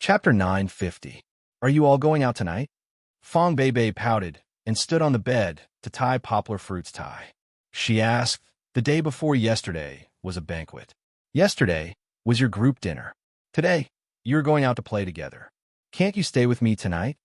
Chapter 950. Are you all going out tonight? Fong Bei pouted and stood on the bed to tie Poplar Fruit's tie. She asked, the day before yesterday was a banquet. Yesterday was your group dinner. Today, you're going out to play together. Can't you stay with me tonight?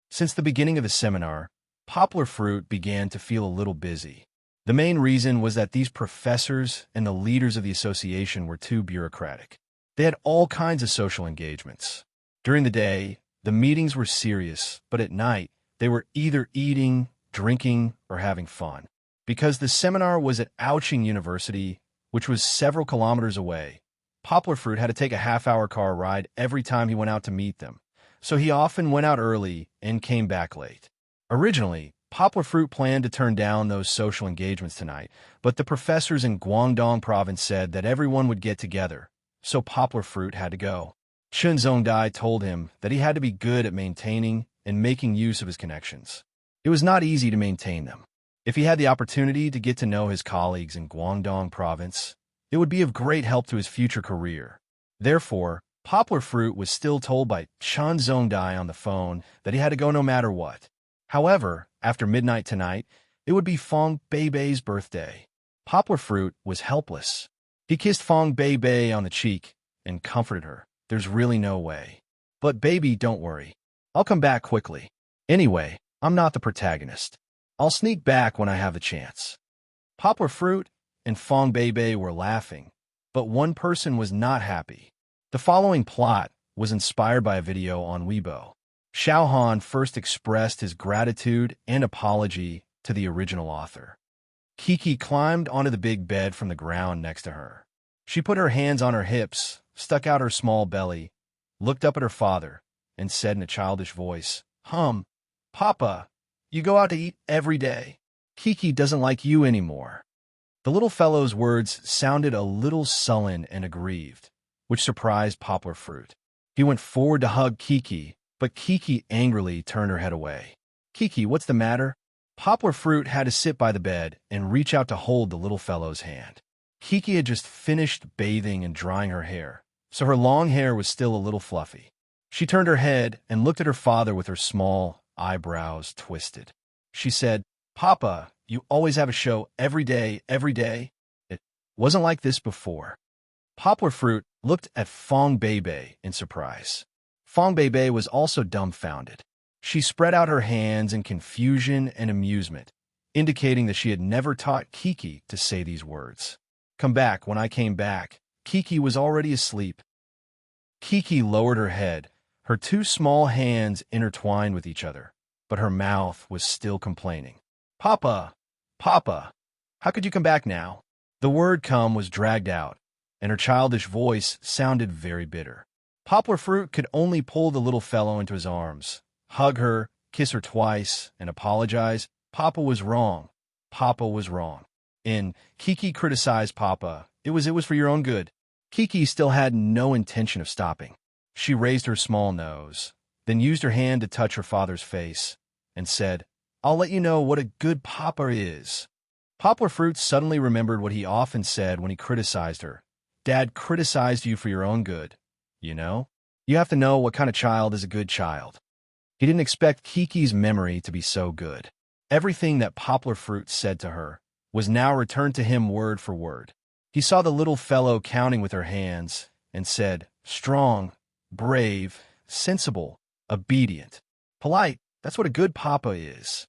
Since the beginning of the seminar, Poplar Fruit began to feel a little busy. The main reason was that these professors and the leaders of the association were too bureaucratic. They had all kinds of social engagements. During the day, the meetings were serious, but at night, they were either eating, drinking, or having fun. Because the seminar was at Ouching University, which was several kilometers away, Poplar Fruit had to take a half-hour car ride every time he went out to meet them, so he often went out early and came back late. Originally, Poplar Fruit planned to turn down those social engagements tonight, but the professors in Guangdong province said that everyone would get together, so Poplar Fruit had to go. Chen Zhongdai told him that he had to be good at maintaining and making use of his connections. It was not easy to maintain them. If he had the opportunity to get to know his colleagues in Guangdong province, it would be of great help to his future career. Therefore, Poplar Fruit was still told by Chen Zhongdai on the phone that he had to go no matter what. However, after midnight tonight, it would be Fong Bei's birthday. Poplar Fruit was helpless. He kissed Fong Bei on the cheek and comforted her. There's really no way. But baby, don't worry. I'll come back quickly. Anyway, I'm not the protagonist. I'll sneak back when I have the chance. Poplar Fruit and Fong Bei were laughing, but one person was not happy. The following plot was inspired by a video on Weibo. Xiao Han first expressed his gratitude and apology to the original author. Kiki climbed onto the big bed from the ground next to her. She put her hands on her hips, stuck out her small belly, looked up at her father, and said in a childish voice, Papa, you go out to eat every day. Kiki doesn't like you anymore. The little fellow's words sounded a little sullen and aggrieved, which surprised Poplar Fruit. He went forward to hug Kiki, but Kiki angrily turned her head away. Kiki, what's the matter? Poplar Fruit had to sit by the bed and reach out to hold the little fellow's hand. Kiki had just finished bathing and drying her hair, so her long hair was still a little fluffy. She turned her head and looked at her father with her small eyebrows twisted. She said, Papa, you always have a show every day. It wasn't like this before. Poplar Fruit looked at Fong Bei in surprise. Fong Bei was also dumbfounded. She spread out her hands in confusion and amusement, indicating that she had never taught Kiki to say these words. Come back. When I came back, Kiki was already asleep. Kiki lowered her head, her two small hands intertwined with each other, but her mouth was still complaining. Papa, how could you come back now? The word come was dragged out, and her childish voice sounded very bitter. Poplar Fruit could only pull the little fellow into his arms, hug her, kiss her twice, and apologize. Papa was wrong. And Kiki criticized Papa. It was for your own good. Kiki still had no intention of stopping. She raised her small nose, then used her hand to touch her father's face, and said, I'll let you know what a good papa is. Poplar Fruit suddenly remembered what he often said when he criticized her. Dad criticized you for your own good. You know? You have to know what kind of child is a good child. He didn't expect Kiki's memory to be so good. Everything that Poplar Fruit said to her was now returned to him word for word. He saw the little fellow counting with her hands and said, strong, brave, sensible, obedient, polite. That's what a good papa is.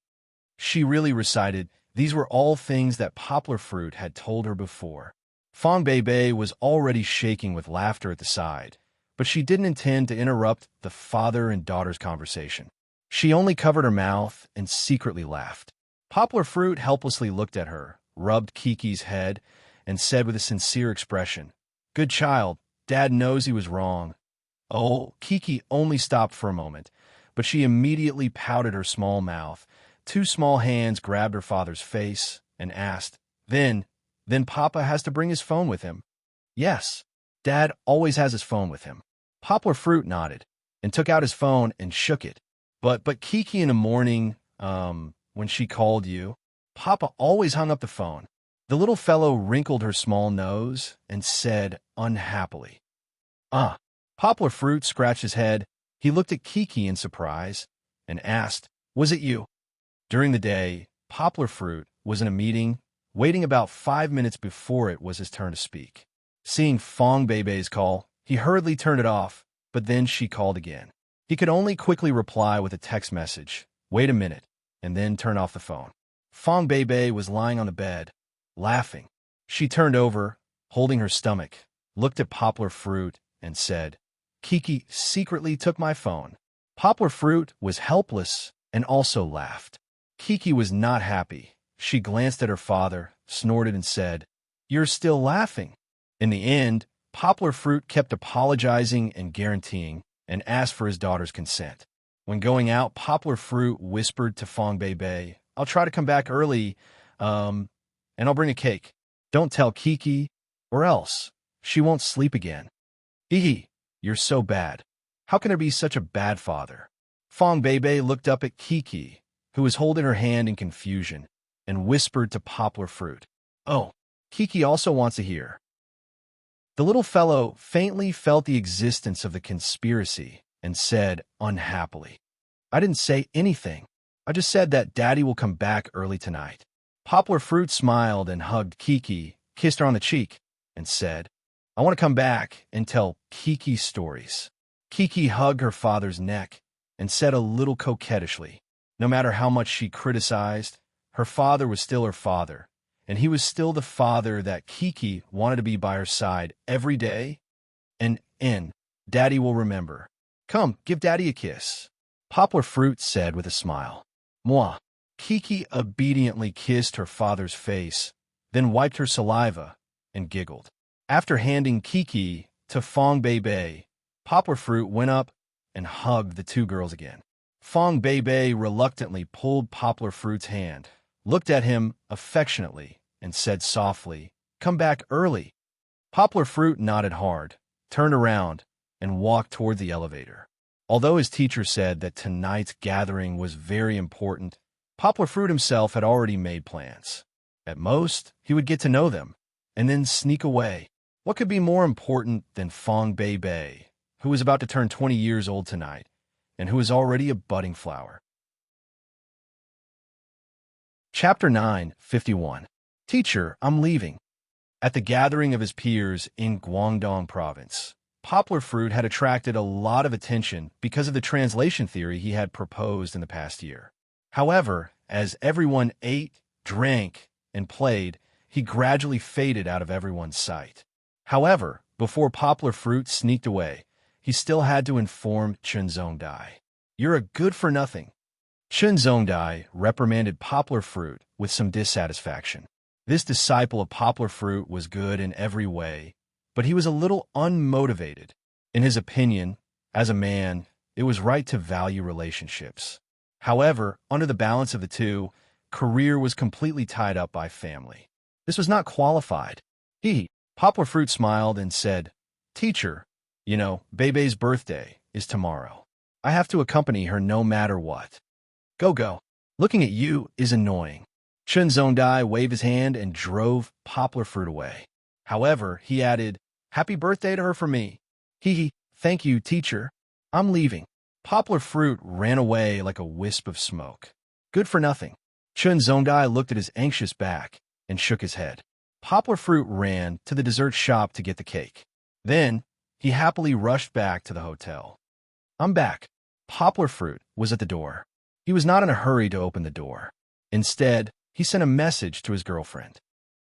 She really recited. These were all things that Poplar Fruit had told her before. Fong Bei was already shaking with laughter at the side, but she didn't intend to interrupt the father and daughter's conversation. She only covered her mouth and secretly laughed. Poplar Fruit helplessly looked at her, rubbed Kiki's head, and said with a sincere expression, Good child, Dad knows he was wrong. Oh, Kiki only stopped for a moment, but she immediately pouted her small mouth. Two small hands grabbed her father's face and asked, Then Papa has to bring his phone with him. Yes, Dad always has his phone with him. Poplar Fruit nodded and took out his phone and shook it. But Kiki in the morning, when she called you, Papa always hung up the phone. The little fellow wrinkled her small nose and said unhappily, Poplar Fruit scratched his head. He looked at Kiki in surprise and asked, "Was it you?" During the day, Poplar Fruit was in a meeting, waiting about 5 minutes before it was his turn to speak. Seeing Fong Beibei's call, he hurriedly turned it off, but then she called again. He could only quickly reply with a text message, "Wait a minute," and then turn off the phone. Fong Beibei was lying on the bed, laughing. She turned over, holding her stomach, looked at Poplar Fruit, and said, "Kiki secretly took my phone." Poplar Fruit was helpless and also laughed. Kiki was not happy. She glanced at her father, snorted, and said, "You're still laughing." In the end, Poplar Fruit kept apologizing and guaranteeing, and asked for his daughter's consent. When going out, Poplar Fruit whispered to Fong Beibei, "I'll try to come back early, and I'll bring a cake. Don't tell Kiki, or else she won't sleep again." "Hee, you're so bad. How can there be such a bad father?" Fong Beibei looked up at Kiki, who was holding her hand in confusion, and whispered to Poplar Fruit, "Oh, Kiki also wants to hear." The little fellow faintly felt the existence of the conspiracy and said unhappily, "I didn't say anything. I just said that Daddy will come back early tonight." Poplar Fruit smiled and hugged Kiki, kissed her on the cheek, and said, "I want to come back and tell Kiki stories." Kiki hugged her father's neck and said a little coquettishly, no matter how much she criticized, her father was still her father, and he was still the father that Kiki wanted to be by her side every day. And Daddy will remember. "Come, give Daddy a kiss," Poplar Fruit said with a smile. "Moi." Kiki obediently kissed her father's face, then wiped her saliva and giggled. After handing Kiki to Fong Beibei, Poplar Fruit went up and hugged the two girls again. Fong Beibei reluctantly pulled Poplar Fruit's hand, looked at him affectionately, and said softly, "Come back early." Poplar Fruit nodded hard, turned around, and walked toward the elevator. Although his teacher said that tonight's gathering was very important, Poplar Fruit himself had already made plans. At most, he would get to know them, and then sneak away. What could be more important than Fong Beibei, who was about to turn 20 years old tonight, and who is already a budding flower? Chapter 9:51. Teacher, I'm leaving. At the gathering of his peers in Guangdong Province, Poplar Fruit had attracted a lot of attention because of the translation theory he had proposed in the past year. However, as everyone ate, drank, and played, he gradually faded out of everyone's sight. However, before Poplar Fruit sneaked away, he still had to inform Chen Zongdai. "You're a good-for-nothing." Chen Zongdai reprimanded Poplar Fruit with some dissatisfaction. This disciple of Poplar Fruit was good in every way, but he was a little unmotivated. In his opinion, as a man, it was right to value relationships. However, under the balance of the two, career was completely tied up by family. This was not qualified. Poplar Fruit smiled and said, "Teacher, you know, Beibei's birthday is tomorrow. I have to accompany her no matter what. Go. Looking at you is annoying." Chen Zongdai waved his hand and drove Poplar Fruit away. However, he added, "Happy birthday to her for me." Thank you, teacher. I'm leaving." Poplar Fruit ran away like a wisp of smoke. Good for nothing. Chen Zongdai looked at his anxious back and shook his head. Poplar Fruit ran to the dessert shop to get the cake. Then, he happily rushed back to the hotel. "I'm back." Poplar Fruit was at the door. He was not in a hurry to open the door. Instead, he sent a message to his girlfriend.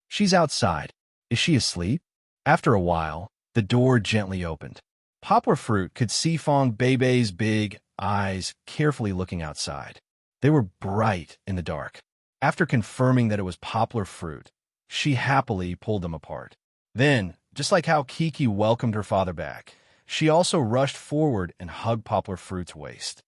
"She's outside. Is she asleep?" After a while, the door gently opened. Poplar Fruit could see Fong Beibei's big eyes carefully looking outside. They were bright in the dark. After confirming that it was Poplar Fruit, she happily pulled them apart. Then, just like how Kiki welcomed her father back, she also rushed forward and hugged Poplar Fruit's waist.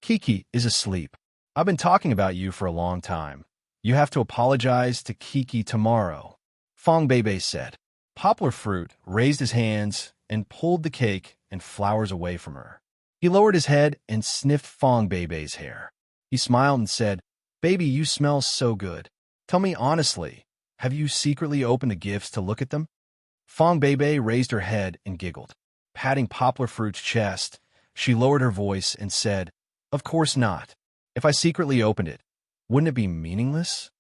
"Kiki is asleep. I've been talking about you for a long time. You have to apologize to Kiki tomorrow," Fong Beibei said. Poplar Fruit raised his hands and pulled the cake and flowers away from her. He lowered his head and sniffed Fong Beibei's hair. He smiled and said, "Baby, you smell so good. Tell me honestly, have you secretly opened the gifts to look at them?" Fong Beibei raised her head and giggled. Patting Poplar Fruit's chest, She lowered her voice and said, "Of course not. If I secretly opened it, wouldn't it be meaningless?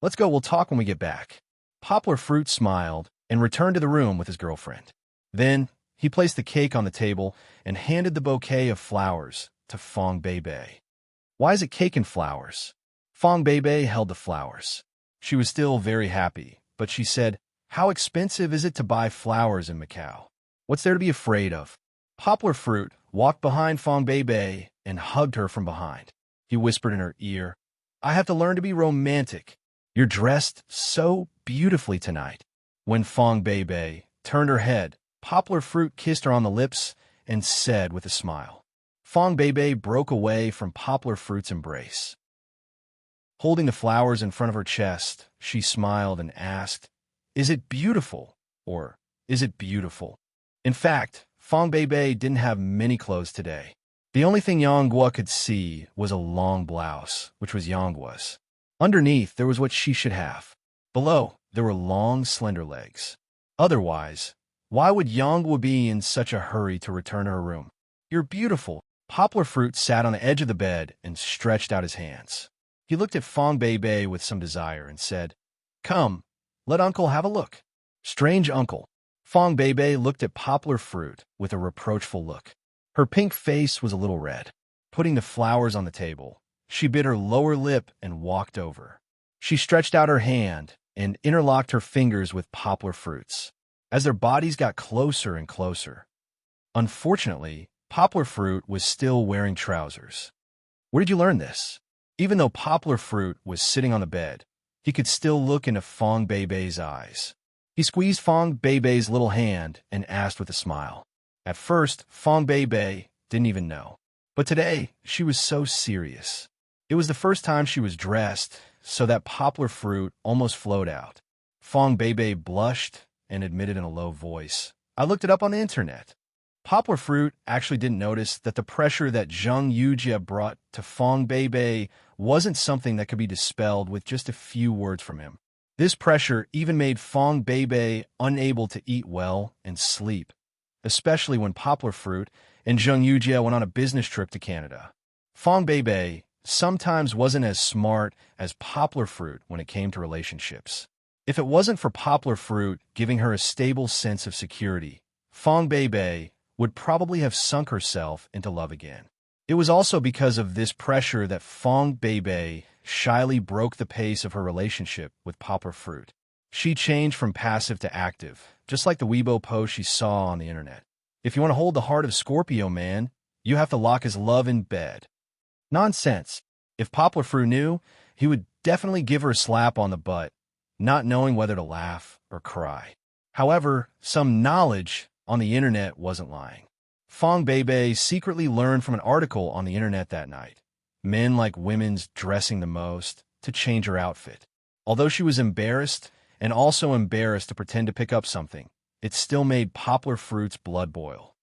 Let's go, we'll talk when we get back." Poplar Fruit smiled and returned to the room with his girlfriend. Then he placed the cake on the table and handed the bouquet of flowers to Fong Beibei. "Why is it cake and flowers?" Fong Beibei held the flowers. She was still very happy, but she said, "How expensive is it to buy flowers in Macau? What's there to be afraid of?" Poplar Fruit walked behind Fong Beibei and hugged her from behind. He whispered in her ear, "I have to learn to be romantic. You're dressed so beautifully tonight." When Fong Beibei turned her head, Poplar Fruit kissed her on the lips and said with a smile. Fong Beibei broke away from Poplar Fruit's embrace. Holding the flowers in front of her chest, she smiled and asked, "Is it beautiful, or is it beautiful?" In fact, Fong Beibei didn't have many clothes today. The only thing Yanghua could see was a long blouse, which was Yanghua's. Underneath, there was what she should have. Below, there were long, slender legs. Otherwise, why would Yanghua be in such a hurry to return to her room? "You're beautiful." Poplar Fruit sat on the edge of the bed and stretched out his hands. He looked at Fong Beibei with some desire and said, "Come, let Uncle have a look." "Strange uncle." Fong Beibei looked at Poplar Fruit with a reproachful look. Her pink face was a little red. Putting the flowers on the table, she bit her lower lip and walked over. She stretched out her hand and interlocked her fingers with Poplar Fruit's. As their bodies got closer and closer. Unfortunately, Poplar Fruit was still wearing trousers. "Where did you learn this?" Even though Poplar Fruit was sitting on the bed, he could still look into Fong Beibei's eyes. He squeezed Fong Beibei's little hand and asked with a smile. At first, Fong Beibei didn't even know. But today, she was so serious. It was the first time she was dressed, so that Poplar Fruit almost flowed out. Fong Beibei blushed and admitted in a low voice, "I looked it up on the internet." Poplar Fruit actually didn't notice that the pressure that Zheng Yujie brought to Fong Beibei wasn't something that could be dispelled with just a few words from him. This pressure even made Fong Beibei unable to eat well and sleep, especially when Poplar Fruit and Zheng Yujie went on a business trip to Canada. Fong Beibei sometimes wasn't as smart as Poplar Fruit when it came to relationships. If it wasn't for Poplar Fruit giving her a stable sense of security, Fong Beibei would probably have sunk herself into love again. It was also because of this pressure that Fong Beibei shyly broke the pace of her relationship with Poplar Fruit. She changed from passive to active, just like the Weibo post she saw on the internet. "If you want to hold the heart of Scorpio man, you have to lock his love in bed." Nonsense. If Poplar Fruit knew, he would definitely give her a slap on the butt, not knowing whether to laugh or cry. However, some knowledge on the internet wasn't lying. Fong Beibei secretly learned from an article on the internet that night. Men like women's dressing the most to change her outfit. Although she was embarrassed and also embarrassed to pretend to pick up something, it still made Poplar Fruit's blood boil.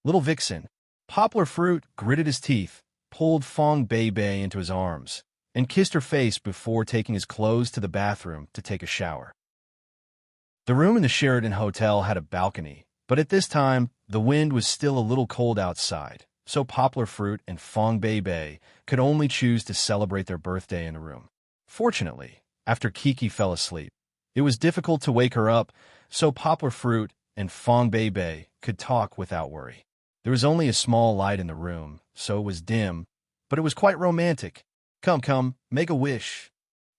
Little vixen. Poplar Fruit gritted his teeth, pulled Fong Beibei into his arms, and kissed her face before taking his clothes to the bathroom to take a shower. The room in the Sheraton Hotel had a balcony, but at this time, the wind was still a little cold outside, so Poplar Fruit and Fong Beibei could only choose to celebrate their birthday in the room. Fortunately, after Kiki fell asleep, it was difficult to wake her up, so Poplar Fruit and Fong Beibei could talk without worry. There was only a small light in the room, so it was dim, but it was quite romantic. Come, make a wish."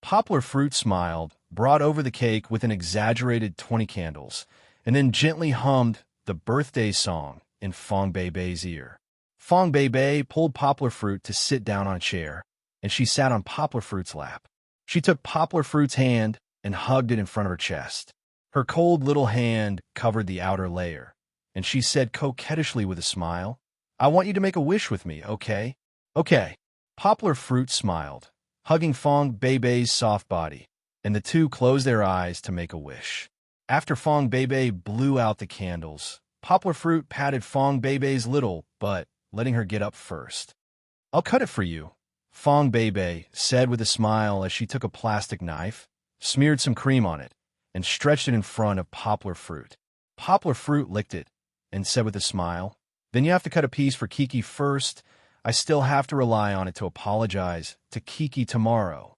Poplar Fruit smiled, brought over the cake with an exaggerated 20 candles, and then gently hummed the birthday song in Fong Beibei's ear. Fong Beibei pulled Poplar Fruit to sit down on a chair, and she sat on Poplar Fruit's lap. She took Poplar Fruit's hand and hugged it in front of her chest. Her cold little hand covered the outer layer, and she said coquettishly with a smile, "I want you to make a wish with me, okay?" "Okay." Poplar Fruit smiled, hugging Fong Beibei's soft body, and the two closed their eyes to make a wish. After Fong Beibei blew out the candles, Poplar Fruit patted Fong Beibei's little butt, letting her get up first. "I'll cut it for you," Fong Beibei said with a smile as she took a plastic knife, smeared some cream on it, and stretched it in front of Poplar Fruit. Poplar Fruit licked it and said with a smile, Then you have to cut a piece for Kiki first. I still have to rely on it to apologize to Kiki tomorrow.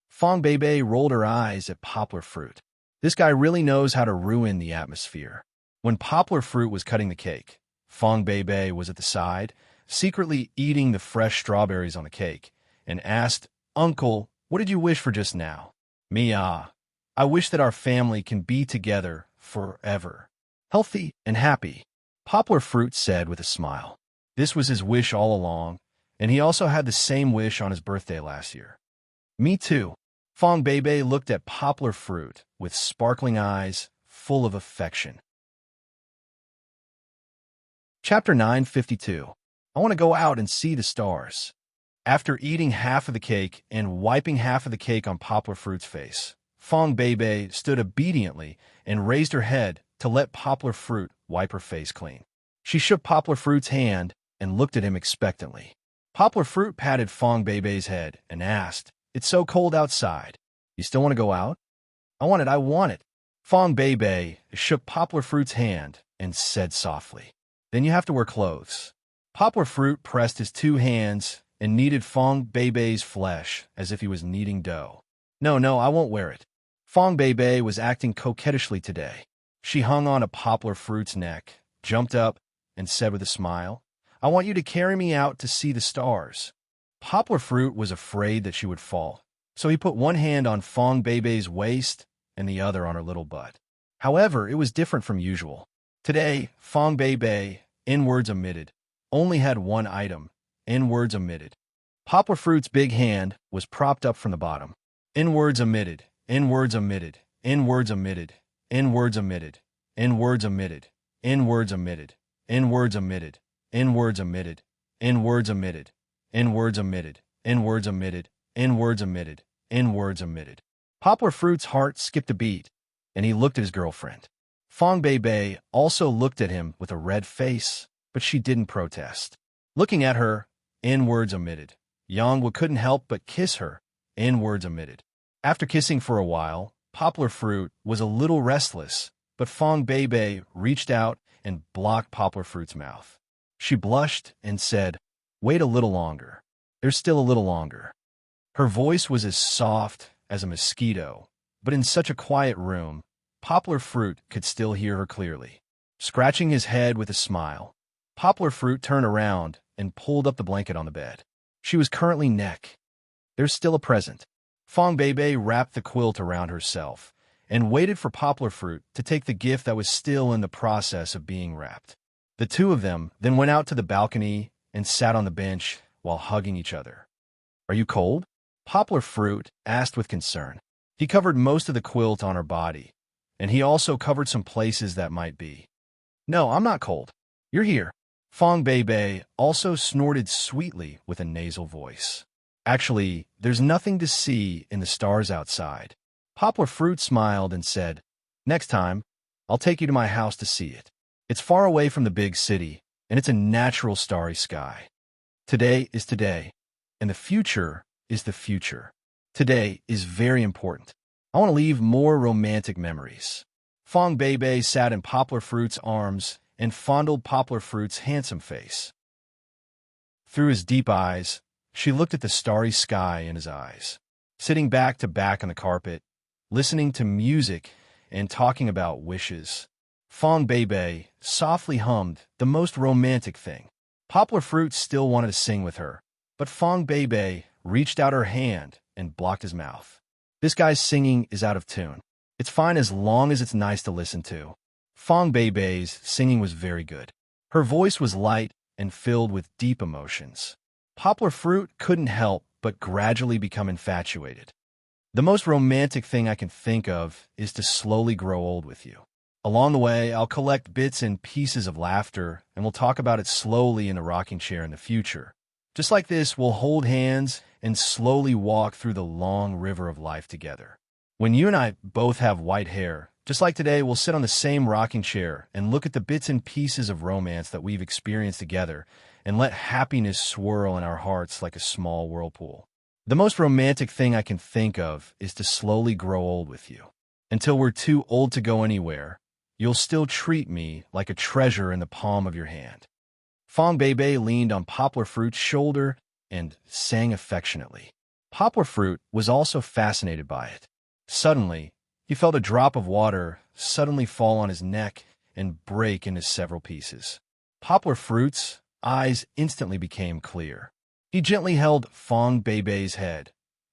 Fong Beibei rolled her eyes at Poplar Fruit. This guy really knows how to ruin the atmosphere. When Poplar Fruit was cutting the cake, Fong Beibei was at the side, secretly eating the fresh strawberries on the cake, and asked, "Uncle, what did you wish for just now?" "Mia, I wish that our family can be together forever, healthy and happy," Poplar Fruit said with a smile. This was his wish all along, and he also had the same wish on his birthday last year. "Me too." Fong Beibei looked at Poplar Fruit with sparkling eyes full of affection. Chapter 952. I want to go out and see the stars. After eating half of the cake and wiping half of the cake on Poplar Fruit's face, Fong Beibei stood obediently and raised her head to let Poplar Fruit wipe her face clean. She shook Poplar Fruit's hand and looked at him expectantly. Poplar Fruit patted Fong Beibei's head and asked, "It's so cold outside. You still want to go out?" I want it. Fong Beibei shook Poplar Fruit's hand and said softly, "Then you have to wear clothes." Poplar Fruit pressed his two hands and kneaded Fong Beibei's flesh as if he was kneading dough. No, I won't wear it." Fong Beibei was acting coquettishly today. She hung on to Poplar Fruit's neck, jumped up, and said with a smile, "I want you to carry me out to see the stars." Poplar Fruit was afraid that she would fall, so he put one hand on Fong Beibei's waist and the other on her little butt. However, it was different from usual. Today, Fong Beibei, in words omitted, only had one item, in words omitted. Poplar Fruit's big hand was propped up from the bottom. In words omitted, in words omitted, in words omitted, in words omitted, in words omitted, in words omitted, in words omitted, in words omitted, in words omitted, in words omitted, in words omitted, in words omitted, in words omitted. Poplar Fruit's heart skipped a beat, and he looked at his girlfriend. Fong Beibei also looked at him with a red face, but she didn't protest. Looking at her, in words omitted, Yangwu couldn't help but kiss her, in words omitted. After kissing for a while, Poplar Fruit was a little restless, but Fong Beibei reached out and blocked Poplar Fruit's mouth. She blushed and said, "Wait a little longer. There's still a little longer." Her voice was as soft as a mosquito, but in such a quiet room, Poplar Fruit could still hear her clearly. Scratching his head with a smile, Poplar Fruit turned around and pulled up the blanket on the bed. She was currently neck. "There's still a present." Fong Beibei wrapped the quilt around herself and waited for Poplar Fruit to take the gift that was still in the process of being wrapped. The two of them then went out to the balcony and sat on the bench while hugging each other. "Are you cold?" Poplar Fruit asked with concern. He covered most of the quilt on her body, and he also covered some places that might be. "No, I'm not cold. You're here." Fong Beibei also snorted sweetly with a nasal voice. "Actually, there's nothing to see in the stars outside." Poplar Fruit smiled and said, "Next time, I'll take you to my house to see it. It's far away from the big city, and it's a natural starry sky. Today is today, and the future is the future. Today is very important. I want to leave more romantic memories." Fong Beibei sat in Poplar Fruit's arms and fondled Poplar Fruit's handsome face. Through his deep eyes, she looked at the starry sky in his eyes. Sitting back to back on the carpet, listening to music and talking about wishes, Fong Beibei softly hummed the most romantic thing. Poplar Fruit still wanted to sing with her, but Fong Beibei reached out her hand and blocked his mouth. "This guy's singing is out of tune. It's fine as long as it's nice to listen to." Fong Beibei's singing was very good. Her voice was light and filled with deep emotions. Poplar Fruit couldn't help but gradually become infatuated. "The most romantic thing I can think of is to slowly grow old with you. Along the way, I'll collect bits and pieces of laughter, and we'll talk about it slowly in the rocking chair in the future. Just like this, we'll hold hands and slowly walk through the long river of life together. When you and I both have white hair, just like today, we'll sit on the same rocking chair and look at the bits and pieces of romance that we've experienced together and let happiness swirl in our hearts like a small whirlpool. The most romantic thing I can think of is to slowly grow old with you. Until we're too old to go anywhere, you'll still treat me like a treasure in the palm of your hand." Fong Bebe leaned on Poplar Fruit's shoulder and sang affectionately. Poplar Fruit was also fascinated by it. Suddenly, he felt a drop of water suddenly fall on his neck and break into several pieces. Poplar Fruit's eyes instantly became clear. He gently held Fong Bebe's head,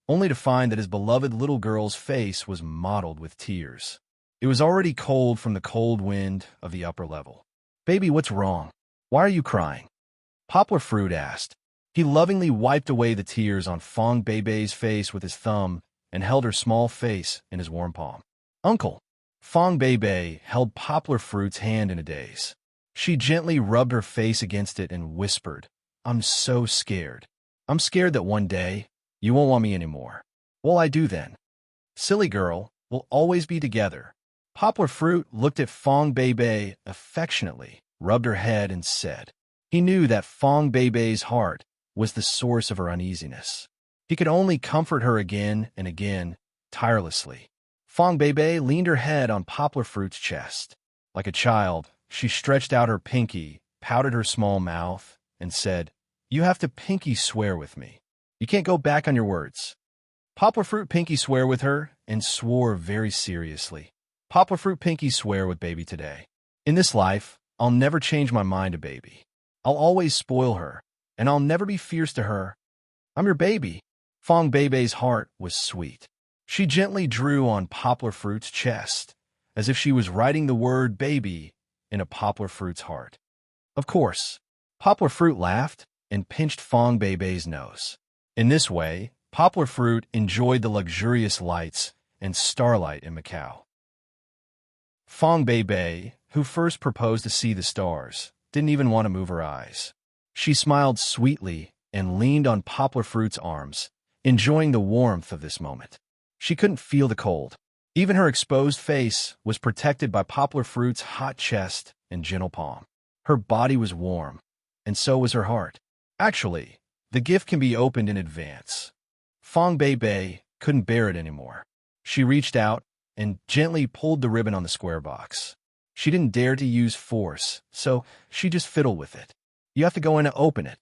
only to find that his beloved little girl's face was mottled with tears. It was already cold from the cold wind of the upper level. "Baby, what's wrong? Why are you crying?" Poplar Fruit asked. He lovingly wiped away the tears on Fong Bebe's face with his thumb and held her small face in his warm palm. "Uncle." Fong Bebe held Poplar Fruit's hand in a daze. She gently rubbed her face against it and whispered, "I'm so scared. I'm scared that one day you won't want me anymore. What'll I do then?" "Silly girl, we'll always be together." Poplar Fruit looked at Fong Bebe affectionately, rubbed her head, and said. He knew that Fong Bebe's heart was the source of her uneasiness. He could only comfort her again and again, tirelessly. Fong Bebe leaned her head on Poplar Fruit's chest. Like a child, she stretched out her pinky, pouted her small mouth, and said, "You have to pinky swear with me. You can't go back on your words." Poplar Fruit pinky swear with her and swore very seriously. Poplar Fruit pinky swear with Baby today. "In this life, I'll never change my mind to Baby. I'll always spoil her, and I'll never be fierce to her. I'm your baby." Fong Bebe's heart was sweet. She gently drew on Poplar Fruit's chest, as if she was writing the word baby in a Poplar Fruit's heart. Of course, Poplar Fruit laughed and pinched Fong Bebe's nose. In this way, Poplar Fruit enjoyed the luxurious lights and starlight in Macau. Fong Bebe, who first proposed to see the stars, didn't even want to move her eyes. She smiled sweetly and leaned on Poplar Fruit's arms, enjoying the warmth of this moment. She couldn't feel the cold. Even her exposed face was protected by Poplar Fruit's hot chest and gentle palm. Her body was warm, and so was her heart. Actually, the gift can be opened in advance. Fong Bebe couldn't bear it anymore. She reached out and gently pulled the ribbon on the square box. She didn't dare to use force, so she just fiddled with it. "You have to go in and open it,"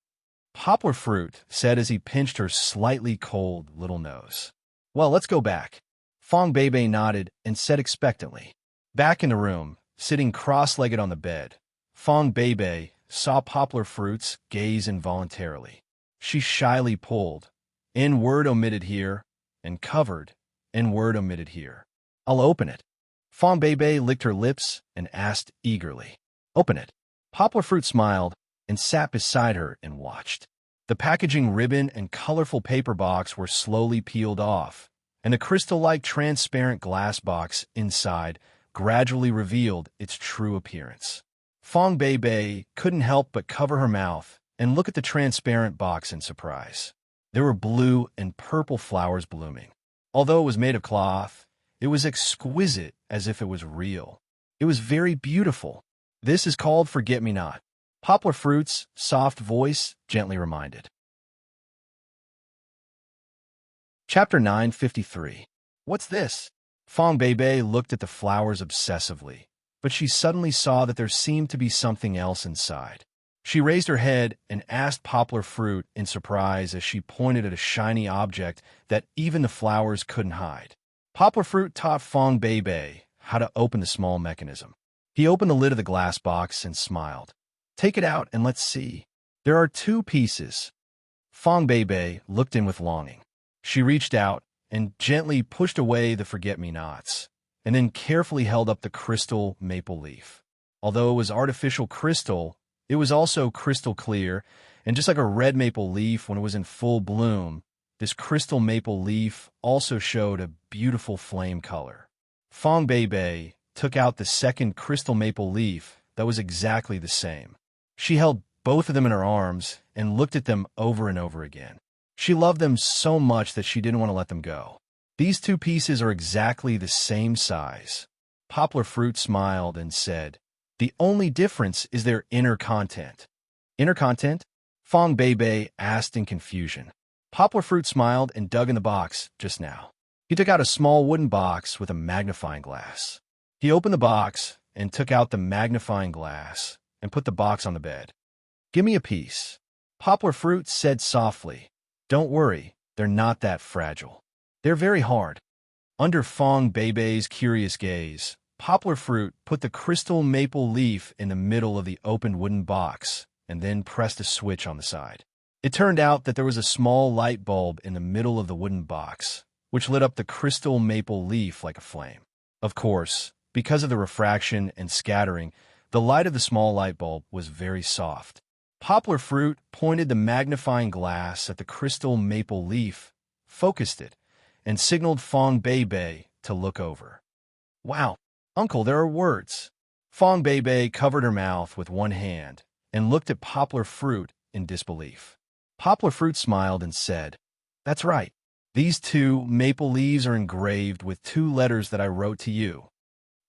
Poplar Fruit said as he pinched her slightly cold little nose. "Well, let's go back." Fong Bebe nodded and said expectantly. Back in the room, sitting cross-legged on the bed, Fong Bebe saw Poplar Fruit's gaze involuntarily. She shyly pulled, "N word omitted here," and covered, "N word omitted here." "I'll open it." Fong Bebe licked her lips and asked eagerly, "Open it." Poplar Fruit smiled and sat beside her and watched. The packaging ribbon and colorful paper box were slowly peeled off, and the crystal-like transparent glass box inside gradually revealed its true appearance. Fong Bebe couldn't help but cover her mouth and look at the transparent box in surprise. There were blue and purple flowers blooming. Although it was made of cloth, it was exquisite as if it was real. It was very beautiful. "This is called Forget-Me-Not," Poplar Fruit's soft voice gently reminded. Chapter 953. "What's this?" Fong Bebe looked at the flowers obsessively, but she suddenly saw that there seemed to be something else inside. She raised her head and asked Poplar Fruit in surprise as she pointed at a shiny object that even the flowers couldn't hide. Poplar Fruit taught Fong Bebe how to open the small mechanism. He opened the lid of the glass box and smiled. "Take it out and let's see. There are 2 pieces." Fong Bebe looked in with longing. She reached out and gently pushed away the forget-me-nots, and then carefully held up the crystal maple leaf. Although it was artificial crystal, it was also crystal clear, and just like a red maple leaf when it was in full bloom, this crystal maple leaf also showed a beautiful flame color. Fong Bebe took out the second crystal maple leaf that was exactly the same. She held both of them in her arms and looked at them over and over again. She loved them so much that she didn't want to let them go. "These 2 pieces are exactly the same size." Poplar Fruit smiled and said, "The only difference is their inner content." "Inner content?" Fong Bebe asked in confusion. Poplar Fruit smiled and dug in the box just now. He took out a small wooden box with a magnifying glass. He opened the box and took out the magnifying glass and put the box on the bed. Give me a piece. Poplar Fruit said softly. Don't worry, they're not that fragile. They're very hard. Under Fong Beibei's curious gaze, Poplar Fruit put the crystal maple leaf in the middle of the open wooden box and then pressed a switch on the side. It turned out that there was a small light bulb in the middle of the wooden box, which lit up the crystal maple leaf like a flame. Of course, because of the refraction and scattering, the light of the small light bulb was very soft. Poplar Fruit pointed the magnifying glass at the crystal maple leaf, focused it, and signaled Fong Beibei to look over. Wow, Uncle, there are words. Fong Beibei covered her mouth with one hand and looked at Poplar Fruit in disbelief. Poplar Fruit smiled and said, That's right. These 2 maple leaves are engraved with 2 letters that I wrote to you.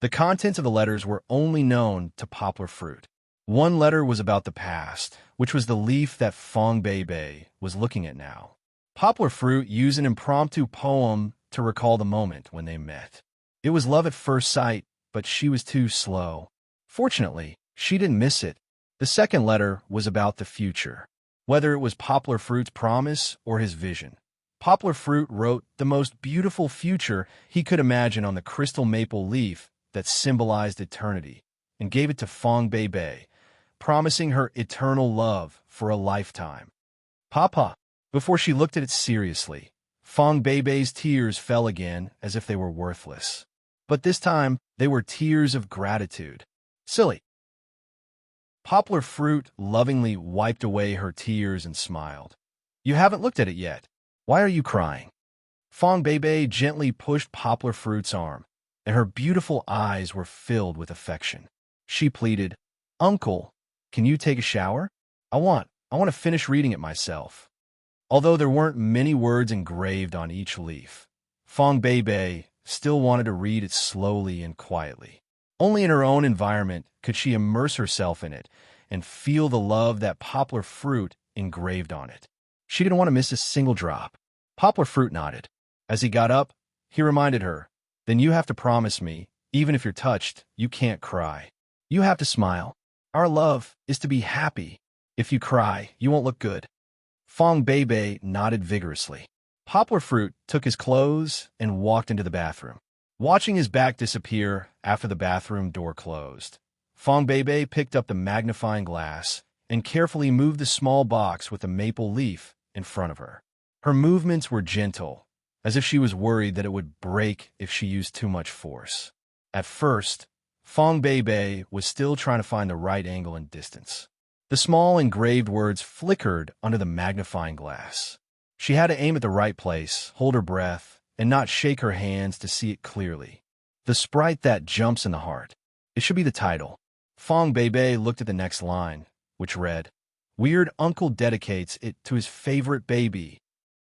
The contents of the letters were only known to Poplar Fruit. One letter was about the past, which was the leaf that Fong Beibei was looking at now. Poplar Fruit used an impromptu poem to recall the moment when they met. It was love at first sight, but she was too slow. Fortunately, she didn't miss it. The second letter was about the future, whether it was Poplar Fruit's promise or his vision. Poplar Fruit wrote the most beautiful future he could imagine on the crystal maple leaf that symbolized eternity, and gave it to Fong Beibei, promising her eternal love for a lifetime. Papa, before she looked at it seriously, Fong Beibei's tears fell again as if they were worthless. But this time, they were tears of gratitude. Silly. Poplar Fruit lovingly wiped away her tears and smiled. You haven't looked at it yet. Why are you crying? Fong Beibei gently pushed Poplar Fruit's arm, and her beautiful eyes were filled with affection. She pleaded, Uncle, can you take a shower? I want to finish reading it myself. Although there weren't many words engraved on each leaf, Fong Beibei still wanted to read it slowly and quietly. Only in her own environment could she immerse herself in it and feel the love that Poplar Fruit engraved on it. She didn't want to miss a single drop. Poplar Fruit nodded. As he got up, he reminded her, Then you have to promise me, even if you're touched, you can't cry. You have to smile. Our love is to be happy. If you cry, you won't look good. Fong Beibei nodded vigorously. Poplar Fruit took his clothes and walked into the bathroom. Watching his back disappear after the bathroom door closed, Fong Beibei picked up the magnifying glass and carefully moved the small box with the maple leaf in front of her. Her movements were gentle, as if she was worried that it would break if she used too much force. At first, Fong Beibei was still trying to find the right angle and distance. The small engraved words flickered under the magnifying glass. She had to aim at the right place, hold her breath, and not shake her hands to see it clearly. The sprite that jumps in the heart. It should be the title. Fong Beibei looked at the next line, which read, Weird Uncle dedicates it to his favorite baby.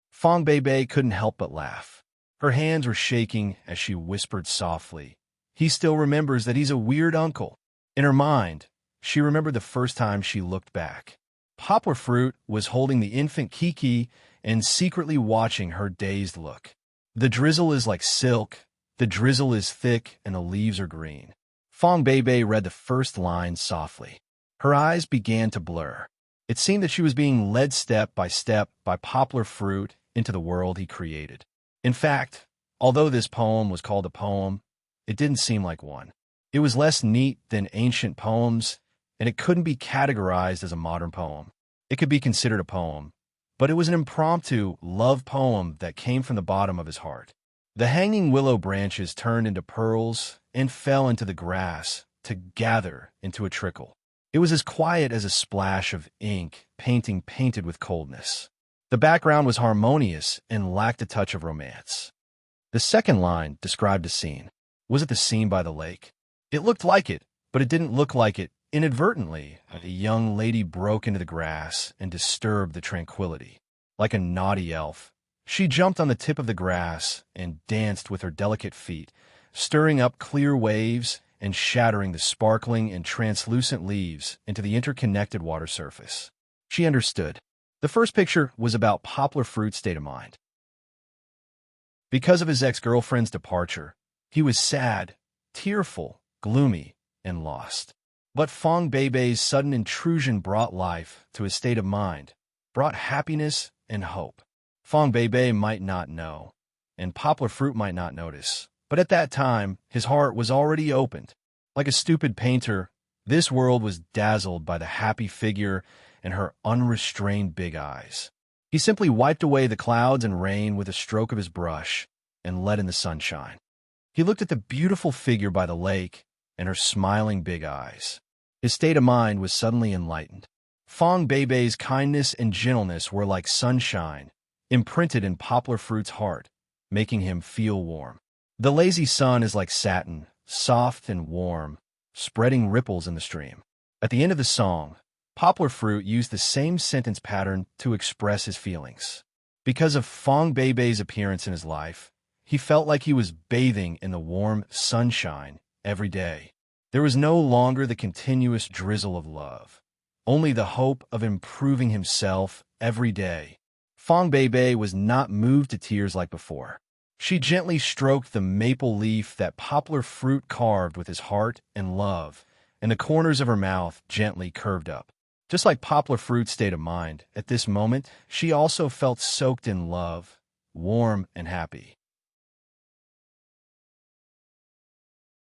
Fong Beibei couldn't help but laugh. Her hands were shaking as she whispered softly, He still remembers that he's a weird uncle. In her mind, she remembered the first time she looked back. Poplar Fruit was holding the infant Kiki and secretly watching her dazed look. The drizzle is like silk, the drizzle is thick, and the leaves are green. Fong Beibei read the first line softly. Her eyes began to blur. It seemed that she was being led step by Poplar Fruit into the world he created. In fact, although this poem was called a poem, it didn't seem like one. It was less neat than ancient poems, and it couldn't be categorized as a modern poem. It could be considered a poem, but it was an impromptu love poem that came from the bottom of his heart. The hanging willow branches turned into pearls and fell into the grass to gather into a trickle. It was as quiet as a splash of ink painted with coldness. The background was harmonious and lacked a touch of romance. The second line described a scene. Was it the scene by the lake? It looked like it, but it didn't look like it. Inadvertently, a young lady broke into the grass and disturbed the tranquility. Like a naughty elf, she jumped on the tip of the grass and danced with her delicate feet, stirring up clear waves and shattering the sparkling and translucent leaves into the interconnected water surface. She understood. The first picture was about Poplar Fruit's state of mind. Because of his ex-girlfriend's departure, he was sad, tearful, gloomy, and lost. But Fong Beibei's sudden intrusion brought life to his state of mind, brought happiness and hope. Fong Beibei might not know, and Poplar Fruit might not notice, but at that time, his heart was already opened. Like a stupid painter, this world was dazzled by the happy figure and her unrestrained big eyes. He simply wiped away the clouds and rain with a stroke of his brush and let in the sunshine. He looked at the beautiful figure by the lake and her smiling big eyes. His state of mind was suddenly enlightened. Fong Beibei's kindness and gentleness were like sunshine, imprinted in Poplar Fruit's heart, making him feel warm. The lazy sun is like satin, soft and warm, spreading ripples in the stream. At the end of the song, Poplar Fruit used the same sentence pattern to express his feelings. Because of Fong Beibei's appearance in his life, he felt like he was bathing in the warm sunshine every day. There was no longer the continuous drizzle of love, only the hope of improving himself every day. Fong Beibei was not moved to tears like before. She gently stroked the maple leaf that Poplar Fruit carved with his heart and love, and the corners of her mouth gently curved up. Just like Poplar Fruit's state of mind, at this moment, she also felt soaked in love, warm and happy.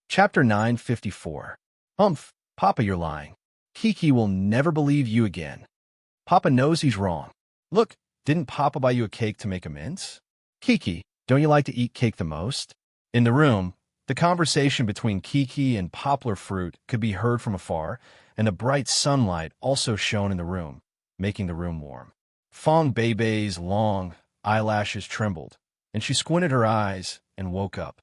Chapter 954. Humph, Papa, you're lying. Kiki will never believe you again. Papa knows he's wrong. Look, didn't Papa buy you a cake to make amends? Kiki, don't you like to eat cake the most? In the room, the conversation between Kiki and Poplar Fruit could be heard from afar, and the bright sunlight also shone in the room, making the room warm. Fong Beibei's long eyelashes trembled, and she squinted her eyes and woke up.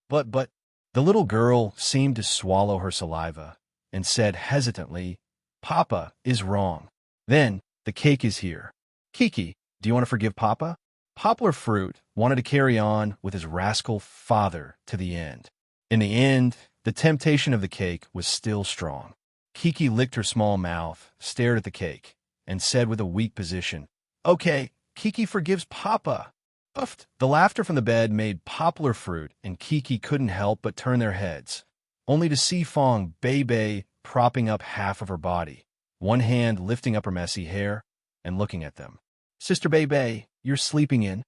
But, the little girl seemed to swallow her saliva and said hesitantly, Papa is wrong. Then, the cake is here. Kiki, do you want to forgive Papa? Poplar Fruit wanted to carry on with his rascal father to the end. In the end, the temptation of the cake was still strong. Kiki licked her small mouth, stared at the cake, and said with a weak position, Okay, Kiki forgives Papa. Uffed. The laughter from the bed made Poplar Fruit and Kiki couldn't help but turn their heads, only to see Fong Beibei propping up half of her body, one hand lifting up her messy hair and looking at them. Sister Beibei, you're sleeping in.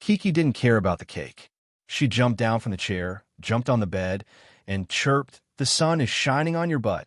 Kiki didn't care about the cake. She jumped down from the chair, jumped on the bed, and chirped, The sun is shining on your butt.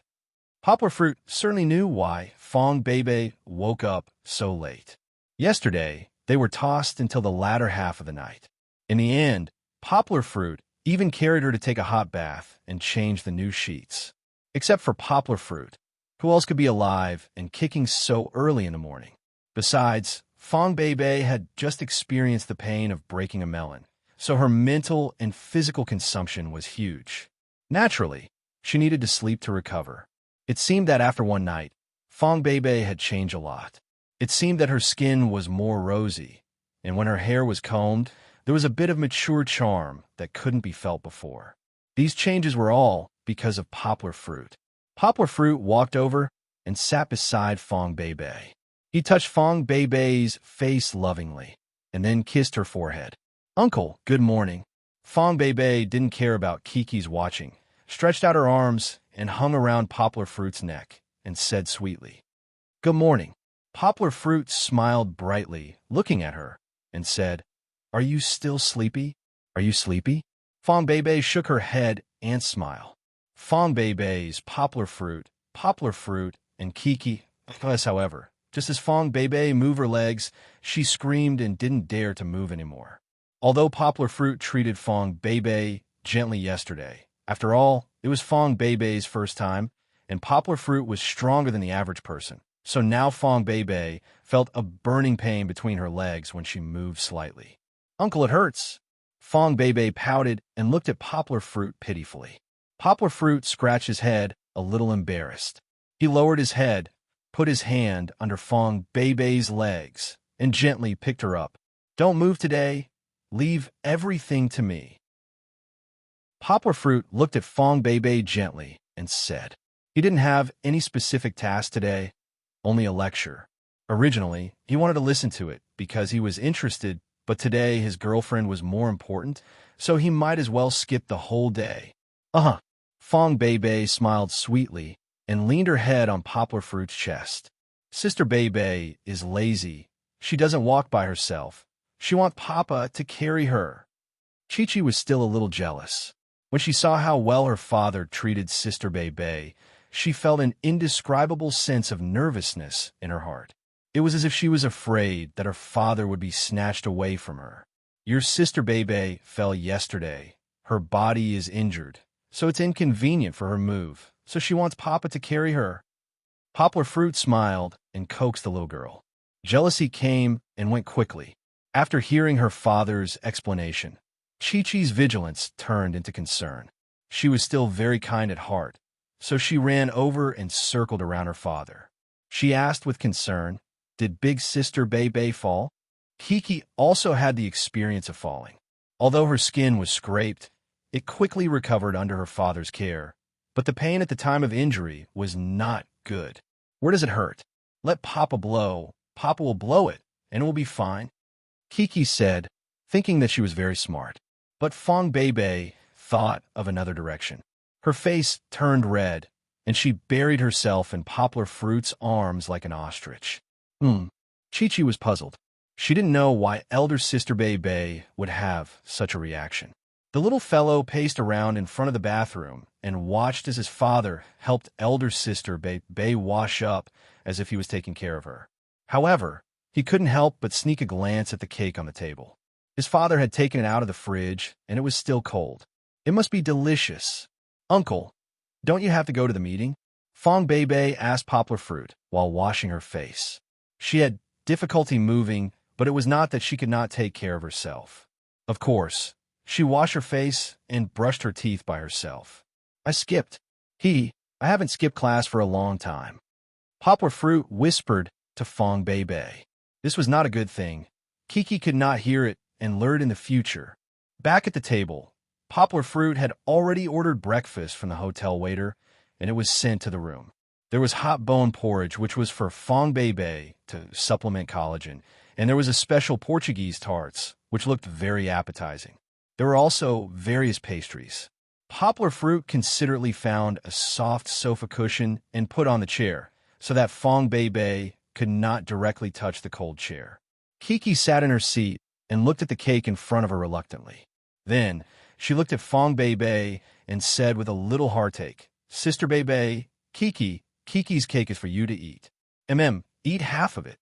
Poplar Fruit certainly knew why Fong Beibei woke up so late. Yesterday, they were tossed until the latter half of the night. In the end, Poplar Fruit even carried her to take a hot bath and change the new sheets. Except for Poplar Fruit, who else could be alive and kicking so early in the morning? Besides, Fong Beibei had just experienced the pain of breaking a melon, so her mental and physical consumption was huge. Naturally, she needed to sleep to recover. It seemed that after one night, Fong Beibei had changed a lot. It seemed that her skin was more rosy, and when her hair was combed, there was a bit of mature charm that couldn't be felt before. These changes were all because of Poplar Fruit. Poplar Fruit walked over and sat beside Fong Beibei. He touched Fong Beibei's face lovingly, and then kissed her forehead. Uncle, good morning. Fong Beibei didn't care about Kiki's watching, stretched out her arms and hung around Poplar Fruit's neck, and said sweetly, Good morning. Poplar Fruit smiled brightly, looking at her, and said, Are you still sleepy? Are you sleepy? Fong Beibei shook her head and smiled. Fong Beibei's Poplar Fruit, and Kiki, however, just as Fong Beibei moved her legs, she screamed and didn't dare to move anymore. Although Poplar Fruit treated Fong Beibei gently yesterday, after all, it was Fong Beibei's first time, and Poplar Fruit was stronger than the average person. So now Fong Beibei felt a burning pain between her legs when she moved slightly. Uncle, it hurts. Fong Beibei pouted and looked at Poplar Fruit pitifully. Poplar Fruit scratched his head, a little embarrassed. He lowered his head, put his hand under Fong Beibei's legs, and gently picked her up. Don't move today. Leave everything to me. Poplar Fruit looked at Fong Beibei gently and said, He didn't have any specific task today, only a lecture. Originally, he wanted to listen to it because he was interested, but today his girlfriend was more important, so he might as well skip the whole day. Fong Beibei smiled sweetly and leaned her head on Poplar Fruit's chest. Sister Bebe is lazy. She doesn't walk by herself. She wants Papa to carry her. Chi-Chi was still a little jealous. When she saw how well her father treated Sister Bebe, she felt an indescribable sense of nervousness in her heart. It was as if she was afraid that her father would be snatched away from her. Your Sister Bebe fell yesterday. Her body is injured, so it's inconvenient for her move, so she wants Papa to carry her. Poplar Fruit smiled and coaxed the little girl. Jealousy came and went quickly. After hearing her father's explanation, Chi-Chi's vigilance turned into concern. She was still very kind at heart, so she ran over and circled around her father. She asked with concern, "Did Big Sister Bebe fall?" Kiki also had the experience of falling. Although her skin was scraped, it quickly recovered under her father's care, but the pain at the time of injury was not good. "Where does it hurt? Let Papa blow. Papa will blow it, and it will be fine," Kiki said, thinking that she was very smart. But Fong Bebe thought of another direction. Her face turned red, and she buried herself in Poplar Fruit's arms like an ostrich. Chi-Chi was puzzled. She didn't know why elder Sister Bebe would have such a reaction. The little fellow paced around in front of the bathroom and watched as his father helped elder Sister Bebe wash up as if he was taking care of her. However, he couldn't help but sneak a glance at the cake on the table. His father had taken it out of the fridge, and it was still cold. "It must be delicious." "Uncle, don't you have to go to the meeting?" Fong Bebe asked Poplar Fruit while washing her face. She had difficulty moving, but it was not that she could not take care of herself. Of course, she washed her face and brushed her teeth by herself. "I skipped. I haven't skipped class for a long time." Poplar Fruit whispered to Fong Bebe. This was not a good thing. Kiki could not hear it and lured in the future. Back at the table, Poplar Fruit had already ordered breakfast from the hotel waiter, and it was sent to the room. There was hot bone porridge, which was for Fong Bebe to supplement collagen, and there was a special Portuguese tarts, which looked very appetizing. There were also various pastries. Poplar Fruit considerately found a soft sofa cushion and put on the chair, so that Fong Bebe could not directly touch the cold chair. Kiki sat in her seat and looked at the cake in front of her reluctantly. Then, she looked at Fong Bebe and said with a little heartache, "Sister Bebe, Kiki's cake is for you to eat. Eat half of it."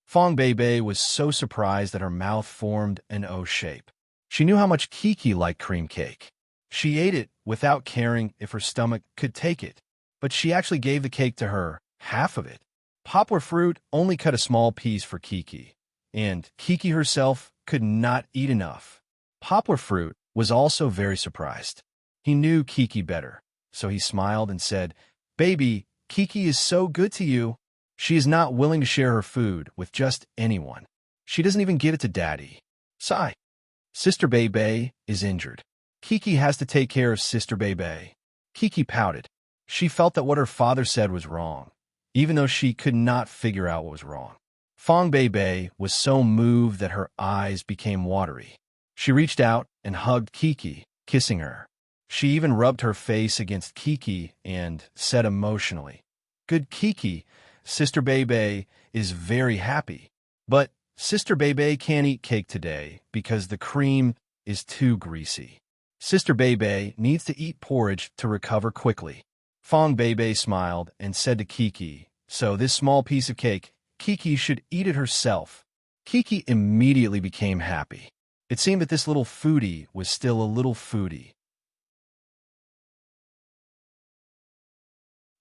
Fong Bebe was so surprised that her mouth formed an O shape. She knew how much Kiki liked cream cake. She ate it without caring if her stomach could take it, but she actually gave the cake to her, half of it. Poplar Fruit only cut a small piece for Kiki, and Kiki herself could not eat enough. Poplar Fruit was also very surprised. He knew Kiki better, so he smiled and said, "Baby, Kiki is so good to you. She is not willing to share her food with just anyone. She doesn't even give it to Daddy. Sigh. Sister Bebe is injured. Kiki has to take care of Sister Bebe." Kiki pouted. She felt that what her father said was wrong, even though she could not figure out what was wrong. Fong Bebe was so moved that her eyes became watery. She reached out and hugged Kiki, kissing her. She even rubbed her face against Kiki and said emotionally, "Good Kiki, Sister Bebe is very happy. But Sister Bebe can't eat cake today because the cream is too greasy. Sister Bebe needs to eat porridge to recover quickly." Fong Bebe smiled and said to Kiki, "So this small piece of cake, Kiki should eat it herself." Kiki immediately became happy. It seemed that this little foodie was still a little foodie.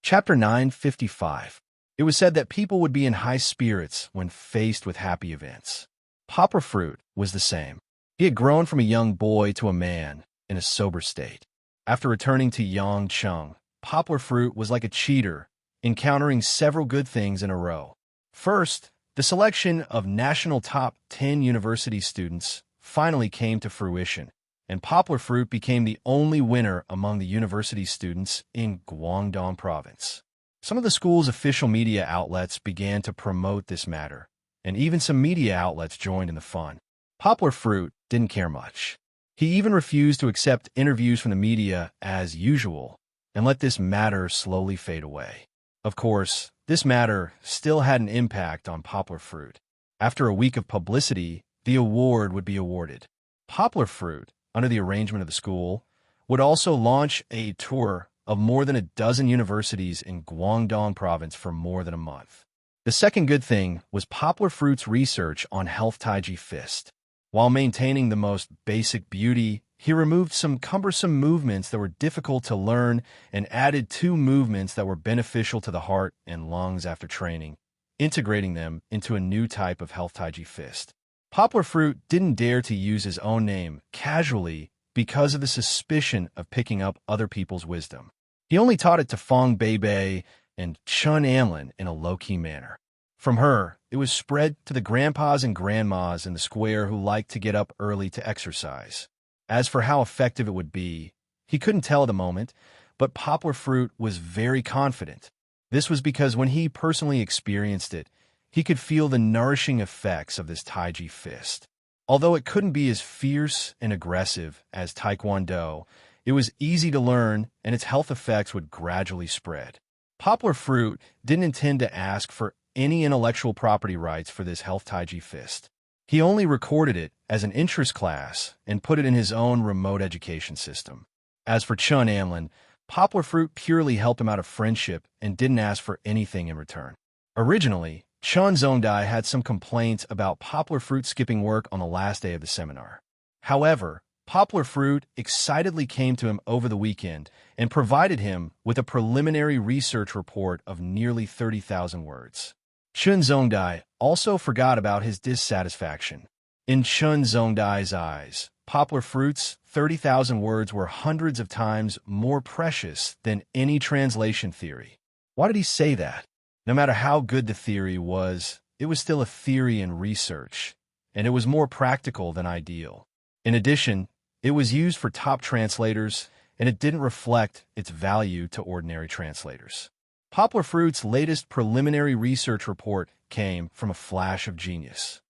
Chapter 955. It was said that people would be in high spirits when faced with happy events. Poplar Fruit was the same. He had grown from a young boy to a man in a sober state. After returning to Yangcheng, Poplar Fruit was like a cheater, encountering several good things in a row. First, the selection of national top 10 university students finally came to fruition, and Poplar Fruit became the only winner among the university students in Guangdong province. Some of the school's official media outlets began to promote this matter, and even some media outlets joined in the fun. Poplar Fruit didn't care much. He even refused to accept interviews from the media as usual, and let this matter slowly fade away. Of course, this matter still had an impact on Poplar Fruit. After a week of publicity, the award would be awarded. Poplar Fruit, under the arrangement of the school, would also launch a tour of more than a dozen universities in Guangdong province for more than a month. The second good thing was Poplar Fruit's research on health taiji fist. While maintaining the most basic beauty, he removed some cumbersome movements that were difficult to learn and added 2 movements that were beneficial to the heart and lungs after training, integrating them into a new type of health taiji fist. Poplar Fruit didn't dare to use his own name casually because of the suspicion of picking up other people's wisdom. He only taught it to Fong Beibei and Chun Anlin in a low-key manner. From her, it was spread to the grandpas and grandmas in the square who liked to get up early to exercise. As for how effective it would be, he couldn't tell at the moment, but Poplar Fruit was very confident. This was because when he personally experienced it, he could feel the nourishing effects of this taiji fist. Although it couldn't be as fierce and aggressive as Taekwondo, it was easy to learn and its health effects would gradually spread. Poplar Fruit didn't intend to ask for any intellectual property rights for this health taiji fist. He only recorded it as an interest class and put it in his own remote education system. As for Chun Anlin, Poplar Fruit purely helped him out of friendship and didn't ask for anything in return. Originally, Chun Zongdai had some complaints about Poplar Fruit skipping work on the last day of the seminar. However, Poplar Fruit excitedly came to him over the weekend and provided him with a preliminary research report of nearly 30,000 words. Chun Zongdai also forgot about his dissatisfaction. In Chun Zongdai's eyes, Poplar Fruit's 30,000 words were hundreds of times more precious than any translation theory. Why did he say that? No matter how good the theory was, it was still a theory and research, and it was more practical than ideal. In addition, it was used for top translators, and it didn't reflect its value to ordinary translators. Poplar Fruit's latest preliminary research report came from a flash of genius.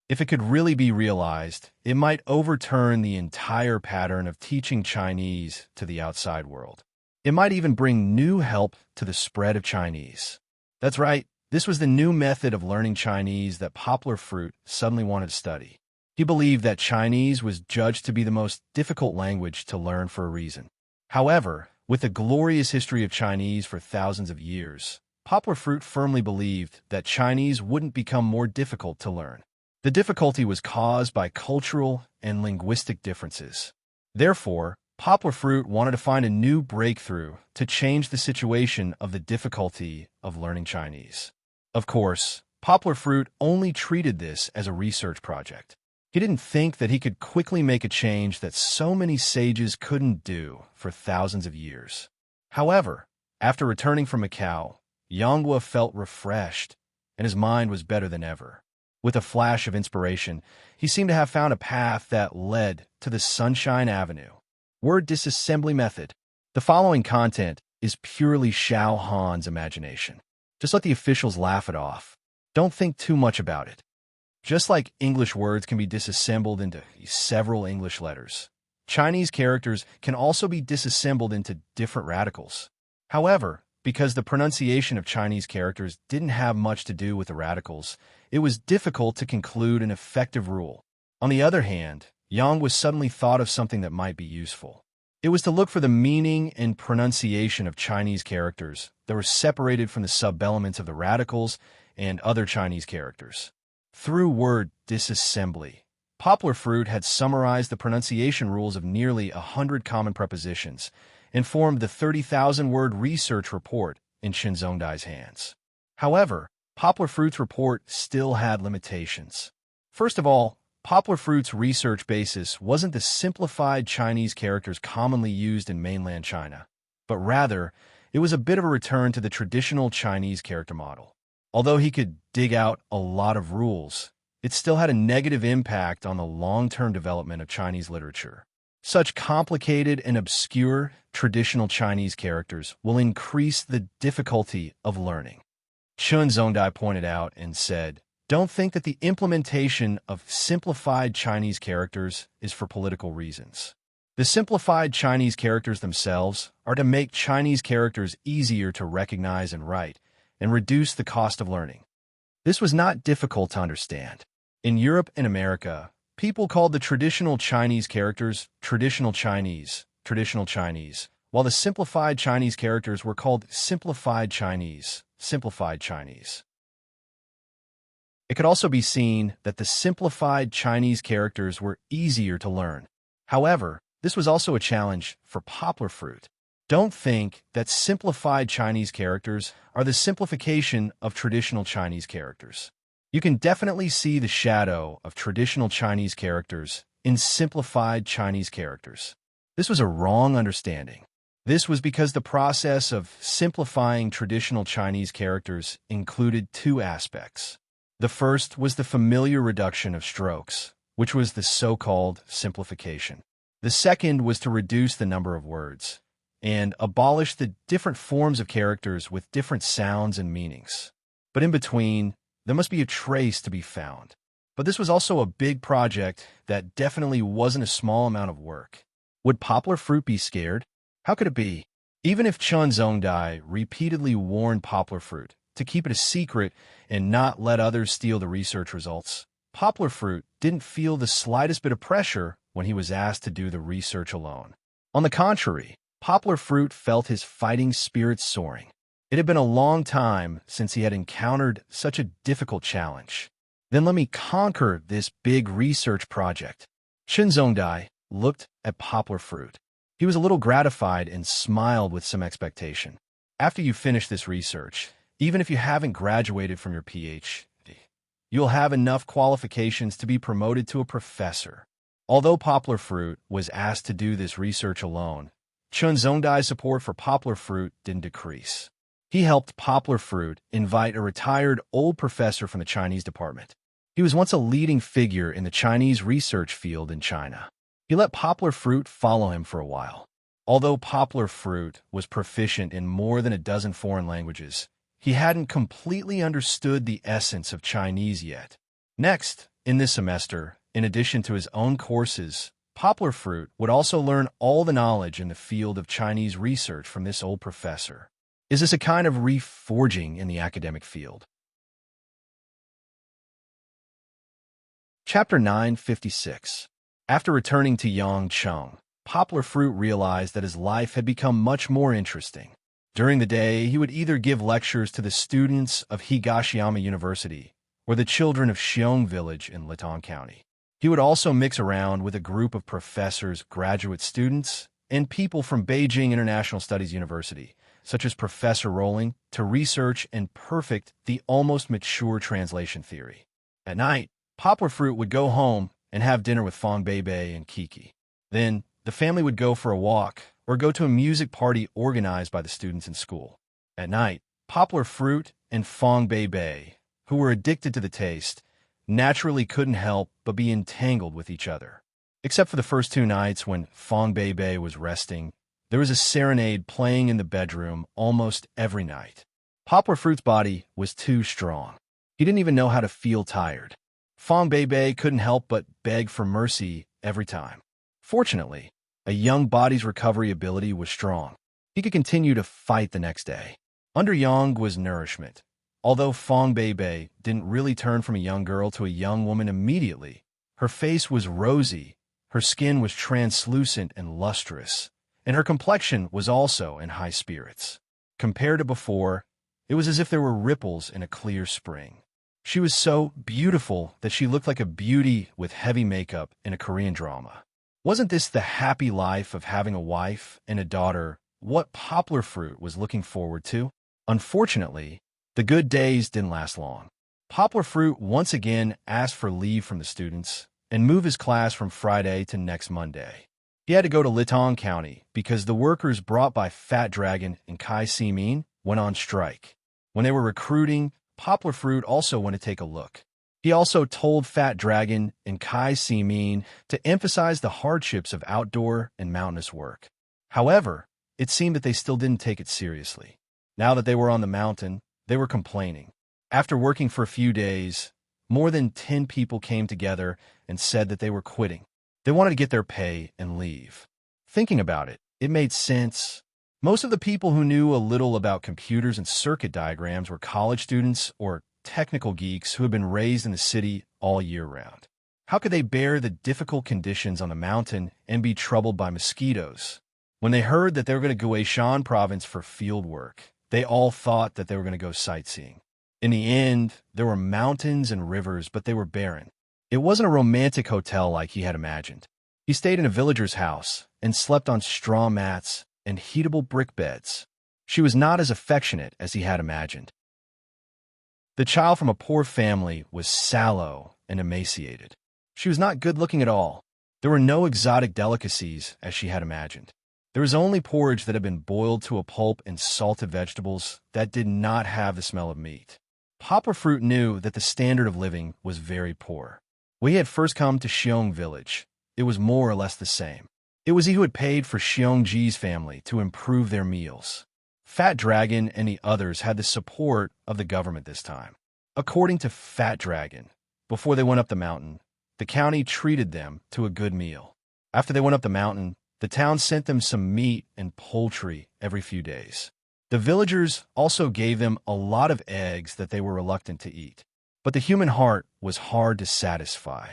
If it could really be realized, it might overturn the entire pattern of teaching Chinese to the outside world. It might even bring new help to the spread of Chinese. That's right, this was the new method of learning Chinese that Poplar Fruit suddenly wanted to study. He believed that Chinese was judged to be the most difficult language to learn for a reason. However, with a glorious history of Chinese for thousands of years, Poplar Fruit firmly believed that Chinese wouldn't become more difficult to learn. The difficulty was caused by cultural and linguistic differences. Therefore, Poplar Fruit wanted to find a new breakthrough to change the situation of the difficulty of learning Chinese. Of course, Poplar Fruit only treated this as a research project. He didn't think that he could quickly make a change that so many sages couldn't do for thousands of years. However, after returning from Macau, Yanghua felt refreshed, and his mind was better than ever. With a flash of inspiration, he seemed to have found a path that led to the Sunshine Avenue. Word disassembly method. The following content is purely Xiao Han's imagination. Just let the officials laugh it off. Don't think too much about it. Just like English words can be disassembled into several English letters, Chinese characters can also be disassembled into different radicals. However, because the pronunciation of Chinese characters didn't have much to do with the radicals, it was difficult to conclude an effective rule. On the other hand, Yang was suddenly thought of something that might be useful. It was to look for the meaning and pronunciation of Chinese characters that were separated from the sub-elements of the radicals and other Chinese characters. Through word disassembly, Poplar Fruit had summarized the pronunciation rules of nearly 100 common prepositions and formed the 30,000-word research report in Chun Zongdai's hands. However, Poplar Fruit's report still had limitations. First of all, Poplar Fruit's research basis wasn't the simplified Chinese characters commonly used in mainland China, but rather, it was a bit of a return to the traditional Chinese character model. Although he could dig out a lot of rules, it still had a negative impact on the long-term development of Chinese literature. Such complicated and obscure traditional Chinese characters will increase the difficulty of learning. Chun Zongdai pointed out and said, "Don't think that the implementation of simplified Chinese characters is for political reasons. The simplified Chinese characters themselves are to make Chinese characters easier to recognize and write, and reduce the cost of learning. This was not difficult to understand. In Europe and America, people called the traditional Chinese characters traditional Chinese, while the simplified Chinese characters were called simplified Chinese, simplified Chinese. It could also be seen that the simplified Chinese characters were easier to learn. However, this was also a challenge for poplar fruit. Don't think that simplified Chinese characters are the simplification of traditional Chinese characters. You can definitely see the shadow of traditional Chinese characters in simplified Chinese characters. This was a wrong understanding. This was because the process of simplifying traditional Chinese characters included two aspects. The first was the familiar reduction of strokes, which was the so-called simplification. The second was to reduce the number of words and abolish the different forms of characters with different sounds and meanings. But in between, there must be a trace to be found. But this was also a big project that definitely wasn't a small amount of work. Would poplar fruit be scared? How could it be? Even if Chun Zongdai repeatedly warned poplar fruit to keep it a secret and not let others steal the research results, poplar fruit didn't feel the slightest bit of pressure when he was asked to do the research alone. On the contrary, poplar fruit felt his fighting spirit soaring. It had been a long time since he had encountered such a difficult challenge. Then let me conquer this big research project. Chun Zongdai looked at poplar fruit. He was a little gratified and smiled with some expectation. After you finish this research, even if you haven't graduated from your PhD, you'll have enough qualifications to be promoted to a professor. Although poplar fruit was asked to do this research alone, Chun Zongdai's support for poplar fruit didn't decrease. He helped poplar fruit invite a retired old professor from the Chinese department. He was once a leading figure in the Chinese research field in China. He let poplar fruit follow him for a while. Although poplar fruit was proficient in more than a dozen foreign languages, he hadn't completely understood the essence of Chinese yet. Next, in this semester, in addition to his own courses, poplar fruit would also learn all the knowledge in the field of Chinese research from this old professor. Is this a kind of reforging in the academic field? Chapter 956. After returning to Yangcheng, poplar fruit realized that his life had become much more interesting. During the day, he would either give lectures to the students of Higashiyama University or the children of Xiong Village in Litong County. He would also mix around with a group of professors, graduate students, and people from Beijing International Studies University, such as Professor Rowling, to research and perfect the almost mature translation theory. At night, poplar fruit would go home and have dinner with Fong Beibei and Kiki. Then, the family would go for a walk or go to a music party organized by the students in school. At night, poplar fruit and Fong Beibei, who were addicted to the taste, naturally couldn't help but be entangled with each other. Except for the first 2 nights when Fong Beibei was resting, there was a serenade playing in the bedroom almost every night. Poplar fruit's body was too strong. He didn't even know how to feel tired. Fong Beibei couldn't help but beg for mercy every time. Fortunately, a young body's recovery ability was strong. He could continue to fight the next day. Under Yang was nourishment. Although Fong Beibei didn't really turn from a young girl to a young woman immediately, her face was rosy, her skin was translucent and lustrous, and her complexion was also in high spirits. Compared to before, it was as if there were ripples in a clear spring. She was so beautiful that she looked like a beauty with heavy makeup in a Korean drama. Wasn't this the happy life of having a wife and a daughter what poplar fruit was looking forward to? Unfortunately, the good days didn't last long. Poplar fruit once again asked for leave from the students and moved his class from Friday to next Monday. He had to go to Litong County because the workers brought by Fat Dragon and Kai Si-min went on strike. When they were recruiting, poplar fruit also went to take a look. He also told Fat Dragon and Kai Si-min to emphasize the hardships of outdoor and mountainous work. However, it seemed that they still didn't take it seriously. Now that they were on the mountain, they were complaining. After working for a few days, more than 10 people came together and said that they were quitting. They wanted to get their pay and leave. Thinking about it, it made sense. Most of the people who knew a little about computers and circuit diagrams were college students or technical geeks who had been raised in the city all year round. How could they bear the difficult conditions on the mountain and be troubled by mosquitoes? When they heard that they were going to Guishan province for field work, they all thought that they were going to go sightseeing. In the end, there were mountains and rivers, but they were barren. It wasn't a romantic hotel like he had imagined. He stayed in a villager's house and slept on straw mats and heatable brick beds. She was not as affectionate as he had imagined. The child from a poor family was sallow and emaciated. She was not good-looking at all. There were no exotic delicacies, as she had imagined. There was only porridge that had been boiled to a pulp and salted vegetables that did not have the smell of meat. Poplar Fruit knew that the standard of living was very poor. When he had first come to Xiong village, it was more or less the same. It was he who had paid for Xiongji's family to improve their meals. Fat Dragon and the others had the support of the government this time. According to Fat Dragon, before they went up the mountain, the county treated them to a good meal. After they went up the mountain, the town sent them some meat and poultry every few days. The villagers also gave them a lot of eggs that they were reluctant to eat. But the human heart was hard to satisfy.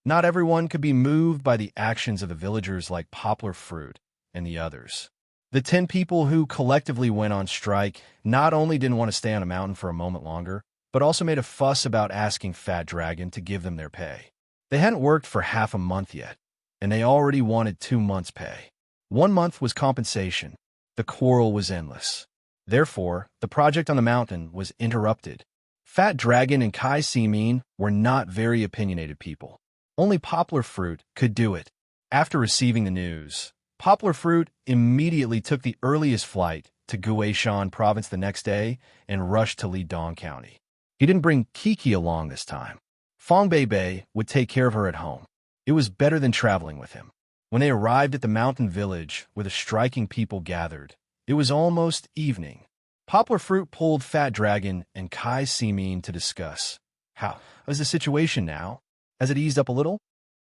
Not everyone could be moved by the actions of the villagers like Poplar Fruit and the others. The 10 people who collectively went on strike not only didn't want to stay on a mountain for a moment longer, but also made a fuss about asking Fat Dragon to give them their pay. They hadn't worked for half a month yet, and they already wanted 2 months' pay. 1 month was compensation. The quarrel was endless. Therefore, the project on the mountain was interrupted. Fat Dragon and Kai Simin were not very opinionated people. Only Poplar Fruit could do it. After receiving the news, Poplar Fruit immediately took the earliest flight to Guishan province the next day and rushed to Lidong County. He didn't bring Kiki along this time. Fong Bei would take care of her at home. It was better than traveling with him. When they arrived at the mountain village where the striking people gathered, it was almost evening. Poplar Fruit pulled Fat Dragon and Kai Simin to discuss. How is the situation now? Has it eased up a little?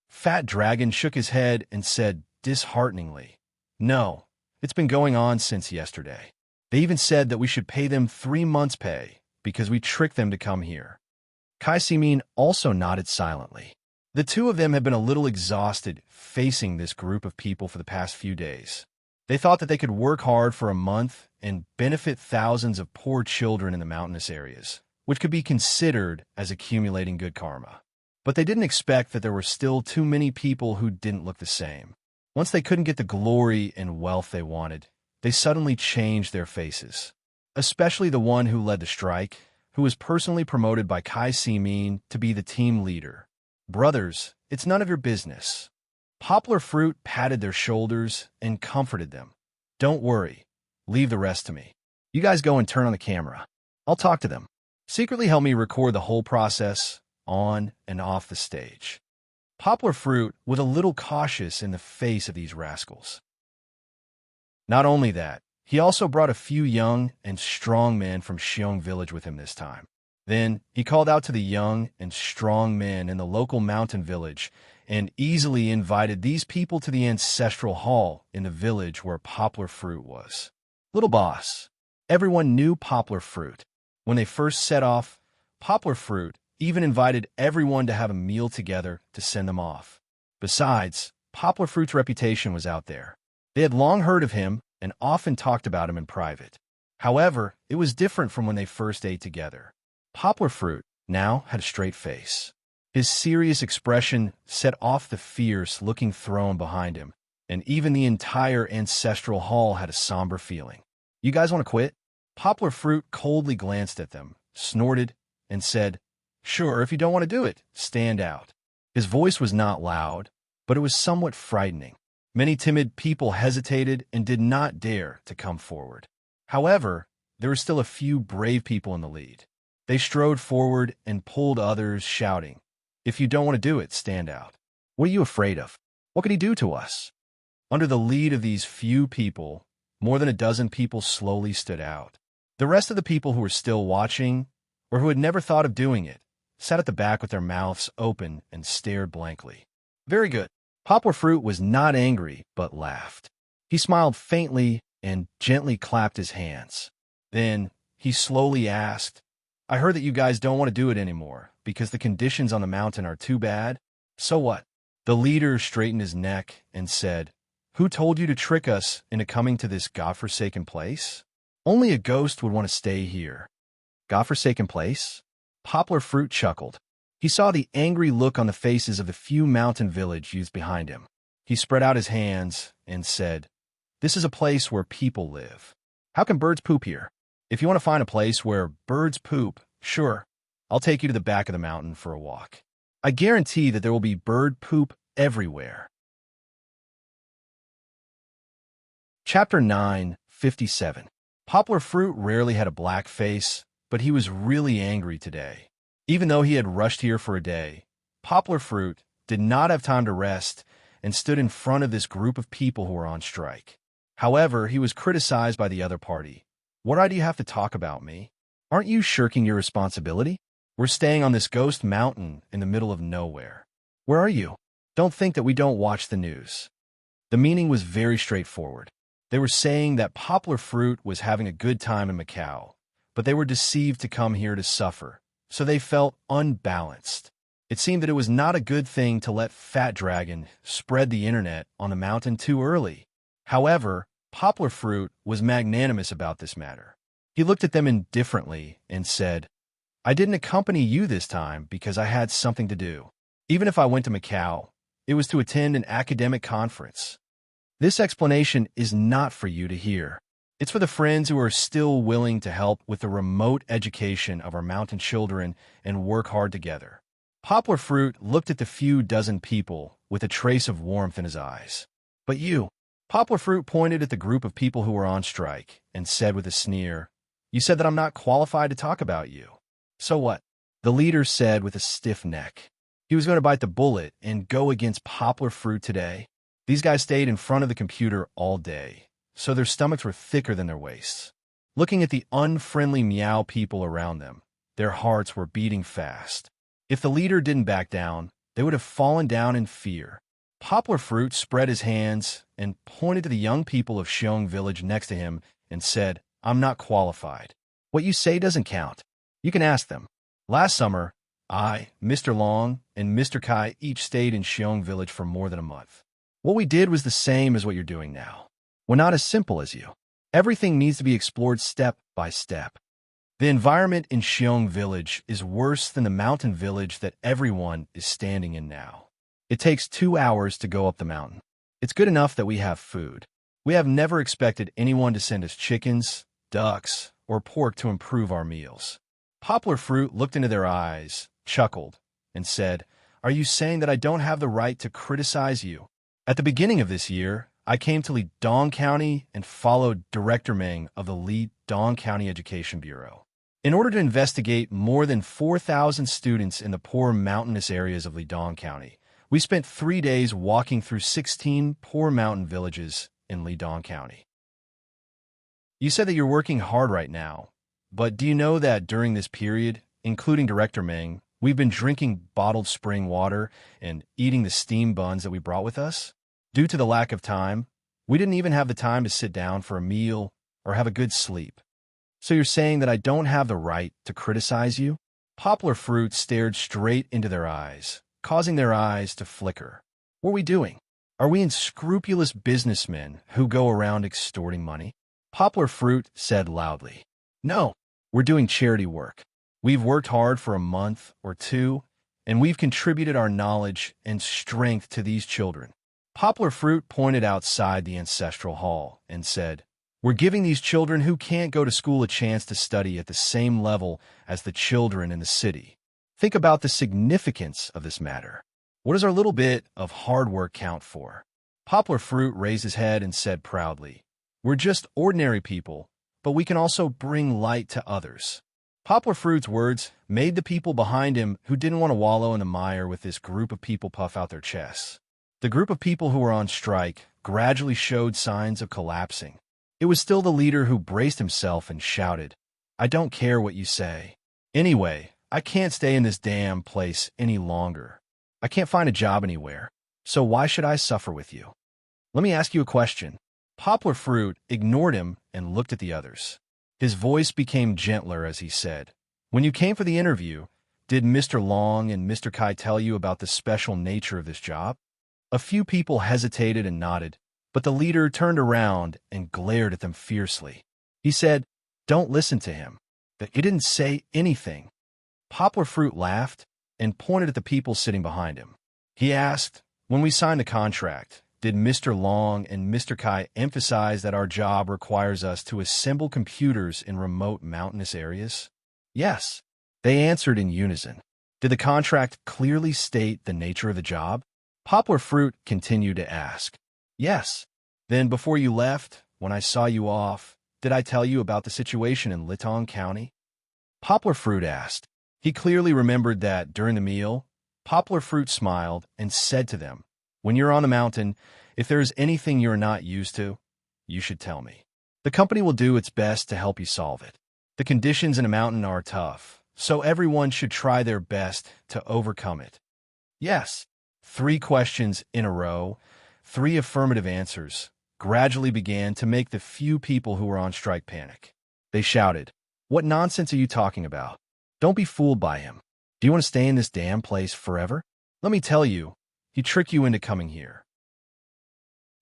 Fat Dragon shook his head and said dishearteningly, "No, it's been going on since yesterday. They even said that we should pay them 3 months' pay because we tricked them to come here." Kai Simin also nodded silently. The two of them had been a little exhausted facing this group of people for the past few days. They thought that they could work hard for a month and benefit thousands of poor children in the mountainous areas, which could be considered as accumulating good karma. But they didn't expect that there were still too many people who didn't look the same. Once they couldn't get the glory and wealth they wanted, they suddenly changed their faces. Especially the one who led the strike, who was personally promoted by Kai Simin to be the team leader. "Brothers, it's none of your business." Poplar Fruit patted their shoulders and comforted them. "Don't worry. Leave the rest to me. You guys go and turn on the camera. I'll talk to them. Secretly help me record the whole process, on and off the stage." Poplar Fruit was a little cautious in the face of these rascals. Not only that, he also brought a few young and strong men from Xiong village with him this time. Then he called out to the young and strong men in the local mountain village and easily invited these people to the ancestral hall in the village where Poplar Fruit was. Little boss. Everyone knew Poplar Fruit. When they first set off, Poplar Fruit even invited everyone to have a meal together to send them off. Besides, Poplar Fruit's reputation was out there. They had long heard of him and often talked about him in private. However, it was different from when they first ate together. Poplar Fruit now had a straight face. His serious expression set off the fierce-looking throne behind him, and even the entire ancestral hall had a somber feeling. "You guys want to quit?" Poplar Fruit coldly glanced at them, snorted, and said, "Sure, if you don't want to do it, stand out." His voice was not loud, but it was somewhat frightening. Many timid people hesitated and did not dare to come forward. However, there were still a few brave people in the lead. They strode forward and pulled others, shouting, "If you don't want to do it, stand out. What are you afraid of? What could he do to us?" Under the lead of these few people, more than a dozen people slowly stood out. The rest of the people who were still watching, or who had never thought of doing it, sat at the back with their mouths open and stared blankly. "Very good." Poplar Fruit was not angry, but laughed. He smiled faintly and gently clapped his hands. Then he slowly asked, I heard that you guys don't want to do it anymore because the conditions on the mountain are too bad. So what? The leader straightened his neck and said, Who told you to trick us into coming to this godforsaken place? Only a ghost would want to stay here. Godforsaken place? Poplar Fruit chuckled. He saw the angry look on the faces of the few mountain village youths behind him. He spread out his hands and said, This is a place where people live. How can birds poop here? If you want to find a place where birds poop, sure, I'll take you to the back of the mountain for a walk. I guarantee that there will be bird poop everywhere. Chapter 9:57. Poplar Fruit rarely had a black face, but he was really angry today. Even though he had rushed here for a day, Poplar Fruit did not have time to rest and stood in front of this group of people who were on strike. However, he was criticized by the other party. What right do you have to talk about me? Aren't you shirking your responsibility? We're staying on this ghost mountain in the middle of nowhere. Where are you? Don't think that we don't watch the news. The meaning was very straightforward. They were saying that Poplar Fruit was having a good time in Macau, but they were deceived to come here to suffer, so they felt unbalanced. It seemed that it was not a good thing to let Fat Dragon spread the internet on the mountain too early. However, Poplar Fruit was magnanimous about this matter. He looked at them indifferently and said, I didn't accompany you this time because I had something to do. Even if I went to Macau, it was to attend an academic conference. This explanation is not for you to hear. It's for the friends who are still willing to help with the remote education of our mountain children and work hard together. Poplar Fruit looked at the few dozen people with a trace of warmth in his eyes. But you, Poplar Fruit pointed at the group of people who were on strike and said with a sneer, You said that I'm not qualified to talk about you. So what? The leader said with a stiff neck. He was going to bite the bullet and go against Poplar Fruit today. These guys stayed in front of the computer all day, so their stomachs were thicker than their waists. Looking at the unfriendly meow people around them, their hearts were beating fast. If the leader didn't back down, they would have fallen down in fear. Poplar Fruit spread his hands and pointed to the young people of Sheung village next to him and said, I'm not qualified. What you say doesn't count. You can ask them. Last summer, I, Mr. Long, and Mr. Kai each stayed in Sheung village for more than a month. What we did was the same as what you're doing now. We're not as simple as you. Everything needs to be explored step by step. The environment in Sheung village is worse than the mountain village that everyone is standing in now. It takes 2 hours to go up the mountain. It's good enough that we have food. We have never expected anyone to send us chickens, ducks, or pork to improve our meals. Poplar Fruit looked into their eyes, chuckled, and said, Are you saying that I don't have the right to criticize you? At the beginning of this year, I came to Lidong County and followed Director Meng of the Lidong County Education Bureau. In order to investigate more than 4,000 students in the poor mountainous areas of Lidong County, we spent 3 days walking through 16 poor mountain villages in Lidong County. You said that you're working hard right now, but do you know that during this period, including Director Meng, we've been drinking bottled spring water and eating the steam buns that we brought with us? Due to the lack of time, we didn't even have the time to sit down for a meal or have a good sleep. So you're saying that I don't have the right to criticize you? Poplar Fruit stared straight into their eyes, causing their eyes to flicker. What are we doing? Are we unscrupulous businessmen who go around extorting money? Poplar Fruit said loudly. No, we're doing charity work. We've worked hard for a month or two, and we've contributed our knowledge and strength to these children. Poplar Fruit pointed outside the ancestral hall and said, We're giving these children who can't go to school a chance to study at the same level as the children in the city. Think about the significance of this matter. What does our little bit of hard work count for? Poplar Fruit raised his head and said proudly, We're just ordinary people, but we can also bring light to others. Poplar Fruit's words made the people behind him who didn't want to wallow in the mire with this group of people puff out their chests. The group of people who were on strike gradually showed signs of collapsing. It was still the leader who braced himself and shouted, I don't care what you say. Anyway, I can't stay in this damn place any longer. I can't find a job anywhere, so why should I suffer with you? Let me ask you a question. Poplar Fruit ignored him and looked at the others. His voice became gentler as he said, "When you came for the interview, did Mr. Long and Mr. Kai tell you about the special nature of this job?" A few people hesitated and nodded, but the leader turned around and glared at them fiercely. He said, "Don't listen to him. He didn't say anything." Poplar Fruit laughed and pointed at the people sitting behind him. He asked, "When we signed the contract, did Mr. Long and Mr. Kai emphasize that our job requires us to assemble computers in remote mountainous areas?" "Yes," they answered in unison. "Did the contract clearly state the nature of the job?" Poplar Fruit continued to ask. "Yes." "Then before you left, when I saw you off, did I tell you about the situation in Litong County?" Poplar Fruit asked. He clearly remembered that during the meal, Poplar Fruit smiled and said to them, "When you're on the mountain, if there is anything you're not used to, you should tell me. The company will do its best to help you solve it. The conditions in a mountain are tough, so everyone should try their best to overcome it." "Yes." 3 questions in a row, 3 affirmative answers, gradually began to make the few people who were on strike panic. They shouted, "What nonsense are you talking about? Don't be fooled by him. Do you want to stay in this damn place forever? Let me tell you, he tricked you into coming here.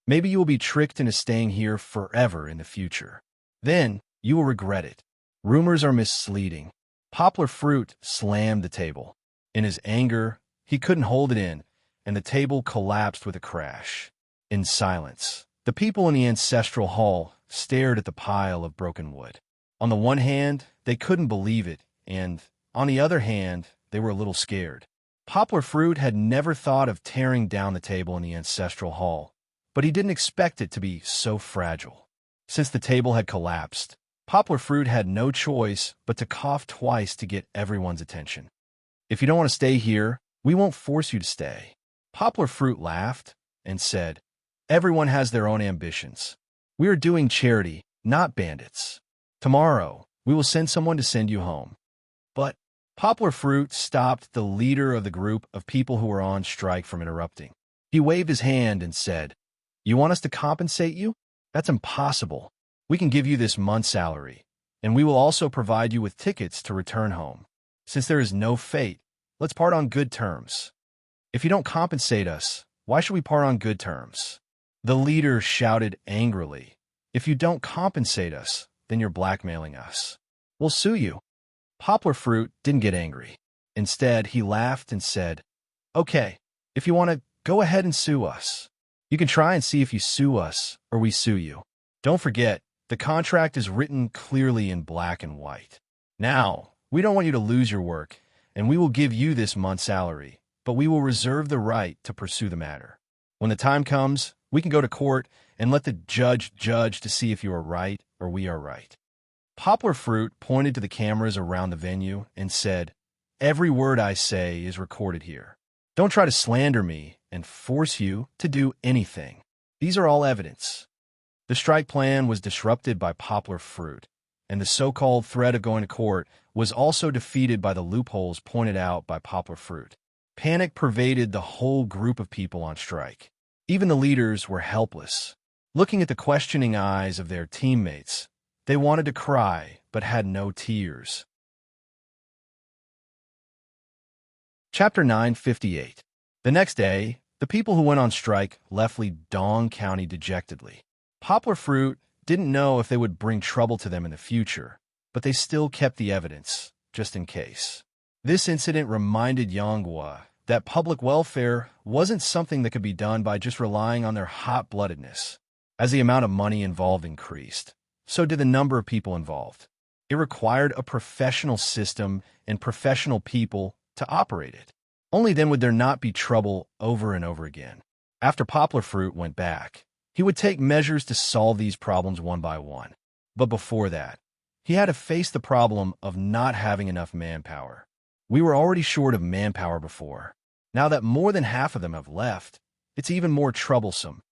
Maybe you will be tricked into staying here forever in the future. Then you will regret it. Rumors are misleading." Poplar Fruit slammed the table. In his anger, he couldn't hold it in, and the table collapsed with a crash. In silence, the people in the ancestral hall stared at the pile of broken wood. On the one hand, they couldn't believe it, and on the other hand, they were a little scared. Poplar Fruit had never thought of tearing down the table in the ancestral hall, but he didn't expect it to be so fragile. Since the table had collapsed, Poplar Fruit had no choice but to cough twice to get everyone's attention. "If you don't want to stay here, we won't force you to stay." Poplar Fruit laughed and said, "Everyone has their own ambitions. We are doing charity, not bandits. Tomorrow, we will send someone to send you home." But Poplar Fruit stopped the leader of the group of people who were on strike from interrupting. He waved his hand and said, "You want us to compensate you? That's impossible. We can give you this month's salary, and we will also provide you with tickets to return home. Since there is no fate, let's part on good terms." "If you don't compensate us, why should we part on good terms?" The leader shouted angrily, "If you don't compensate us, then you're blackmailing us. We'll sue you." Poplar Fruit didn't get angry. Instead, he laughed and said, "Okay, if you want to, go ahead and sue us. You can try and see if you sue us or we sue you. Don't forget, the contract is written clearly in black and white. Now, we don't want you to lose your work, and we will give you this month's salary, but we will reserve the right to pursue the matter. When the time comes, we can go to court and let the judge judge to see if you are right or we are right." Poplar Fruit pointed to the cameras around the venue and said, "Every word I say is recorded here. Don't try to slander me and force you to do anything. These are all evidence." The strike plan was disrupted by Poplar Fruit, and the so-called threat of going to court was also defeated by the loopholes pointed out by Poplar Fruit. Panic pervaded the whole group of people on strike. Even the leaders were helpless. Looking at the questioning eyes of their teammates, they wanted to cry but had no tears. Chapter 958. The next day, the people who went on strike left Lidong County dejectedly. Poplar Fruit didn't know if they would bring trouble to them in the future, but they still kept the evidence, just in case. This incident reminded Yonghua that public welfare wasn't something that could be done by just relying on their hot-bloodedness. As the amount of money involved increased, so did the number of people involved. It required a professional system and professional people to operate it. Only then would there not be trouble over and over again. After Poplar Fruit went back, he would take measures to solve these problems one by one. But before that, he had to face the problem of not having enough manpower. We were already short of manpower before. Now that more than half of them have left, it's even more troublesome.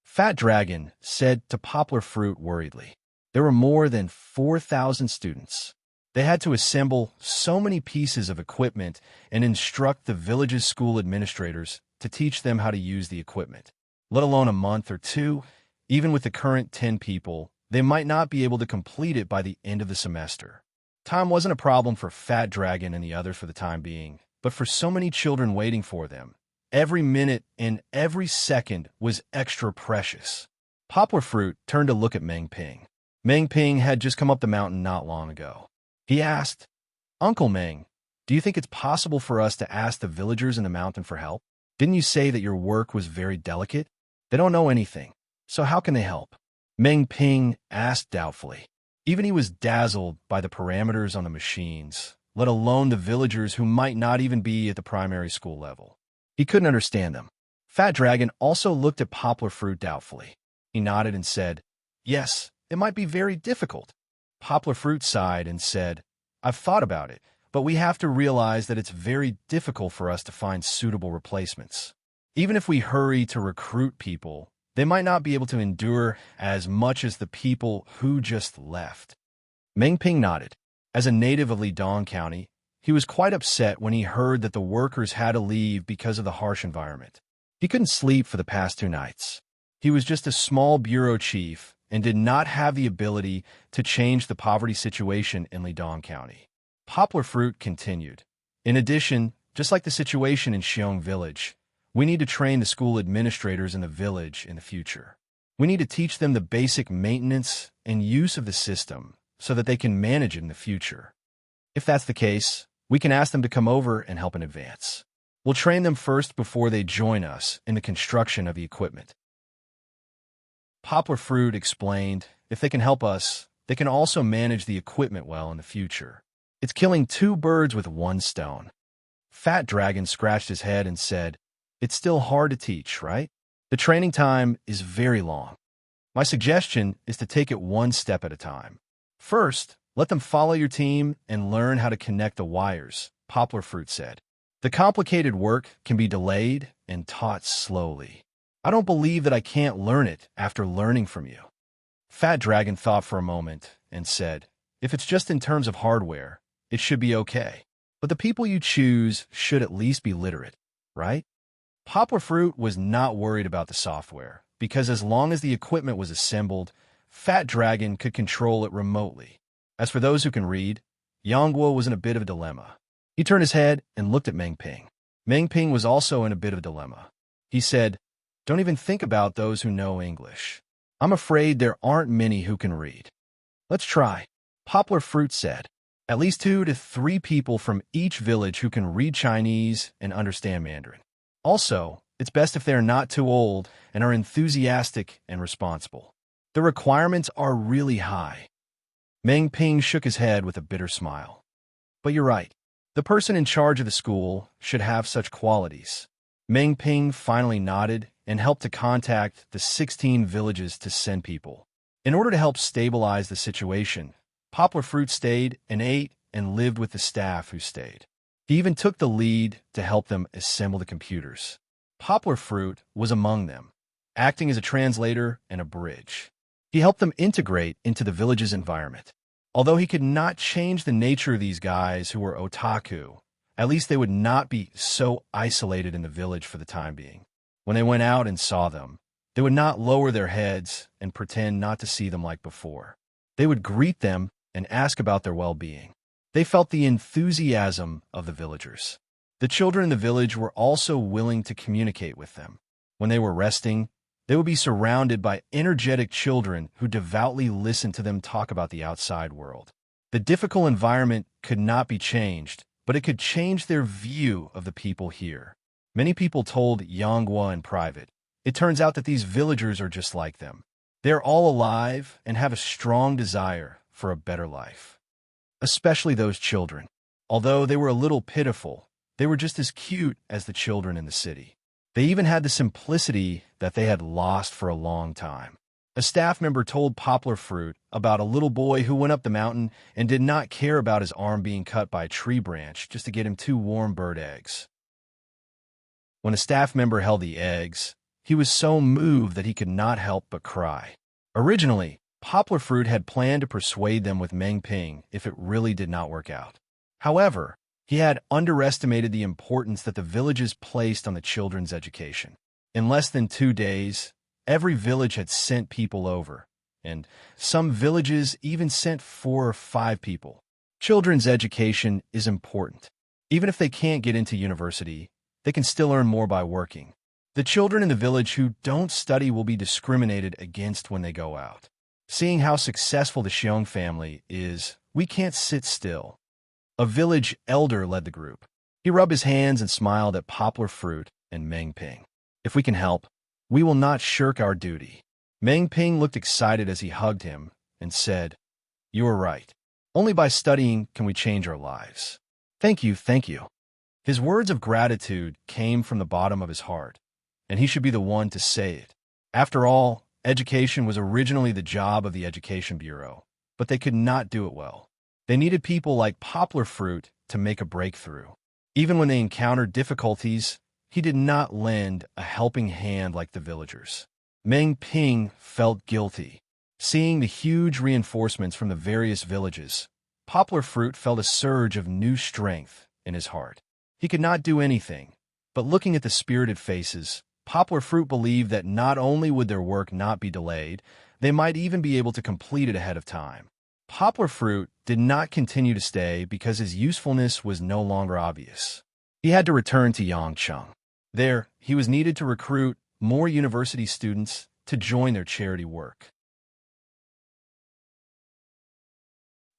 Fat Dragon said to Poplar Fruit worriedly. There were more than 4,000 students. They had to assemble so many pieces of equipment and instruct the village's school administrators to teach them how to use the equipment. Let alone a month or two, Even with the current 10 people, they might not be able to complete it by the end of the semester. Time wasn't a problem for Fat Dragon and the others for the time being, but for so many children waiting for them, every minute and every second was extra precious. Poplar Fruit turned to look at Meng Ping. Meng Ping had just come up the mountain not long ago. He asked, "Uncle Meng, do you think it's possible for us to ask the villagers in the mountain for help? Didn't you say that your work was very delicate? They don't know anything, so how can they help?" Meng Ping asked doubtfully. Even he was dazzled by the parameters on the machines, let alone the villagers who might not even be at the primary school level. He couldn't understand them. Fat Dragon also looked at Poplar Fruit doubtfully. He nodded and said, "Yes, it might be very difficult." Poplar Fruit sighed and said, "I've thought about it, but we have to realize that it's very difficult for us to find suitable replacements. Even if we hurry to recruit people, they might not be able to endure as much as the people who just left." Meng Ping nodded. As a native of Lidong County, he was quite upset when he heard that the workers had to leave because of the harsh environment. He couldn't sleep for the past 2 nights. He was just a small bureau chief and did not have the ability to change the poverty situation in Lidong County. Poplar Fruit continued. "In addition, just like the situation in Xiong Village, we need to train the school administrators in the village in the future. We need to teach them the basic maintenance and use of the system so that they can manage it in the future. If that's the case, we can ask them to come over and help in advance. We'll train them first before they join us in the construction of the equipment." Poplar Fruit explained, if they can help us, they can also manage the equipment well in the future. It's killing 2 birds with 1 stone. Fat Dragon scratched his head and said, "It's still hard to teach, right? The training time is very long. My suggestion is to take it 1 step at a time. First, let them follow your team and learn how to connect the wires," Poplar Fruit said. "The complicated work can be delayed and taught slowly. I don't believe that I can't learn it after learning from you." Fat Dragon thought for a moment and said, "If it's just in terms of hardware, it should be okay. But the people you choose should at least be literate, right?" Poplar Fruit was not worried about the software, because as long as the equipment was assembled, Fat Dragon could control it remotely. As for those who can read, Yangguo was in a bit of a dilemma. He turned his head and looked at Meng Ping. Meng Ping was also in a bit of a dilemma. He said, "Don't even think about those who know English. I'm afraid there aren't many who can read." "Let's try," Poplar Fruit said. "At least 2 to 3 people from each village who can read Chinese and understand Mandarin. Also, it's best if they are not too old and are enthusiastic and responsible. The requirements are really high." Meng Ping shook his head with a bitter smile. "But you're right. The person in charge of the school should have such qualities." Meng Ping finally nodded and helped to contact the 16 villages to send people. In order to help stabilize the situation, Poplar Fruit stayed and ate and lived with the staff who stayed. He even took the lead to help them assemble the computers. Poplar Fruit was among them, acting as a translator and a bridge. He helped them integrate into the village's environment. Although he could not change the nature of these guys who were otaku, at least they would not be so isolated in the village for the time being. When they went out and saw them, they would not lower their heads and pretend not to see them like before. They would greet them and ask about their well-being. They felt the enthusiasm of the villagers. The children in the village were also willing to communicate with them. When they were resting, they would be surrounded by energetic children who devoutly listened to them talk about the outside world. The difficult environment could not be changed, but it could change their view of the people here. Many people told Yanghua in private, "It turns out that these villagers are just like them. They're all alive and have a strong desire for a better life." Especially those children. Although they were a little pitiful, they were just as cute as the children in the city. They even had the simplicity that they had lost for a long time. A staff member told Poplar Fruit about a little boy who went up the mountain and did not care about his arm being cut by a tree branch just to get him 2 warm bird eggs. When a staff member held the eggs, he was so moved that he could not help but cry. Originally, Poplar Fruit had planned to persuade them with Meng Ping if it really did not work out. However, he had underestimated the importance that the villages placed on the children's education. In less than 2 days, Every village had sent people over, and some villages even sent 4 or 5 people. Children's education is important. Even if they can't get into university, they can still earn more by working. The children in the village who don't study will be discriminated against when they go out. Seeing how successful the Xiong family is, we can't sit still. A village elder led the group. He rubbed his hands and smiled at Poplar Fruit and Meng Ping. If we can help, we will not shirk our duty. Meng Ping looked excited as he hugged him and said, "You are right. Only by studying can we change our lives. Thank you, thank you." His words of gratitude came from the bottom of his heart, and he should be the one to say it. After all, education was originally the job of the Education Bureau, but they could not do it well. They needed people like Poplar Fruit to make a breakthrough. Even when they encountered difficulties, he did not lend a helping hand like the villagers. Meng Ping felt guilty. Seeing the huge reinforcements from the various villages, Poplar Fruit felt a surge of new strength in his heart. He could not do anything, but looking at the spirited faces, Poplar Fruit believed that not only would their work not be delayed, they might even be able to complete it ahead of time. Poplar Fruit did not continue to stay because his usefulness was no longer obvious. He had to return to Yangcheng. There, he was needed to recruit more university students to join their charity work.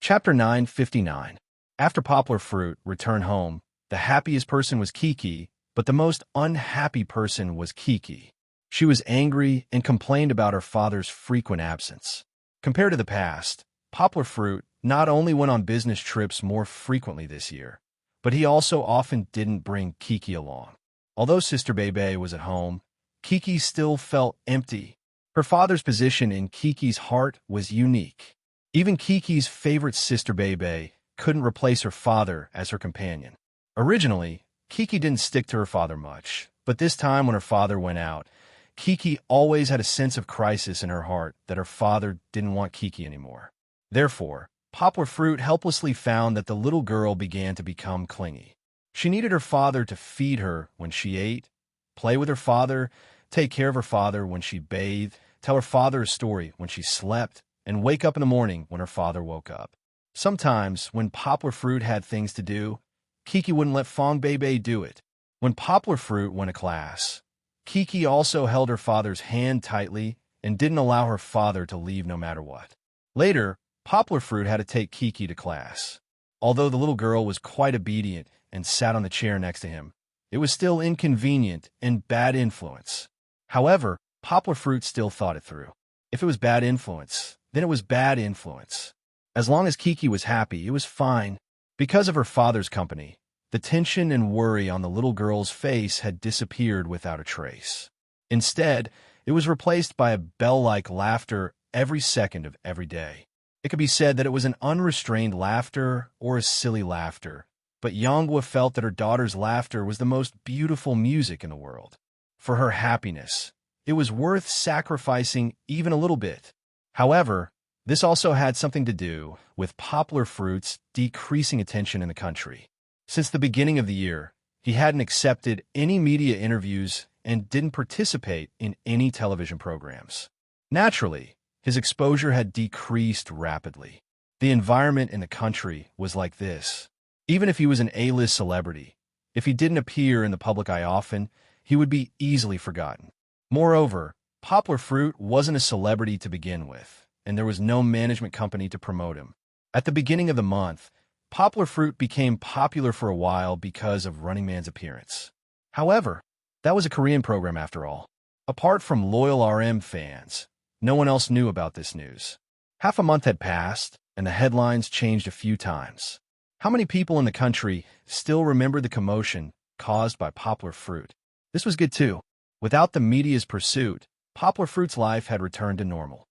Chapter 959. After Poplar Fruit returned home, the happiest person was Kiki, but the most unhappy person was Kiki. She was angry and complained about her father's frequent absence. Compared to the past, Poplar Fruit not only went on business trips more frequently this year, but he also often didn't bring Kiki along. Although Sister Bebe was at home, Kiki still felt empty. Her father's position in Kiki's heart was unique. Even Kiki's favorite Sister Bebe couldn't replace her father as her companion. Originally, Kiki didn't stick to her father much, but this time when her father went out, Kiki always had a sense of crisis in her heart that her father didn't want Kiki anymore. Therefore, Poplar Fruit helplessly found that the little girl began to become clingy. She needed her father to feed her when she ate, play with her father, take care of her father when she bathed, tell her father a story when she slept, and wake up in the morning when her father woke up. Sometimes, when Poplar Fruit had things to do, Kiki wouldn't let Fong Bebe do it. When Poplar Fruit went to class, Kiki also held her father's hand tightly and didn't allow her father to leave no matter what. Later, Poplar Fruit had to take Kiki to class. Although the little girl was quite obedient and sat on the chair next to him, it was still inconvenient and bad influence. However, Poplar Fruit still thought it through. If it was bad influence, then it was bad influence. As long as Kiki was happy, it was fine. Because of her father's company, the tension and worry on the little girl's face had disappeared without a trace. Instead, it was replaced by a bell-like laughter every second of every day. It could be said that it was an unrestrained laughter or a silly laughter, but Yonghua felt that her daughter's laughter was the most beautiful music in the world. For her happiness, it was worth sacrificing even a little bit. However, this also had something to do with Poplar Fruit's decreasing attention in the country. Since the beginning of the year, he hadn't accepted any media interviews and didn't participate in any television programs. Naturally, his exposure had decreased rapidly. The environment in the country was like this. Even if he was an A-list celebrity, if he didn't appear in the public eye often, he would be easily forgotten. Moreover, Poplar Fruit wasn't a celebrity to begin with, and there was no management company to promote him. At the beginning of the month, Poplar Fruit became popular for a while because of Running Man's appearance. However, that was a Korean program after all. Apart from loyal RM fans, no one else knew about this news. Half a month had passed, and the headlines changed a few times. How many people in the country still remember the commotion caused by Poplar Fruit? This was good too. Without the media's pursuit, Poplar Fruit's life had returned to normal.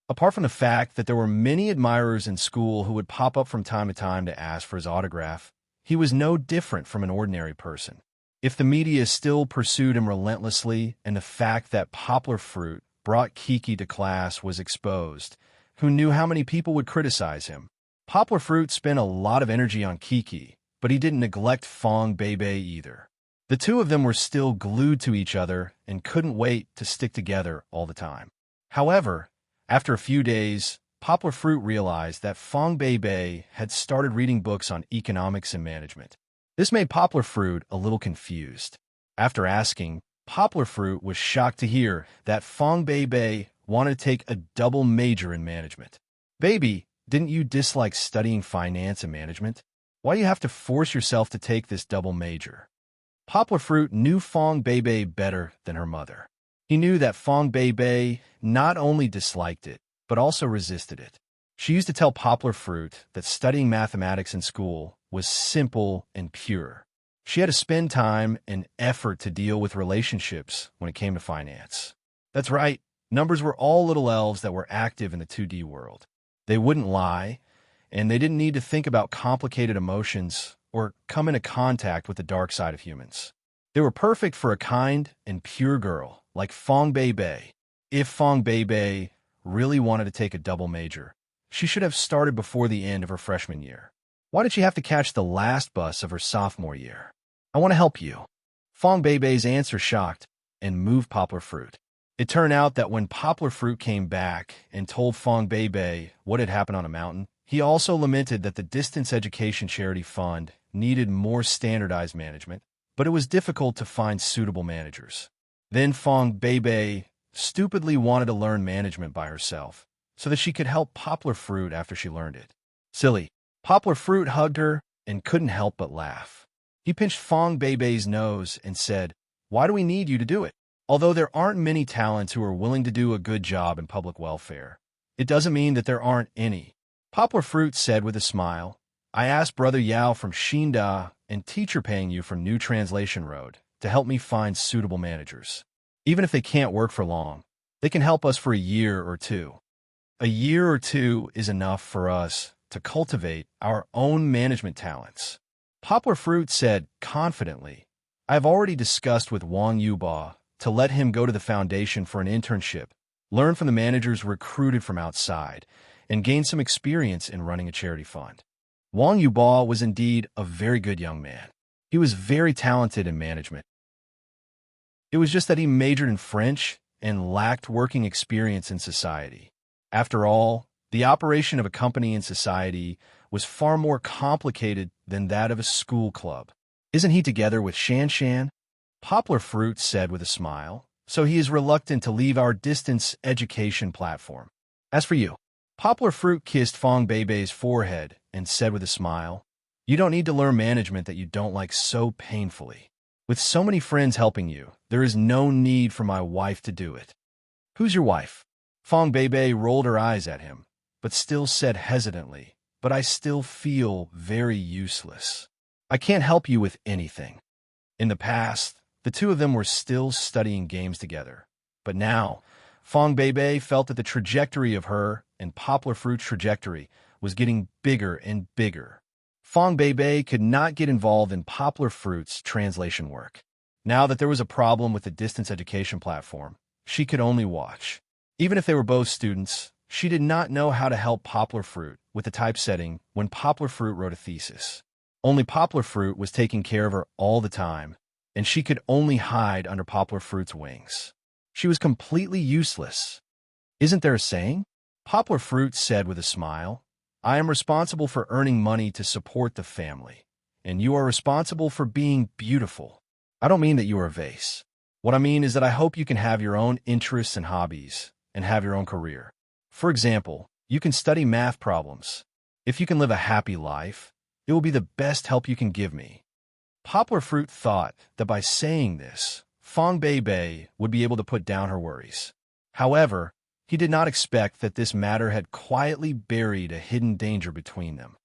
Apart from the fact that there were many admirers in school who would pop up from time to time to ask for his autograph, he was no different from an ordinary person. If the media still pursued him relentlessly and the fact that Poplar Fruit brought Kiki to class was exposed, who knew how many people would criticize him? Poplar Fruit spent a lot of energy on Kiki, but he didn't neglect Fong Bebe either. The two of them were still glued to each other and couldn't wait to stick together all the time. However, after a few days, Poplar Fruit realized that Fong Bei had started reading books on economics and management. This made Poplar Fruit a little confused. After asking, Poplar Fruit was shocked to hear that Fong Bei wanted to take a double major in management. Baby, didn't you dislike studying finance and management? Why do you have to force yourself to take this double major? Poplar Fruit knew Fong Bei better than her mother. He knew that Fong Bei not only disliked it, but also resisted it. She used to tell Poplar Fruit that studying mathematics in school was simple and pure. She had to spend time and effort to deal with relationships when it came to finance. That's right, numbers were all little elves that were active in the 2D world. They wouldn't lie, and they didn't need to think about complicated emotions or come into contact with the dark side of humans. They were perfect for a kind and pure girl like Fong Bei. If Fong Bei really wanted to take a double major, she should have started before the end of her freshman year. Why did she have to catch the last bus of her sophomore year? I want to help you. Fong Bei's answer shocked and moved Poplar Fruit. It turned out that when Poplar Fruit came back and told Fong Bei what had happened on a mountain, he also lamented that the Distance Education Charity Fund needed more standardized management, but it was difficult to find suitable managers. Then Fong Bei stupidly wanted to learn management by herself so that she could help Poplar Fruit after she learned it. Silly. Poplar Fruit hugged her and couldn't help but laugh. He pinched Fong Bei's nose and said, "Why do we need you to do it? Although there aren't many talents who are willing to do a good job in public welfare, it doesn't mean that there aren't any." Poplar Fruit said with a smile, "I asked Brother Yao from Xinda and Teacher Paying You from New Translation Road to help me find suitable managers. Even if they can't work for long, they can help us for a year or two. A year or two is enough for us to cultivate our own management talents." Poplar Fruit said confidently, "I have already discussed with Wang Yuba to let him go to the foundation for an internship, learn from the managers recruited from outside, and gain some experience in running a charity fund." Wang Yuba was indeed a very good young man. He was very talented in management. It was just that he majored in French and lacked working experience in society. After all, the operation of a company in society was far more complicated than that of a school club. "Isn't he together with Shan Shan?" Poplar Fruit said with a smile, "So he is reluctant to leave our distance education platform. As for you," Poplar Fruit kissed Fong Bei's forehead and said with a smile, "You don't need to learn management that you don't like so painfully. With so many friends helping you, there is no need for my wife to do it." "Who's your wife?" Fong Bei rolled her eyes at him, but still said hesitantly, "But I still feel very useless. I can't help you with anything." In the past, the two of them were still studying games together, but now, Fong Bei felt that the trajectory of her and Poplar Fruit's trajectory was getting bigger and bigger. Fong Bei could not get involved in Poplar Fruit's translation work. Now that there was a problem with the distance education platform, she could only watch. Even if they were both students, she did not know how to help Poplar Fruit with the typesetting when Poplar Fruit wrote a thesis. Only Poplar Fruit was taking care of her all the time, and she could only hide under Poplar Fruit's wings. She was completely useless. "Isn't there a saying?" Poplar Fruit said with a smile, "I am responsible for earning money to support the family, and you are responsible for being beautiful. I don't mean that you are a vase. What I mean is that I hope you can have your own interests and hobbies and have your own career. For example, you can study math problems. If you can live a happy life, it will be the best help you can give me." Poplar Fruit thought that by saying this, Fong Bei would be able to put down her worries. However, he did not expect that this matter had quietly buried a hidden danger between them.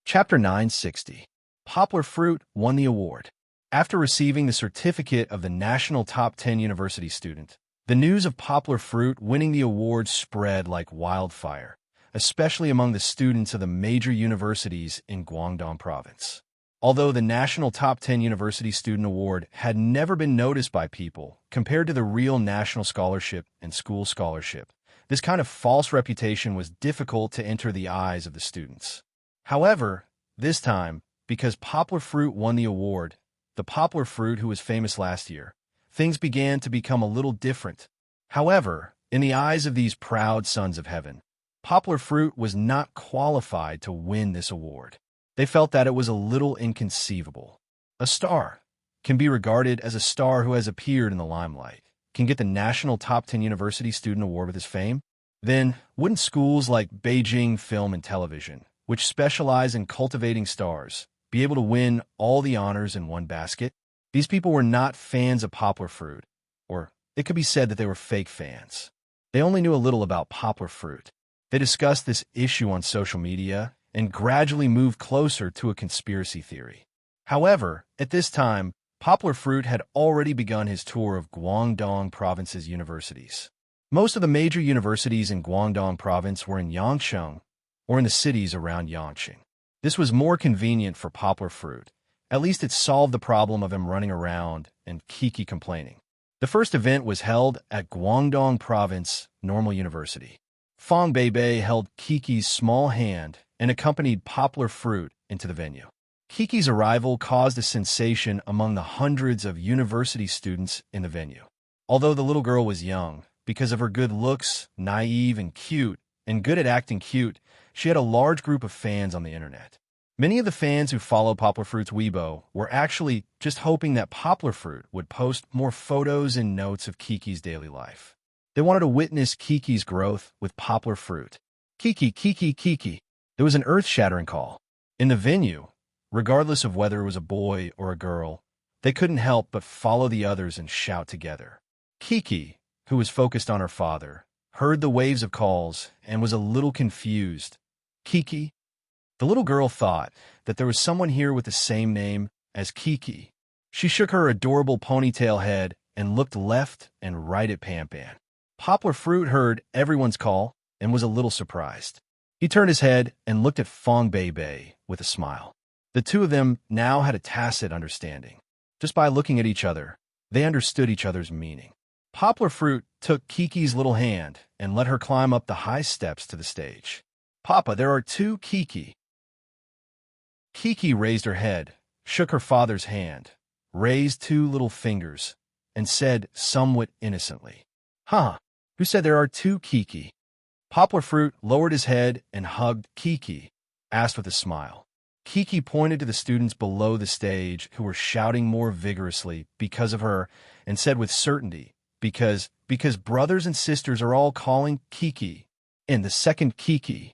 Chapter 960. Poplar Fruit won the award. After receiving the certificate of the National Top 10 University Student, the news of Poplar Fruit winning the award spread like wildfire, especially among the students of the major universities in Guangdong Province. Although the National Top 10 University Student Award had never been noticed by people compared to the real national scholarship and school scholarship, this kind of false reputation was difficult to enter the eyes of the students. However, This time, because Poplar Fruit won the award, the Poplar Fruit who was famous last year, things began to become a little different. However, in the eyes of these proud sons of heaven, Poplar Fruit was not qualified to win this award. They felt that it was a little inconceivable. A star can be regarded as a star who has appeared in the limelight, can get the National Top 10 University Student Award with his fame. Then, wouldn't schools like Beijing Film and Television, which specialize in cultivating stars, be able to win all the honors in one basket? These people were not fans of Poplar Fruit, or it could be said that they were fake fans. They only knew a little about Poplar Fruit. They discussed this issue on social media and gradually moved closer to a conspiracy theory. However, at this time, Poplar Fruit had already begun his tour of Guangdong Province's universities. Most of the major universities in Guangdong Province were in Yangcheng, or in the cities around Yangcheng. This was more convenient for Poplar Fruit. At least it solved the problem of him running around and Kiki complaining. The first event was held at Guangdong Province Normal University. Fong Beibei held Kiki's small hand and accompanied Poplar Fruit into the venue. Kiki's arrival caused a sensation among the hundreds of university students in the venue. Although the little girl was young, because of her good looks, naive and cute, and good at acting cute, she had a large group of fans on the internet. Many of the fans who followed Poplar Fruit's Weibo were actually just hoping that Poplar Fruit would post more photos and notes of Kiki's daily life. They wanted to witness Kiki's growth with Poplar Fruit. Kiki, Kiki, Kiki. There was an earth-shattering call. In the venue, regardless of whether it was a boy or a girl, they couldn't help but follow the others and shout together. Kiki, who was focused on her father, heard the waves of calls and was a little confused. Kiki? The little girl thought that there was someone here with the same name as Kiki. She shook her adorable ponytail head and looked left and right at Pan. Poplar Fruit heard everyone's call and was a little surprised. He turned his head and looked at Fong Beibei with a smile. The two of them now had a tacit understanding. Just by looking at each other, they understood each other's meaning. Poplar Fruit took Kiki's little hand and let her climb up the high steps to the stage. Papa, there are two Kiki. Kiki raised her head, shook her father's hand, raised two little fingers, and said somewhat innocently, "Huh, who said there are two Kiki?" Poplar Fruit lowered his head and hugged Kiki, asked with a smile. Kiki pointed to the students below the stage who were shouting more vigorously because of her and said with certainty, because brothers and sisters are all calling Kiki, and the second Kiki,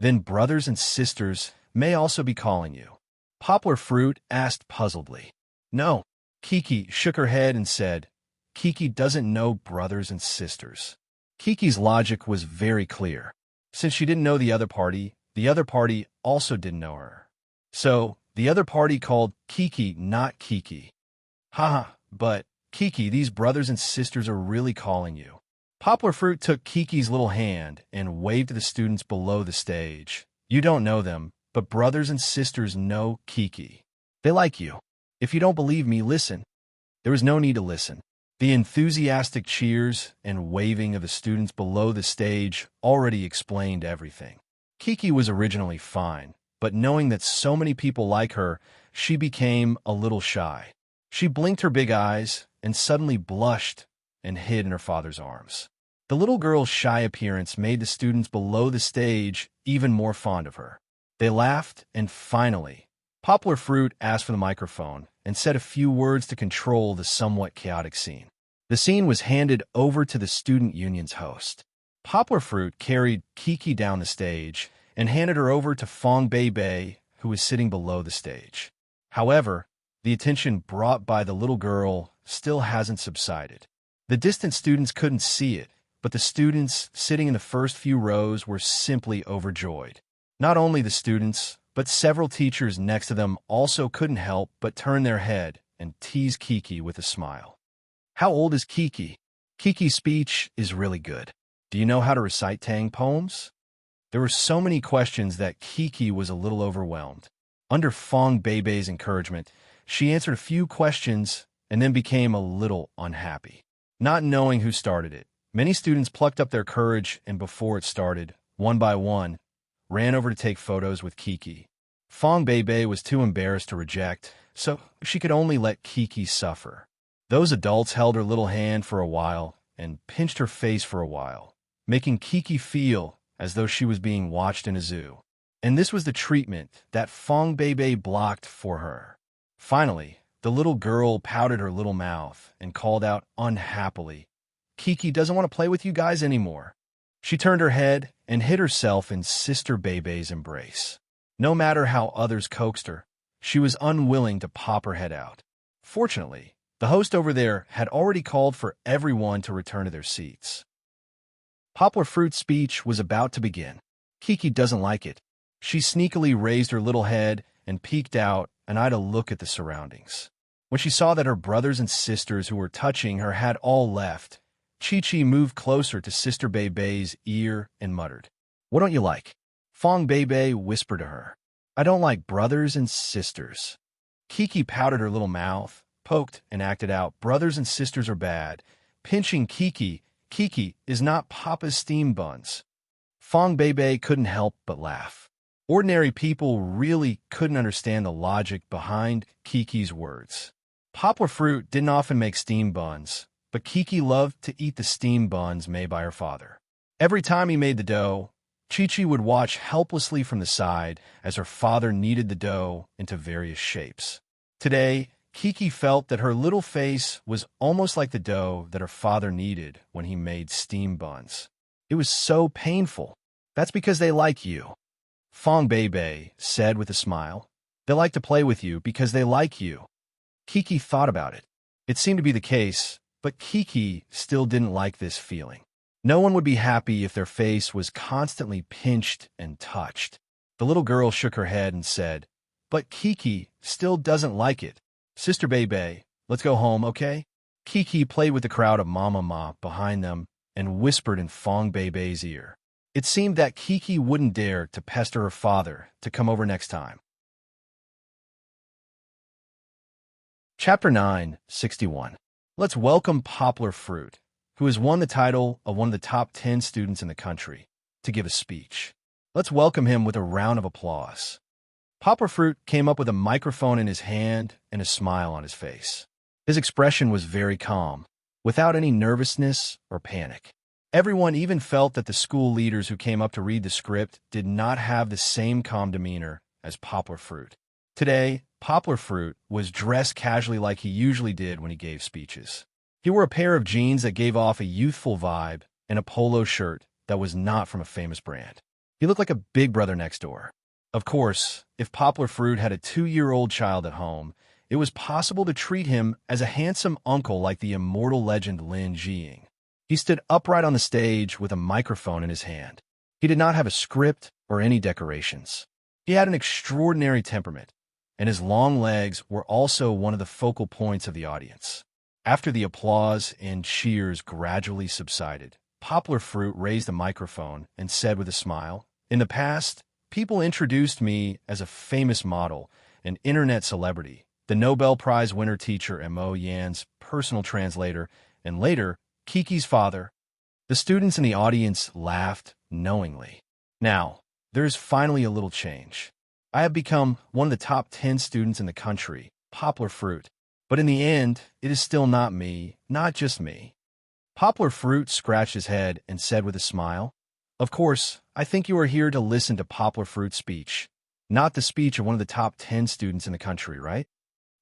then brothers and sisters may also be calling you. Poplar Fruit asked puzzledly. No. Kiki shook her head and said, Kiki doesn't know brothers and sisters. Kiki's logic was very clear. Since she didn't know the other party also didn't know her. So, the other party called Kiki not Kiki. Haha, but, Kiki, these brothers and sisters are really calling you. Poplar Fruit took Kiki's little hand and waved to the students below the stage. You don't know them, but brothers and sisters know Kiki. They like you. If you don't believe me, listen. There was no need to listen. The enthusiastic cheers and waving of the students below the stage already explained everything. Kiki was originally fine, but knowing that so many people like her, she became a little shy. She blinked her big eyes and suddenly blushed and hid in her father's arms. The little girl's shy appearance made the students below the stage even more fond of her. They laughed, and finally, Poplar Fruit asked for the microphone and said a few words to control the somewhat chaotic scene. The scene was handed over to the student union's host. Poplar Fruit carried Kiki down the stage and handed her over to Fong Beibei, who was sitting below the stage. However, the attention brought by the little girl still hasn't subsided. The distant students couldn't see it, but the students sitting in the first few rows were simply overjoyed. Not only the students, but several teachers next to them also couldn't help but turn their head and tease Kiki with a smile. How old is Kiki? Kiki's speech is really good. Do you know how to recite Tang poems? There were so many questions that Kiki was a little overwhelmed. Under Fong Beibei's encouragement, she answered a few questions and then became a little unhappy. Not knowing who started it, many students plucked up their courage and before it started, one by one, ran over to take photos with Kiki. Fong Beibei was too embarrassed to reject, so she could only let Kiki suffer. Those adults held her little hand for a while and pinched her face for a while, making Kiki feel as though she was being watched in a zoo. And this was the treatment that Fong Beibei blocked for her. Finally, the little girl pouted her little mouth and called out unhappily, "Kiki doesn't want to play with you guys anymore." She turned her head and hid herself in Sister Beibei's embrace. No matter how others coaxed her, she was unwilling to pop her head out. Fortunately, the host over there had already called for everyone to return to their seats. Poplar Fruit's speech was about to begin. Kiki doesn't like it. She sneakily raised her little head and peeked out and eyed a look at the surroundings. When she saw that her brothers and sisters who were touching her had all left, Chi-Chi moved closer to Sister Beibei's ear and muttered, "What don't you like?" Fong Beibei whispered to her, "I don't like brothers and sisters." Kiki pouted her little mouth, poked, and acted out, "Brothers and sisters are bad." Pinching Kiki, "Kiki is not Papa's steam buns." Fong Beibei couldn't help but laugh. Ordinary people really couldn't understand the logic behind Kiki's words. Poplar Fruit didn't often make steam buns, but Kiki loved to eat the steam buns made by her father. Every time he made the dough, Chi-Chi would watch helplessly from the side as her father kneaded the dough into various shapes. Today, Kiki felt that her little face was almost like the dough that her father kneaded when he made steam buns. It was so painful. "That's because they like you," Fong Beibei said with a smile. "They like to play with you because they like you." Kiki thought about it. It seemed to be the case, but Kiki still didn't like this feeling. No one would be happy if their face was constantly pinched and touched. The little girl shook her head and said, "But Kiki still doesn't like it. Sister Beibei, let's go home, okay?" Kiki played with the crowd of Mama behind them and whispered in Fong Beibei's ear. It seemed that Kiki wouldn't dare to pester her father to come over next time. Chapter 9:61. Let's welcome Poplar Fruit, who has won the title of one of the top 10 students in the country, to give a speech. Let's welcome him with a round of applause. Poplar Fruit came up with a microphone in his hand and a smile on his face. His expression was very calm, without any nervousness or panic. Everyone even felt that the school leaders who came up to read the script did not have the same calm demeanor as Poplar Fruit. Today, Poplar Fruit was dressed casually like he usually did when he gave speeches. He wore a pair of jeans that gave off a youthful vibe and a polo shirt that was not from a famous brand. He looked like a big brother next door. Of course, if Poplar Fruit had a 2-year-old child at home, it was possible to treat him as a handsome uncle like the immortal legend Lin Jiying. He stood upright on the stage with a microphone in his hand. He did not have a script or any decorations. He had an extraordinary temperament, and his long legs were also one of the focal points of the audience. After the applause and cheers gradually subsided, Poplar Fruit raised the microphone and said with a smile, "In the past, people introduced me as a famous model, an internet celebrity, the Nobel Prize winner teacher Mo Yan's personal translator, and later, Kiki's father." The students in the audience laughed knowingly. Now, there is finally a little change. I have become one of the top 10 students in the country, Poplar Fruit, but in the end, it is still not me, not just me. Poplar Fruit scratched his head and said with a smile, "Of course, I think you are here to listen to Poplar Fruit's speech, not the speech of one of the top 10 students in the country, right?"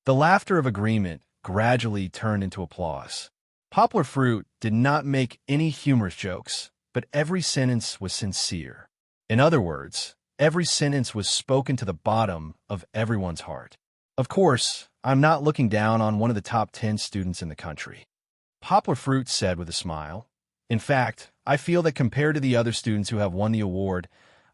The laughter of agreement gradually turned into applause. Poplar Fruit did not make any humorous jokes, but every sentence was sincere. In other words, every sentence was spoken to the bottom of everyone's heart. Of course, I'm not looking down on one of the top 10 students in the country, Poplar Fruit said with a smile. In fact, I feel that compared to the other students who have won the award,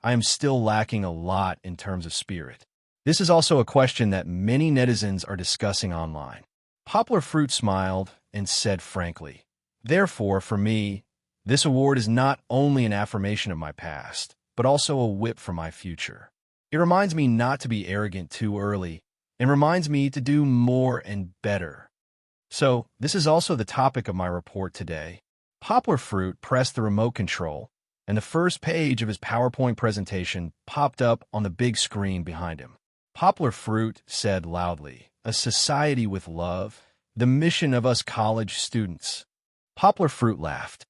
I am still lacking a lot in terms of spirit. This is also a question that many netizens are discussing online. Poplar Fruit smiled and said frankly, "Therefore, for me, this award is not only an affirmation of my past, but also a whip for my future. It reminds me not to be arrogant too early, and reminds me to do more and better." So, this is also the topic of my report today. Poplar Fruit pressed the remote control, and the first page of his PowerPoint presentation popped up on the big screen behind him. Poplar Fruit said loudly, "A society with love, the mission of us college students." Poplar Fruit laughed.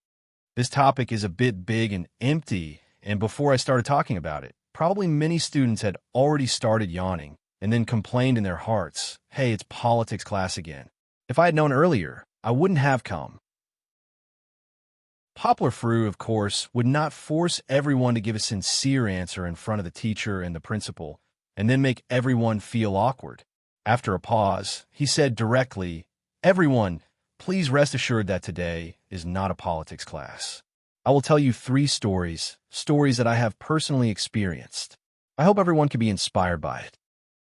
This topic is a bit big and empty, and before I started talking about it, probably many students had already started yawning and then complained in their hearts, "Hey, it's politics class again." If I had known earlier, I wouldn't have come. Poplar Fruit, of course, would not force everyone to give a sincere answer in front of the teacher and the principal, and then make everyone feel awkward. After a pause, he said directly, "Everyone, please rest assured that today is not a politics class. I will tell you 3 stories that I have personally experienced. I hope everyone can be inspired by it."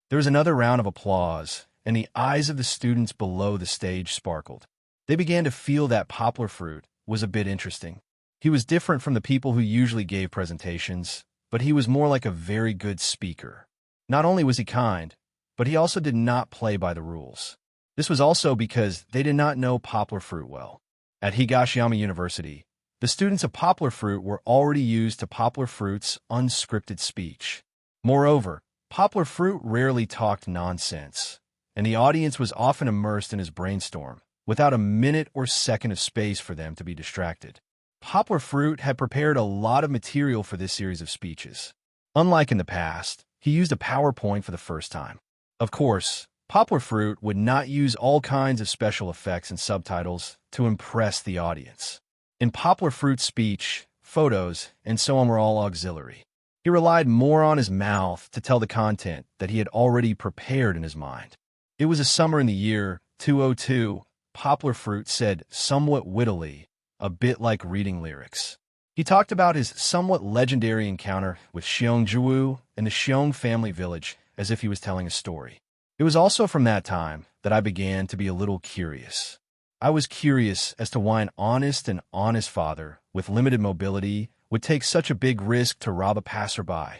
There was another round of applause, and the eyes of the students below the stage sparkled. They began to feel that Poplar Fruit was a bit interesting. He was different from the people who usually gave presentations, but he was more like a very good speaker. Not only was he kind, but he also did not play by the rules. This was also because they did not know Poplar Fruit well. At Higashiyama University, the students of Poplar Fruit were already used to Poplar Fruit's unscripted speech. Moreover, Poplar Fruit rarely talked nonsense, and the audience was often immersed in his brainstorm, without a minute or second of space for them to be distracted. Poplar Fruit had prepared a lot of material for this series of speeches. Unlike in the past, he used a PowerPoint for the first time. Of course, Poplar Fruit would not use all kinds of special effects and subtitles to impress the audience. In Poplar Fruit's speech, photos, and so on were all auxiliary. He relied more on his mouth to tell the content that he had already prepared in his mind. It was a summer in the year 2002, Poplar Fruit said somewhat wittily, a bit like reading lyrics. He talked about his somewhat legendary encounter with Xiongju and the Xiong family village as if he was telling a story. It was also from that time that I began to be a little curious. I was curious as to why an honest father with limited mobility would take such a big risk to rob a passerby.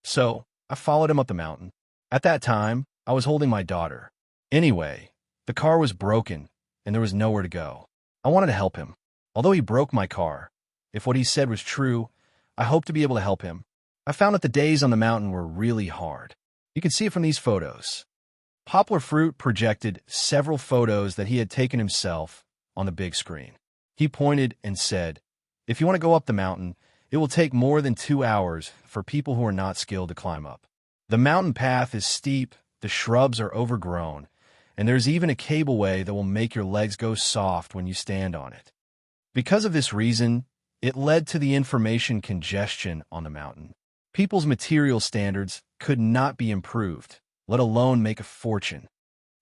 So, I followed him up the mountain. At that time, I was holding my daughter. Anyway, the car was broken, and there was nowhere to go. I wanted to help him. Although he broke my car, if what he said was true, I hoped to be able to help him. I found that the days on the mountain were really hard. You can see it from these photos. Poplar Fruit projected several photos that he had taken himself on the big screen. He pointed and said, "If you want to go up the mountain, it will take more than 2 hours for people who are not skilled to climb up. The mountain path is steep, the shrubs are overgrown, and there's even a cableway that will make your legs go soft when you stand on it." Because of this reason, it led to the information congestion on the mountain. People's material standards could not be improved, let alone make a fortune.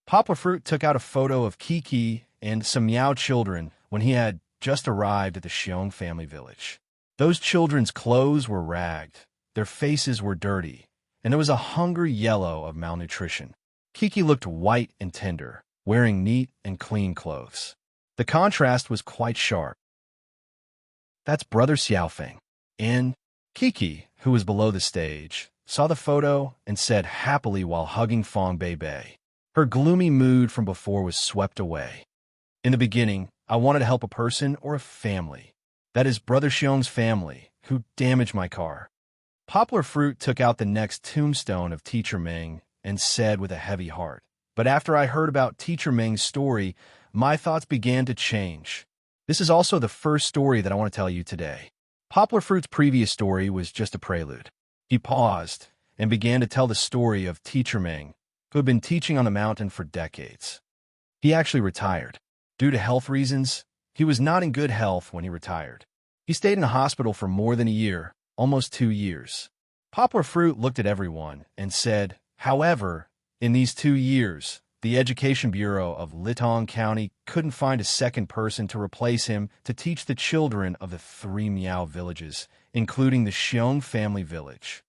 Poplar Fruit took out a photo of Kiki and some Meow children when he had just arrived at the Xiong family village. Those children's clothes were ragged, their faces were dirty, and there was a hungry yellow of malnutrition. Kiki looked white and tender, wearing neat and clean clothes. The contrast was quite sharp. "That's Brother Xiaofeng." And Kiki, who was below the stage, saw the photo and said happily while hugging Fong Bei. Her gloomy mood from before was swept away. "In the beginning, I wanted to help a person or a family. That is Brother Xiong's family, who damaged my car." Poplar Fruit took out the next tombstone of Teacher Ming and said with a heavy heart, "But after I heard about Teacher Ming's story, my thoughts began to change. This is also the first story that I want to tell you today." Poplar Fruit's previous story was just a prelude. He paused and began to tell the story of Teacher Ming, who had been teaching on the mountain for decades. He actually retired. Due to health reasons, he was not in good health when he retired. He stayed in a hospital for more than a year, almost 2 years. Poplar Fruit looked at everyone and said, "However, in these 2 years, the Education Bureau of Litong County couldn't find a second person to replace him to teach the children of the 3 Miao villages, including the Xiong family village.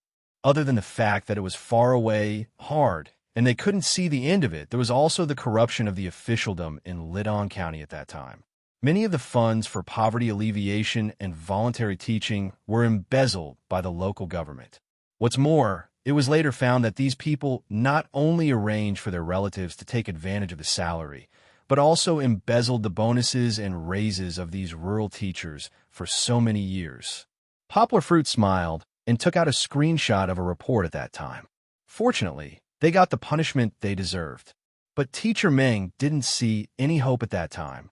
Other than the fact that it was far away, hard, and they couldn't see the end of it, there was also the corruption of the officialdom in Litong County at that time. Many of the funds for poverty alleviation and voluntary teaching were embezzled by the local government. What's more, it was later found that these people not only arranged for their relatives to take advantage of the salary, but also embezzled the bonuses and raises of these rural teachers for so many years." Poplar Fruit smiled and took out a screenshot of a report at that time. Fortunately, They got the punishment they deserved. But Teacher Ming didn't see any hope at that time.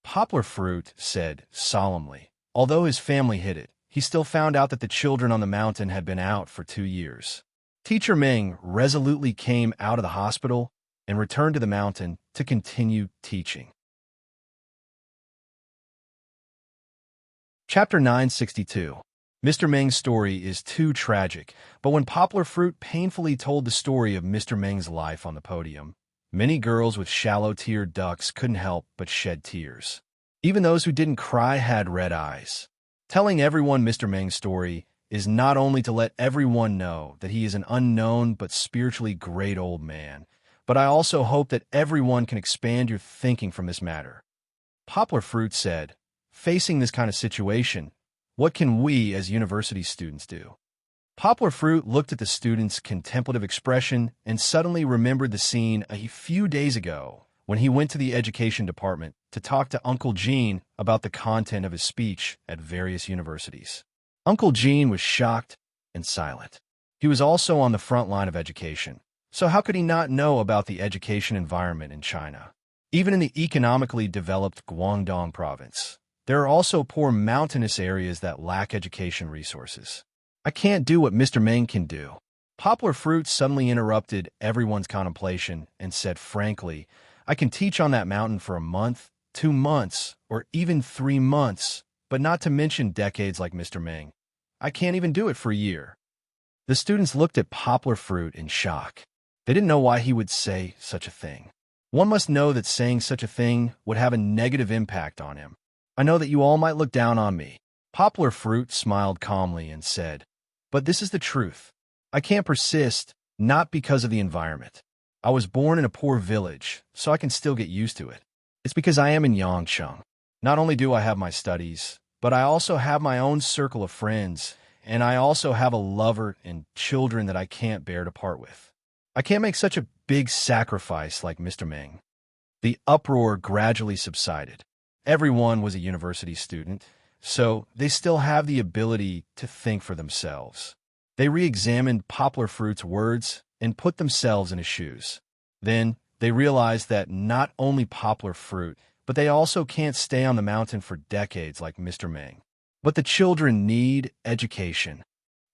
Poplar Fruit said solemnly. Although his family hid it, he still found out that the children on the mountain had been out for 2 years. Teacher Ming resolutely came out of the hospital and returned to the mountain to continue teaching. Chapter 962. Mr. Ming's story is too tragic, but when Poplar Fruit painfully told the story of Mr. Ming's life on the podium, many girls with shallow-teared ducts couldn't help but shed tears. Even those who didn't cry had red eyes. Telling everyone Mr. Ming's story is not only to let everyone know that he is an unknown but spiritually great old man, but I also hope that everyone can expand your thinking from this matter. Poplar Fruit said, facing this kind of situation, what can we as university students do? Poplar Fruit looked at the student's contemplative expression and suddenly remembered the scene a few days ago when he went to the education department to talk to Uncle Gene about the content of his speech at various universities. Uncle Gene was shocked and silent. He was also on the front line of education, so how could he not know about the education environment in China? Even in the economically developed Guangdong province, there are also poor mountainous areas that lack education resources. I can't do what Mr. Ming can do. Poplar Fruit suddenly interrupted everyone's contemplation and said frankly, I can teach on that mountain for a month, 2 months, or even 3 months, but not to mention decades like Mr. Ming. I can't even do it for a year. The students looked at Poplar Fruit in shock. They didn't know why he would say such a thing. One must know that saying such a thing would have a negative impact on him. I know that you all might look down on me. Poplar Fruit smiled calmly and said, but this is the truth. I can't persist, not because of the environment. I was born in a poor village, so I can still get used to it. It's because I am in Yangcheng. Not only do I have my studies, but I also have my own circle of friends, and I also have a lover and children that I can't bear to part with. I can't make such a big sacrifice like Mr. Ming. The uproar gradually subsided. Everyone was a university student, so they still have the ability to think for themselves. They re-examined Poplar Fruit's words and put themselves in his shoes. Then they realized that not only Poplar Fruit, but they also can't stay on the mountain for decades like Mr. Ming. But the children need education.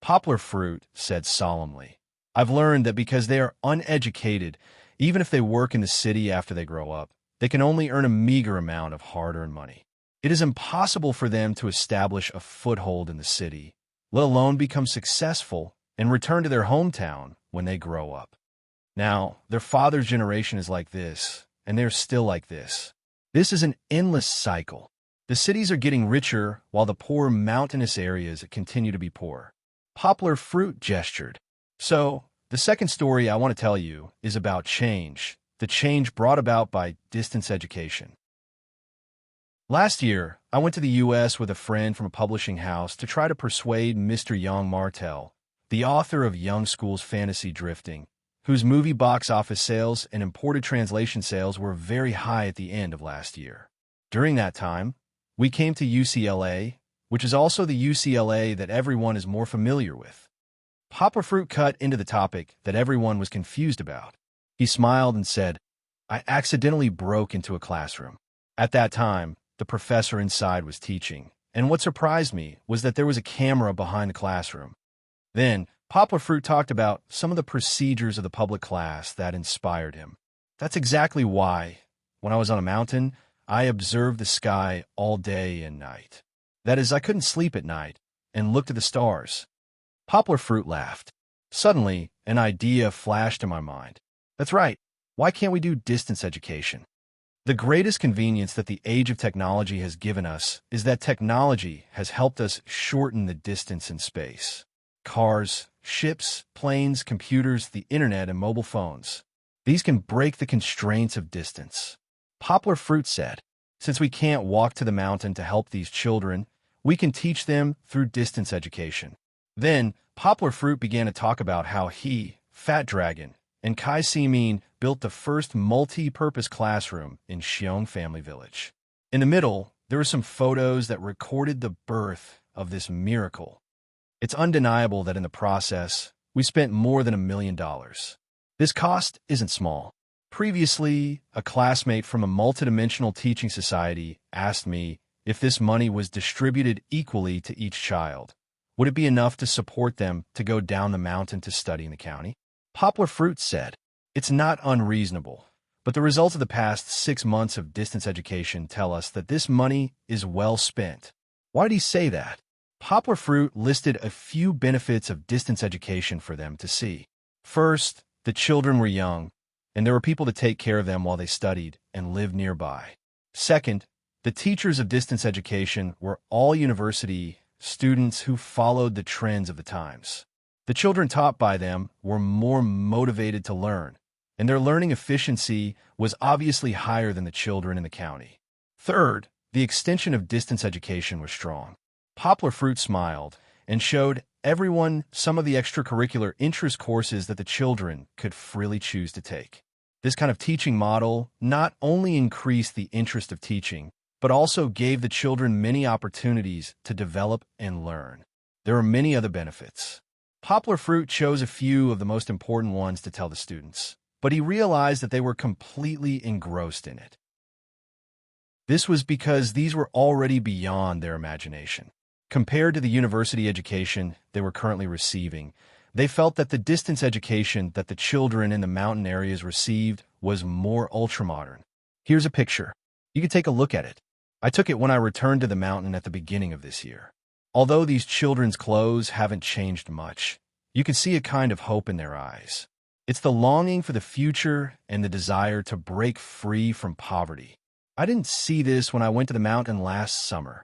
Poplar Fruit said solemnly, I've learned that because they are uneducated, even if they work in the city after they grow up, they can only earn a meager amount of hard-earned money. It is impossible for them to establish a foothold in the city, let alone become successful and return to their hometown when they grow up. Now, their father's generation is like this, and they're still like this. This is an endless cycle. The cities are getting richer while the poor mountainous areas continue to be poor. Poplar Fruit gestured. So, the second story I want to tell you is about change, the change brought about by distance education. Last year, I went to the U.S. with a friend from a publishing house to try to persuade Mr. Young Martel, the author of Young School's Fantasy Drifting, whose movie box office sales and imported translation sales were very high at the end of last year. During that time, we came to UCLA, which is also the UCLA that everyone is more familiar with. Poplar Fruit cut into the topic that everyone was confused about. He smiled and said, I accidentally broke into a classroom. At that time, the professor inside was teaching, and what surprised me was that there was a camera behind the classroom. Then, Poplar Fruit talked about some of the procedures of the public class that inspired him. That's exactly why, when I was on a mountain, I observed the sky all day and night. That is, I couldn't sleep at night and looked at the stars. Poplar Fruit laughed. Suddenly, an idea flashed in my mind. That's right. Why can't we do distance education? The greatest convenience that the age of technology has given us is that technology has helped us shorten the distance in space. Cars, ships, planes, computers, the internet, and mobile phones. These can break the constraints of distance. Poplar Fruit said, since we can't walk to the mountain to help these children, we can teach them through distance education. Then, Poplar Fruit began to talk about how he, Fat Dragon, and Kai Si-min built the first multi-purpose classroom in Xiong Family Village. In the middle, there were some photos that recorded the birth of this miracle. It's undeniable that in the process, we spent more than $1 million. This cost isn't small. Previously, a classmate from a multidimensional teaching society asked me if this money was distributed equally to each child. Would it be enough to support them to go down the mountain to study in the county? Poplar Fruit said, "It's not unreasonable, but the results of the past 6 months of distance education tell us that this money is well spent." Why did he say that? Poplar Fruit listed a few benefits of distance education for them to see. First, the children were young, and there were people to take care of them while they studied and lived nearby. Second, the teachers of distance education were all university students who followed the trends of the times. The children taught by them were more motivated to learn, and their learning efficiency was obviously higher than the children in the county. Third, the extension of distance education was strong. Poplar Fruit smiled and showed everyone some of the extracurricular interest courses that the children could freely choose to take. This kind of teaching model not only increased the interest of teaching, but also gave the children many opportunities to develop and learn. There are many other benefits. Poplar Fruit chose a few of the most important ones to tell the students, but he realized that they were completely engrossed in it. This was because these were already beyond their imagination. Compared to the university education they were currently receiving, they felt that the distance education that the children in the mountain areas received was more ultramodern. Here's a picture. You can take a look at it. I took it when I returned to the mountain at the beginning of this year. Although these children's clothes haven't changed much, you can see a kind of hope in their eyes. It's the longing for the future and the desire to break free from poverty. I didn't see this when I went to the mountain last summer.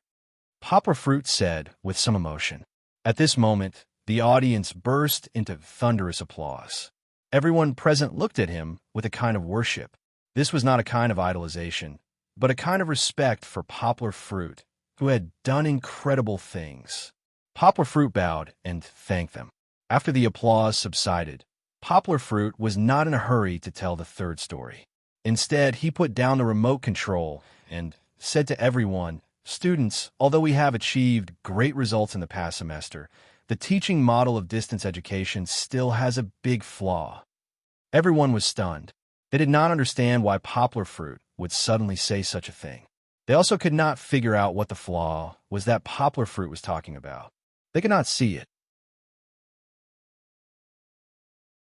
Poplar Fruit said with some emotion. At this moment, the audience burst into thunderous applause. Everyone present looked at him with a kind of worship. This was not a kind of idolization, but a kind of respect for Poplar Fruit, who had done incredible things. Poplar Fruit bowed and thanked them. After the applause subsided, Poplar Fruit was not in a hurry to tell the third story. Instead, he put down the remote control and said to everyone, "Students, although we have achieved great results in the past semester, the teaching model of distance education still has a big flaw." Everyone was stunned. They did not understand why Poplar Fruit would suddenly say such a thing. They also could not figure out what the flaw was that Poplar Fruit was talking about. They could not see it.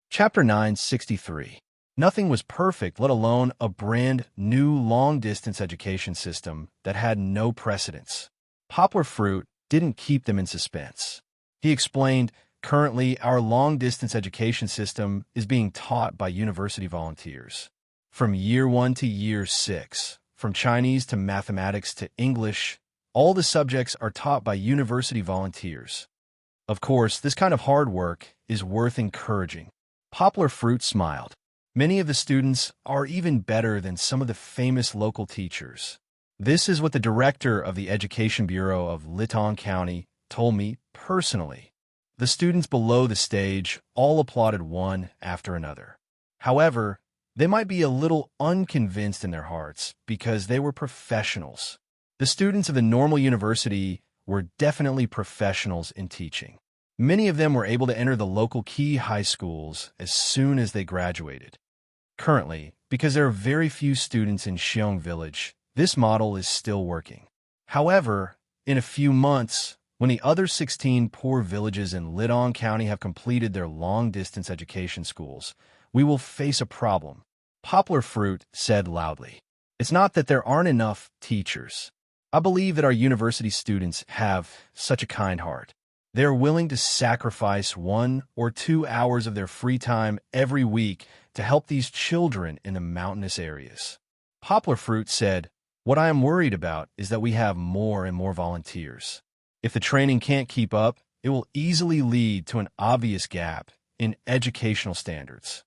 Chapter 963. Nothing was perfect, let alone a brand new long-distance education system that had no precedents. Poplar Fruit didn't keep them in suspense. He explained, "Currently, our long-distance education system is being taught by university volunteers. From year 1 to year 6, from Chinese to mathematics to English, all the subjects are taught by university volunteers. Of course, this kind of hard work is worth encouraging." Poplar Fruit smiled. Many of the students are even better than some of the famous local teachers. This is what the director of the Education Bureau of Litong County told me personally. The students below the stage all applauded one after another. However, they might be a little unconvinced in their hearts because they were professionals. The students of the normal university were definitely professionals in teaching. Many of them were able to enter the local key high schools as soon as they graduated. Currently, because there are very few students in Xiong Village, this model is still working. However, in a few months, when the other 16 poor villages in Litong County have completed their long-distance education schools, we will face a problem. Poplar Fruit said loudly. It's not that there aren't enough teachers. I believe that our university students have such a kind heart. They are willing to sacrifice 1 or 2 hours of their free time every week to help these children in the mountainous areas. Poplar Fruit said, "What I am worried about is that we have more and more volunteers. If the training can't keep up, it will easily lead to an obvious gap in educational standards.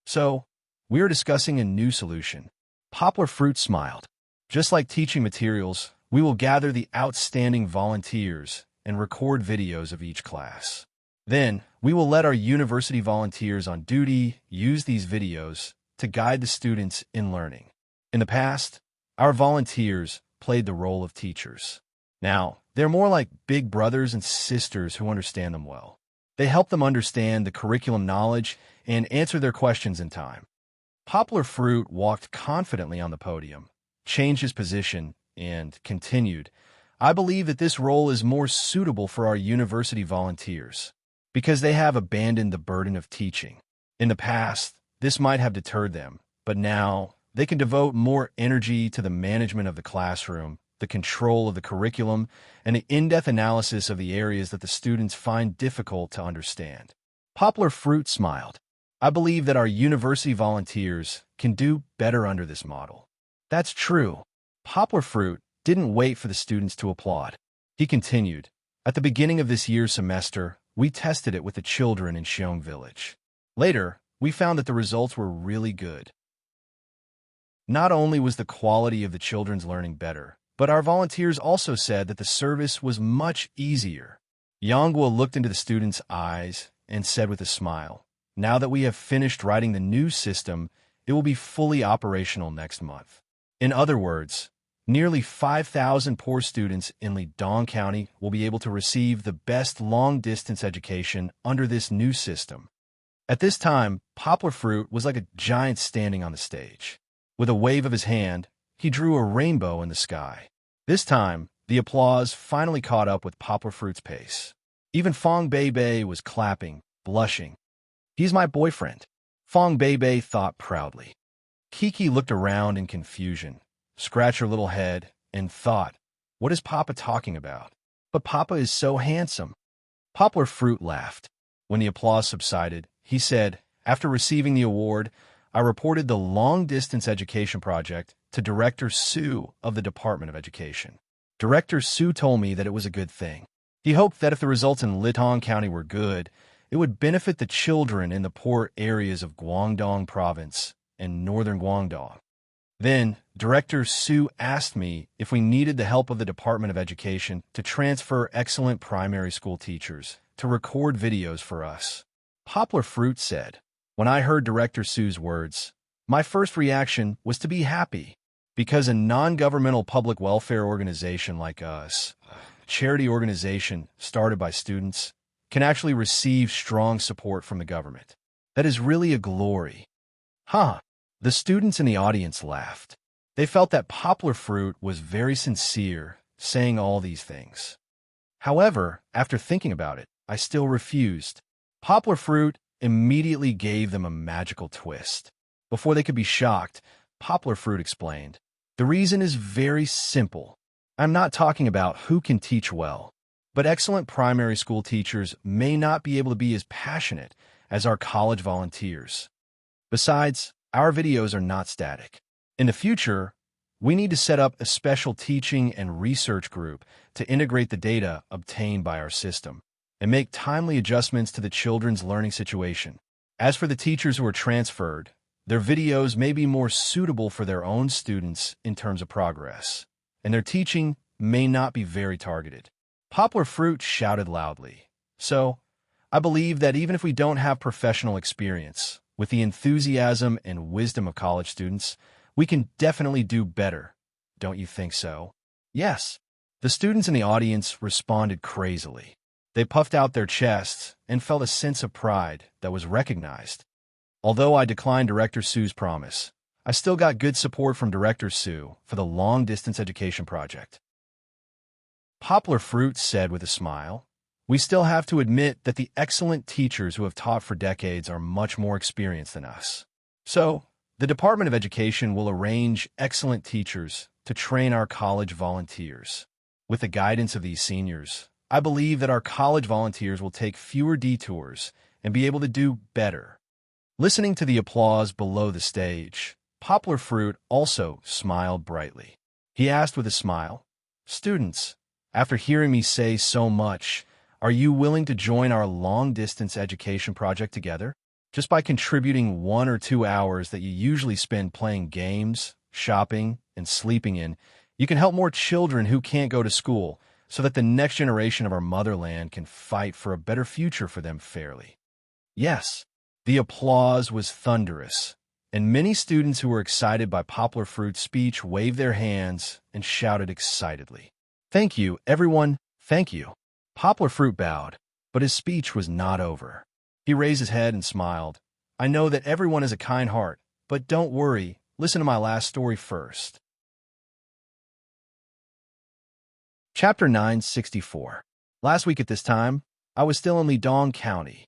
So, we are discussing a new solution." Poplar Fruit smiled. "Just like teaching materials, we will gather the outstanding volunteers and record videos of each class. Then, we will let our university volunteers on duty use these videos to guide the students in learning. In the past, our volunteers played the role of teachers. Now, they're more like big brothers and sisters who understand them well. They help them understand the curriculum knowledge and answer their questions in time. Poplar Fruit walked confidently on the podium, changed his position, and continued, I believe that this role is more suitable for our university volunteers because they have abandoned the burden of teaching. In the past, this might have deterred them, but now they can devote more energy to the management of the classroom, the control of the curriculum, and the in-depth analysis of the areas that the students find difficult to understand. Poplar Fruit smiled. I believe that our university volunteers can do better under this model. That's true. Poplar Fruit didn't wait for the students to applaud. He continued, at the beginning of this year's semester, we tested it with the children in Sheung Village. Later, we found that the results were really good. Not only was the quality of the children's learning better, but our volunteers also said that the service was much easier. Yonghua looked into the students' eyes and said with a smile, now that we have finished writing the new system, it will be fully operational next month. In other words, nearly 5,000 poor students in Lidong County will be able to receive the best long-distance education under this new system. At this time, Poplar Fruit was like a giant standing on the stage. With a wave of his hand, he drew a rainbow in the sky. This time, the applause finally caught up with Poplar Fruit's pace. Even Fong Beibei was clapping, blushing. He's my boyfriend, Fong Beibei thought proudly. Kiki looked around in confusion, scratched her little head, and thought, what is Papa talking about? But Papa is so handsome. Poplar Fruit laughed. When the applause subsided, he said, after receiving the award, I reported the long-distance education project to Director Su of the Department of Education. Director Su told me that it was a good thing. He hoped that if the results in Lidong County were good, it would benefit the children in the poor areas of Guangdong Province and northern Guangdong. Then, Director Su asked me if we needed the help of the Department of Education to transfer excellent primary school teachers to record videos for us. Poplar Fruit said, when I heard Director Su's words, my first reaction was to be happy, because a non-governmental public welfare organization like us, a charity organization started by students, can actually receive strong support from the government. That is really a glory. Huh. The students in the audience laughed. They felt that Poplar Fruit was very sincere, saying all these things. However, after thinking about it, I still refused. Poplar Fruit immediately gave them a magical twist. Before they could be shocked, Poplar Fruit explained, the reason is very simple. I'm not talking about who can teach well, but excellent primary school teachers may not be able to be as passionate as our college volunteers. Besides, our videos are not static. In the future, we need to set up a special teaching and research group to integrate the data obtained by our system and make timely adjustments to the children's learning situation. As for the teachers who are transferred, their videos may be more suitable for their own students in terms of progress, and their teaching may not be very targeted. Poplar Fruit shouted loudly. So, I believe that even if we don't have professional experience, with the enthusiasm and wisdom of college students, we can definitely do better. Don't you think so? Yes. The students in the audience responded crazily. They puffed out their chests and felt a sense of pride that was recognized. Although I declined Director Su's promise, I still got good support from Director Su for the long-distance education project. Poplar Fruit said with a smile, we still have to admit that the excellent teachers who have taught for decades are much more experienced than us. So, the Department of Education will arrange excellent teachers to train our college volunteers. With the guidance of these seniors, I believe that our college volunteers will take fewer detours and be able to do better. Listening to the applause below the stage, Poplar Fruit also smiled brightly. He asked with a smile, students, after hearing me say so much, are you willing to join our long-distance education project together? Just by contributing 1 or 2 hours that you usually spend playing games, shopping, and sleeping in, you can help more children who can't go to school so that the next generation of our motherland can fight for a better future for them fairly. Yes, the applause was thunderous, and many students who were excited by Poplar Fruit's speech waved their hands and shouted excitedly. Thank you, everyone, thank you. Poplar Fruit bowed. But his speech was not over. He raised his head and smiled. I know that everyone has a kind heart, but don't worry, listen to my last story first. Chapter 964. Last week at this time, I was still in Lidong County.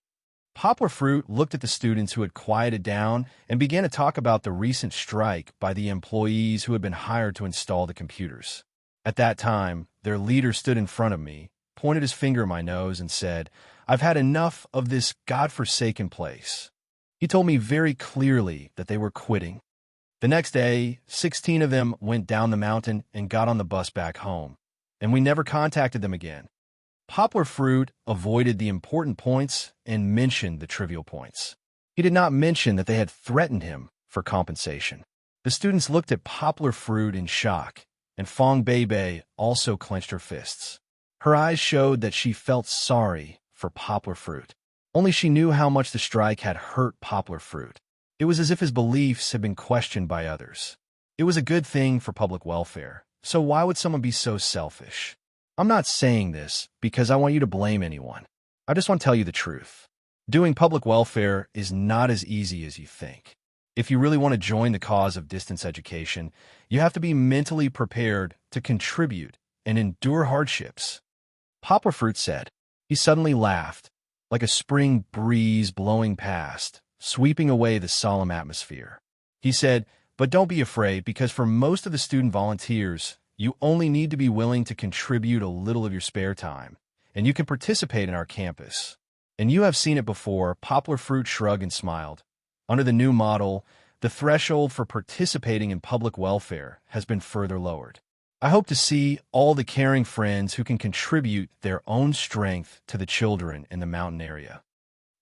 Poplar Fruit looked at the students who had quieted down and began to talk about the recent strike by the employees who had been hired to install the computers. At that time, their leader stood in front of me, pointed his finger at my nose, and said, I've had enough of this godforsaken place. He told me very clearly that they were quitting. The next day, 16 of them went down the mountain and got on the bus back home, and we never contacted them again. Poplar Fruit avoided the important points and mentioned the trivial points. He did not mention that they had threatened him for compensation. The students looked at Poplar Fruit in shock, and Fong Bei also clenched her fists. Her eyes showed that she felt sorry for Poplar Fruit. Only she knew how much the strike had hurt Poplar Fruit. It was as if his beliefs had been questioned by others. It was a good thing for public welfare, so why would someone be so selfish? I'm not saying this because I want you to blame anyone. I just want to tell you the truth. Doing public welfare is not as easy as you think. If you really want to join the cause of distance education, you have to be mentally prepared to contribute and endure hardships. Poplar Fruit said. He suddenly laughed, like a spring breeze blowing past, sweeping away the solemn atmosphere. He said, but don't be afraid, because for most of the student volunteers, you only need to be willing to contribute a little of your spare time, and you can participate in our campus. And you have seen it before. Poplar Fruit shrugged and smiled. Under the new model, the threshold for participating in public welfare has been further lowered. I hope to see all the caring friends who can contribute their own strength to the children in the mountain area.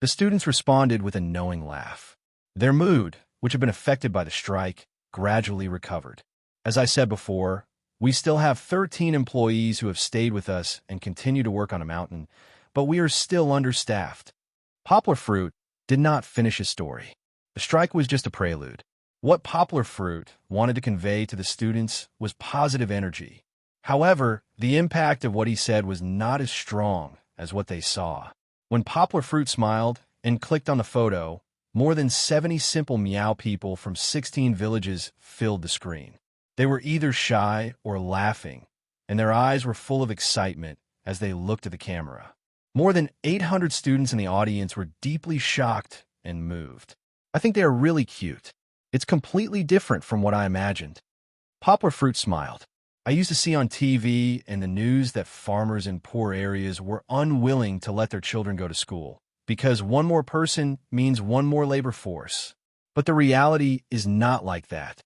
The students responded with a knowing laugh. Their mood, which had been affected by the strike, gradually recovered. As I said before, we still have 13 employees who have stayed with us and continue to work on a mountain, but we are still understaffed. Poplar Fruit did not finish his story. The strike was just a prelude. What Poplar Fruit wanted to convey to the students was positive energy. However, the impact of what he said was not as strong as what they saw. When Poplar Fruit smiled and clicked on the photo, more than 70 simple meow people from 16 villages filled the screen. They were either shy or laughing, and their eyes were full of excitement as they looked at the camera. More than 800 students in the audience were deeply shocked and moved. I think they are really cute. It's completely different from what I imagined. Poplar Fruit smiled. I used to see on TV and the news that farmers in poor areas were unwilling to let their children go to school because one more person means one more labor force. But the reality is not like that.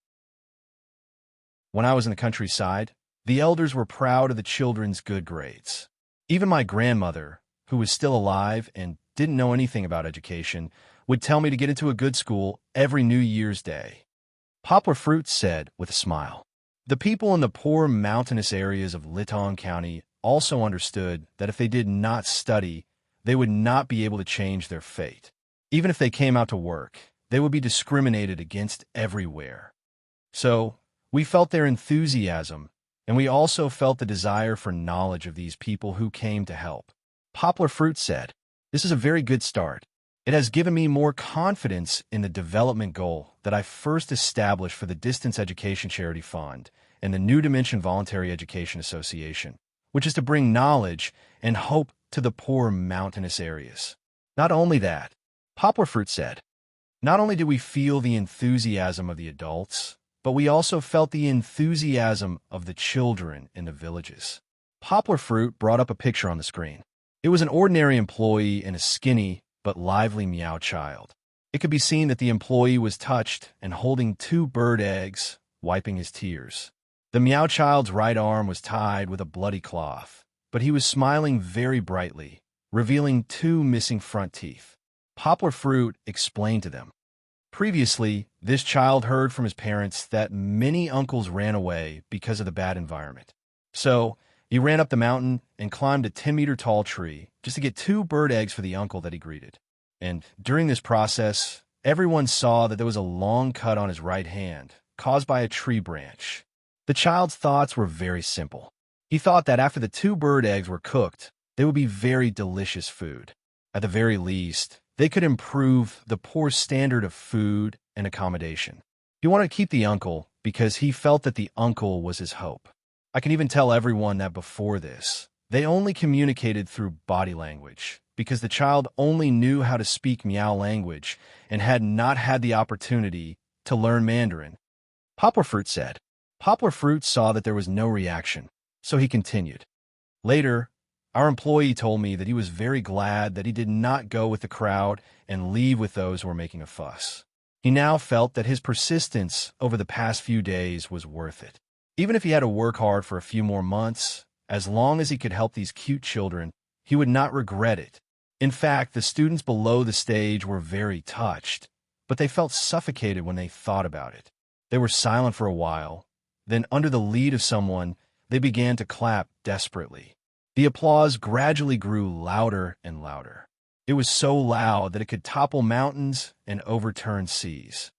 When I was in the countryside, the elders were proud of the children's good grades. Even my grandmother, who was still alive and didn't know anything about education, would tell me to get into a good school every New Year's Day. Poplar Fruit said with a smile. The people in the poor mountainous areas of Lidong County also understood that if they did not study, they would not be able to change their fate. Even if they came out to work, they would be discriminated against everywhere. So, we felt their enthusiasm, and we also felt the desire for knowledge of these people who came to help. Poplar Fruit said, this is a very good start. It has given me more confidence in the development goal that I first established for the Distance Education Charity Fund and the New Dimension Voluntary Education Association, which is to bring knowledge and hope to the poor mountainous areas. Not only that, Poplar Fruit said, not only did we feel the enthusiasm of the adults, but we also felt the enthusiasm of the children in the villages. Poplar Fruit brought up a picture on the screen. It was an ordinary employee and a skinny but lively meow child. It could be seen that the employee was touched and holding 2 bird eggs, wiping his tears. The meow child's right arm was tied with a bloody cloth, but he was smiling very brightly, revealing 2 missing front teeth. Poplar Fruit explained to them. Previously, this child heard from his parents that many uncles ran away because of the bad environment. So, he ran up the mountain and climbed a 10-meter-tall tree just to get 2 bird eggs for the uncle that he greeted. And during this process, everyone saw that there was a long cut on his right hand, caused by a tree branch. The child's thoughts were very simple. He thought that after the 2 bird eggs were cooked, They would be very delicious food. At the very least, they could improve the poor standard of food and accommodation. He wanted to keep the uncle because he felt that the uncle was his hope. I can even tell everyone that before this, they only communicated through body language because the child only knew how to speak Meow language and had not had the opportunity to learn Mandarin. Poplar Fruit said. Poplar Fruit saw that there was no reaction, so he continued. Later, our employee told me that he was very glad that he did not go with the crowd and leave with those who were making a fuss. He now felt that his persistence over the past few days was worth it. Even if he had to work hard for a few more months, as long as he could help these cute children, he would not regret it. In fact, the students below the stage were very touched, but they felt suffocated when they thought about it. They were silent for a while. Then, under the lead of someone, they began to clap desperately. The applause gradually grew louder and louder. It was so loud that it could topple mountains and overturn seas.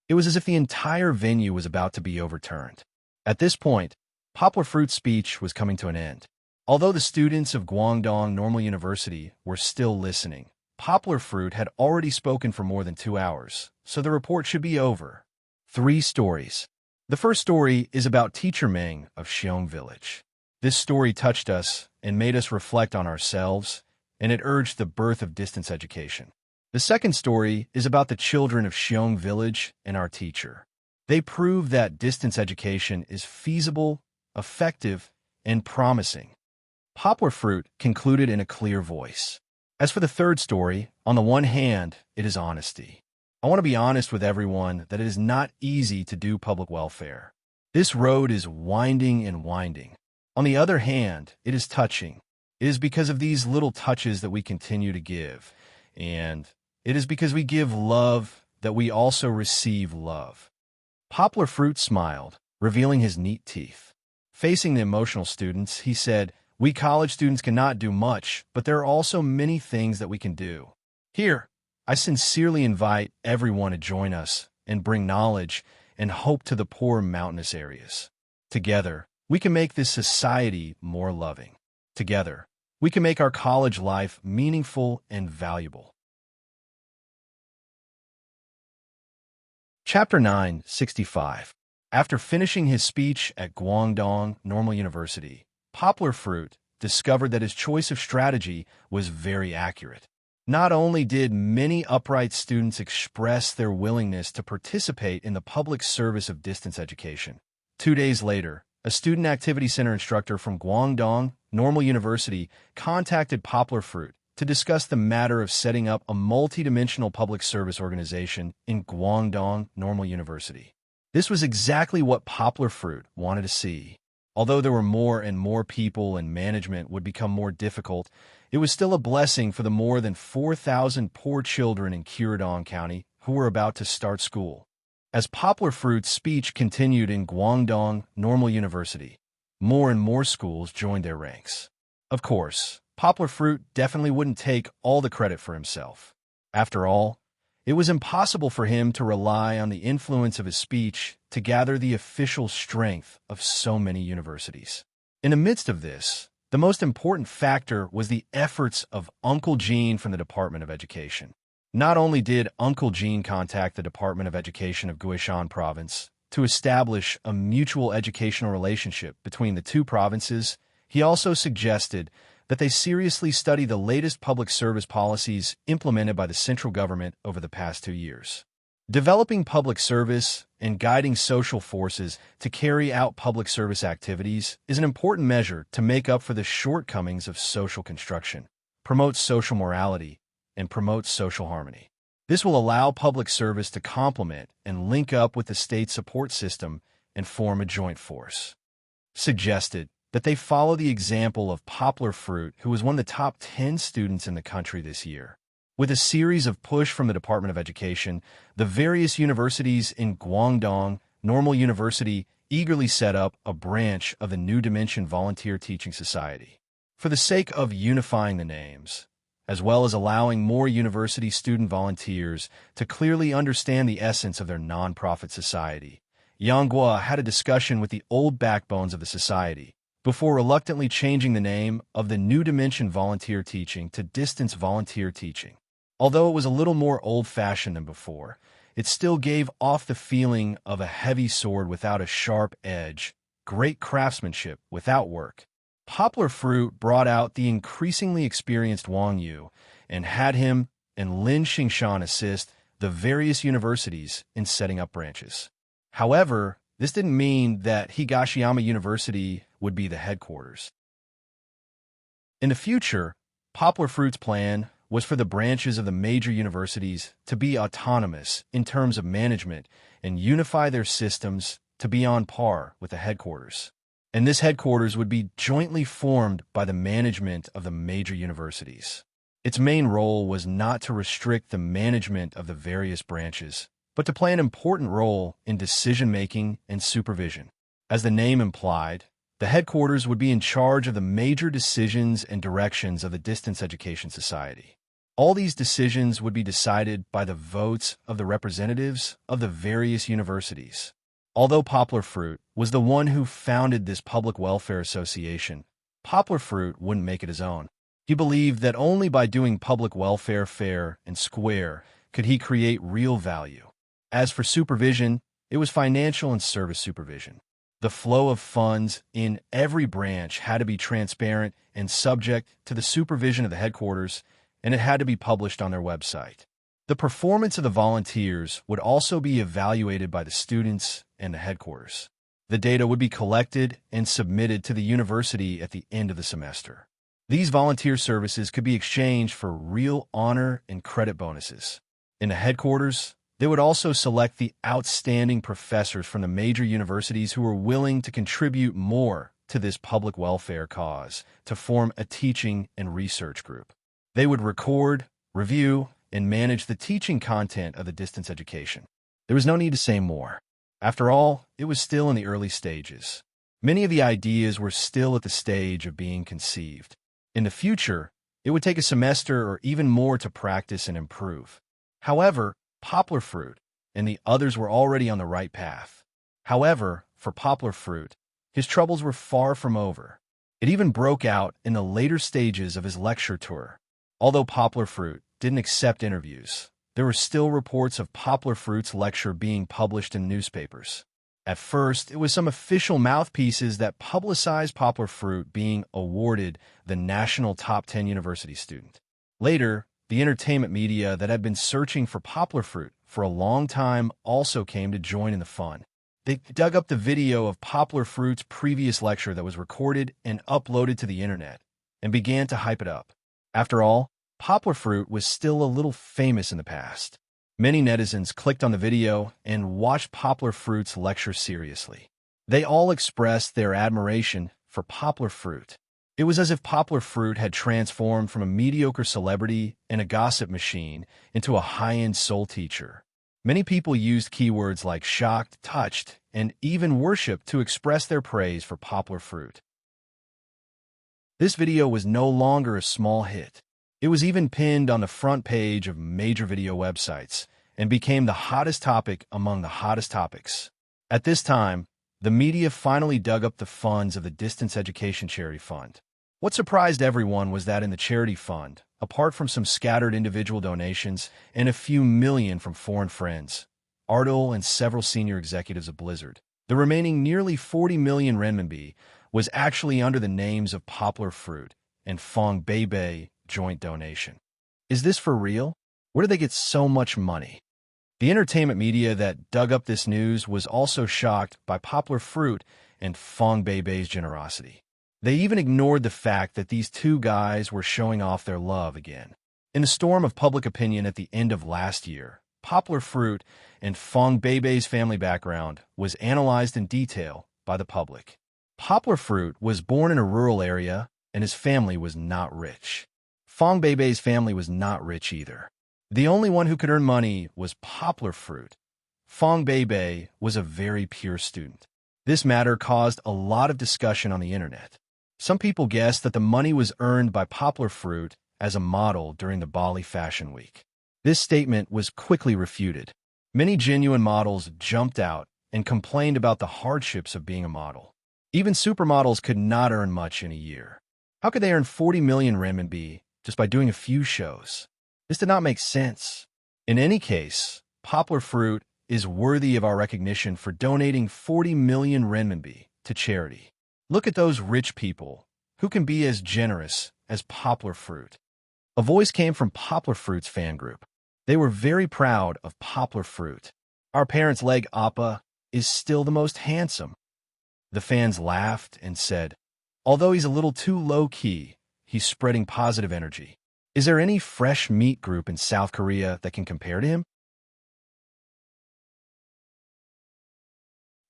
It was as if the entire venue was about to be overturned. At this point, Poplar Fruit's speech was coming to an end. Although the students of Guangdong Normal University were still listening, Poplar Fruit had already spoken for more than 2 hours, so the report should be over. 3 stories. The first story is about Teacher Meng of Xiong Village. This story touched us and made us reflect on ourselves, and it urged the birth of distance education. The second story is about the children of Xiong Village and our teacher. They prove that distance education is feasible, effective, and promising. Poplar Fruit concluded in a clear voice. As for the third story, on the one hand, it is honesty. I want to be honest with everyone that it is not easy to do public welfare. This road is winding and winding. On the other hand, it is touching. It is because of these little touches that we continue to give, and it is because we give love that we also receive love. Poplar Fruit smiled, revealing his neat teeth. Facing the emotional students, he said, "We college students cannot do much, but there are also many things that we can do. Here, I sincerely invite everyone to join us and bring knowledge and hope to the poor mountainous areas. Together, we can make this society more loving. Together, we can make our college life meaningful and valuable." Chapter 965. After finishing his speech at Guangdong Normal University, Poplar Fruit discovered that his choice of strategy was very accurate. Not only did many upright students express their willingness to participate in the public service of distance education, 2 days later, a student activity center instructor from Guangdong Normal University contacted Poplar Fruit to discuss the matter of setting up a multidimensional public service organization in Guangdong Normal University. This was exactly what Poplar Fruit wanted to see. Although there were more and more people and management would become more difficult, it was still a blessing for the more than 4,000 poor children in Kiradong County who were about to start school. As Poplar Fruit's speech continued in Guangdong Normal University, more and more schools joined their ranks. Of course, Poplar Fruit definitely wouldn't take all the credit for himself. After all, it was impossible for him to rely on the influence of his speech to gather the official strength of so many universities. In the midst of this, the most important factor was the efforts of Uncle Gene from the Department of Education. Not only did Uncle Gene contact the Department of Education of Guishan Province to establish a mutual educational relationship between the two provinces, he also suggested that they seriously study the latest public service policies implemented by the central government over the past 2 years. Developing public service and guiding social forces to carry out public service activities is an important measure to make up for the shortcomings of social construction, promote social morality, and promote social harmony. This will allow public service to complement and link up with the state support system and form a joint force. Suggested that they follow the example of Poplar Fruit, who was one of the top 10 students in the country this year. With a series of push from the Department of Education, the various universities in Guangdong Normal University eagerly set up a branch of the New Dimension Volunteer Teaching Society. For the sake of unifying the names, as well as allowing more university student volunteers to clearly understand the essence of their nonprofit society, Yang Guo had a discussion with the old backbones of the society, before reluctantly changing the name of the New Dimension Volunteer Teaching to Distance Volunteer Teaching. Although it was a little more old-fashioned than before, it still gave off the feeling of a heavy sword without a sharp edge, great craftsmanship without work. Poplar Fruit brought out the increasingly experienced Wang Yu and had him and Lin Xingshan assist the various universities in setting up branches. However, this didn't mean that Higashiyama University would be the headquarters. In the future, Poplar Fruit's plan was for the branches of the major universities to be autonomous in terms of management and unify their systems to be on par with the headquarters. And this headquarters would be jointly formed by the management of the major universities. Its main role was not to restrict the management of the various branches, but to play an important role in decision-making and supervision. As the name implied, the headquarters would be in charge of the major decisions and directions of the Distance Education Society. All these decisions would be decided by the votes of the representatives of the various universities. Although Poplar Fruit was the one who founded this public welfare association, Poplar Fruit wouldn't make it his own. He believed that only by doing public welfare fair and square could he create real value. As for supervision, it was financial and service supervision. The flow of funds in every branch had to be transparent and subject to the supervision of the headquarters, and it had to be published on their website. The performance of the volunteers would also be evaluated by the students and the headquarters. The data would be collected and submitted to the university at the end of the semester. These volunteer services could be exchanged for real honor and credit bonuses. In the headquarters, they would also select the outstanding professors from the major universities who were willing to contribute more to this public welfare cause to form a teaching and research group. They would record, review, and manage the teaching content of the distance education. There was no need to say more. After all, it was still in the early stages. Many of the ideas were still at the stage of being conceived. In the future, it would take a semester or even more to practice and improve. However, Poplar Fruit and the others were already on the right path. However, for Poplar Fruit, his troubles were far from over. It even broke out in the later stages of his lecture tour. Although Poplar Fruit didn't accept interviews, there were still reports of Poplar Fruit's lecture being published in newspapers. At first, it was some official mouthpieces that publicized Poplar Fruit being awarded the National Top 10 University Student. Later, the entertainment media that had been searching for Poplar Fruit for a long time also came to join in the fun. They dug up the video of Poplar Fruit's previous lecture that was recorded and uploaded to the internet and began to hype it up. After all, Poplar Fruit was still a little famous in the past. Many netizens clicked on the video and watched Poplar Fruit's lecture seriously. They all expressed their admiration for Poplar Fruit. It was as if Poplar Fruit had transformed from a mediocre celebrity and a gossip machine into a high-end soul teacher. Many people used keywords like shocked, touched, and even worship to express their praise for Poplar Fruit. This video was no longer a small hit. It was even pinned on the front page of major video websites and became the hottest topic among the hottest topics. At this time, the media finally dug up the funds of the Distance Education Charity Fund. What surprised everyone was that in the charity fund, apart from some scattered individual donations and a few million from foreign friends, Ardol and several senior executives of Blizzard, the remaining nearly 40 million renminbi was actually under the names of Poplar Fruit and Fong Beibei joint donation. Is this for real? Where did they get so much money? The entertainment media that dug up this news was also shocked by Poplar Fruit and Fong Beibei's generosity. They even ignored the fact that these two guys were showing off their love again. In the storm of public opinion at the end of last year, Poplar Fruit and Fong Beibei's family background was analyzed in detail by the public. Poplar Fruit was born in a rural area, and his family was not rich. Fong Beibei's family was not rich either. The only one who could earn money was Poplar Fruit. Fong Beibei was a very pure student. This matter caused a lot of discussion on the internet. Some people guessed that the money was earned by Poplar Fruit as a model during the Bali Fashion Week. This statement was quickly refuted. Many genuine models jumped out and complained about the hardships of being a model. Even supermodels could not earn much in a year. How could they earn 40 million renminbi just by doing a few shows? This did not make sense. In any case, Poplar Fruit is worthy of our recognition for donating 40 million renminbi to charity. Look at those rich people who can be as generous as Poplar Fruit. A voice came from Poplar Fruit's fan group. They were very proud of Poplar Fruit. Our parents' leg Appa is still the most handsome. The fans laughed and said, although he's a little too low-key, he's spreading positive energy. Is there any fresh meat group in South Korea that can compare to him?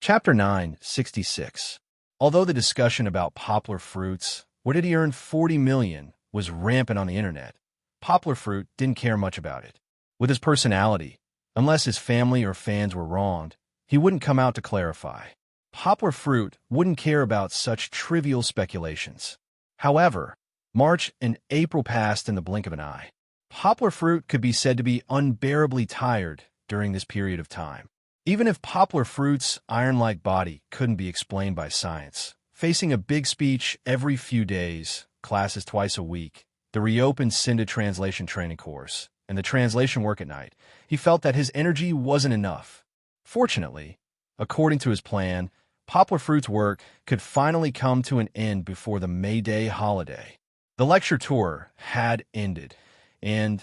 Chapter 966. Although the discussion about Poplar Fruit's where did he earn 40 million was rampant on the internet, Poplar Fruit didn't care much about it. With his personality, unless his family or fans were wronged, he wouldn't come out to clarify. Poplar Fruit wouldn't care about such trivial speculations. However, March and April passed in the blink of an eye. Poplar Fruit could be said to be unbearably tired during this period of time. Even if Poplar Fruit's iron-like body couldn't be explained by science, facing a big speech every few days, classes twice a week, the reopened Cinda translation training course, and the translation work at night, he felt that his energy wasn't enough. Fortunately, according to his plan, Poplar Fruit's work could finally come to an end before the May Day holiday. The lecture tour had ended, and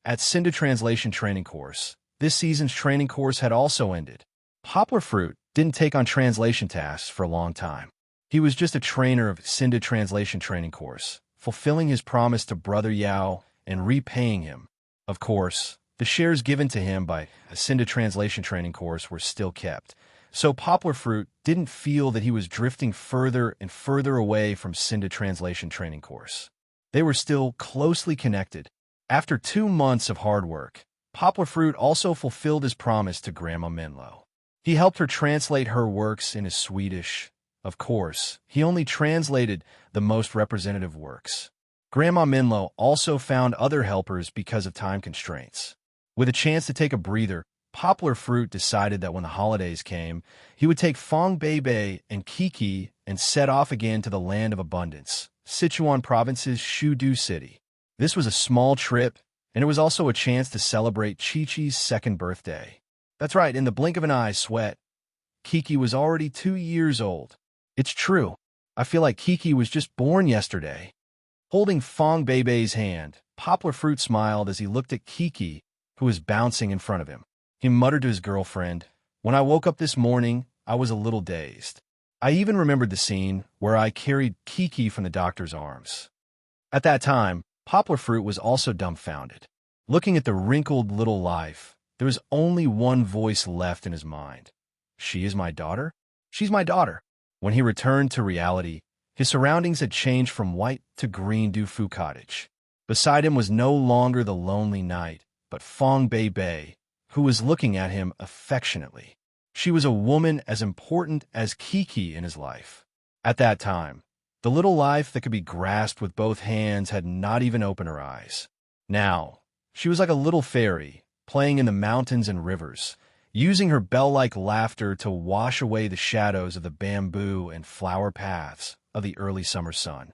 at Cinda translation training course, this season's training course had also ended. Poplar Fruit didn't take on translation tasks for a long time. He was just a trainer of Cinda translation training course, fulfilling his promise to Brother Yao and repaying him. Of course, the shares given to him by a Cinda translation training course were still kept, so Poplar Fruit didn't feel that he was drifting further and further away from Cinda translation training course. They were still closely connected. After 2 months of hard work, Poplar Fruit also fulfilled his promise to Grandma Menlo. He helped her translate her works into Swedish. Of course, he only translated the most representative works. Grandma Menlo also found other helpers because of time constraints. With a chance to take a breather, Poplar Fruit decided that when the holidays came, he would take Fong Bei and Kiki and set off again to the land of abundance, Sichuan Province's Shudu City. This was a small trip, and it was also a chance to celebrate Chi-Chi's second birthday. That's right, in the blink of an eye, Sweat. Kiki was already 2 years old. It's true. I feel like Kiki was just born yesterday. Holding Fong Bei's hand, Poplar Fruit smiled as he looked at Kiki, who was bouncing in front of him. He muttered to his girlfriend, "When I woke up this morning, I was a little dazed. I even remembered the scene where I carried Kiki from the doctor's arms." At that time, Poplar Fruit was also dumbfounded. Looking at the wrinkled little life, there was only one voice left in his mind. She is my daughter? She's my daughter. When he returned to reality, his surroundings had changed from white to green Dufu Cottage. Beside him was no longer the lonely night, but Fong Bei, who was looking at him affectionately. She was a woman as important as Kiki in his life. At that time, the little life that could be grasped with both hands had not even opened her eyes. Now, she was like a little fairy, playing in the mountains and rivers, using her bell-like laughter to wash away the shadows of the bamboo and flower paths of the early summer sun.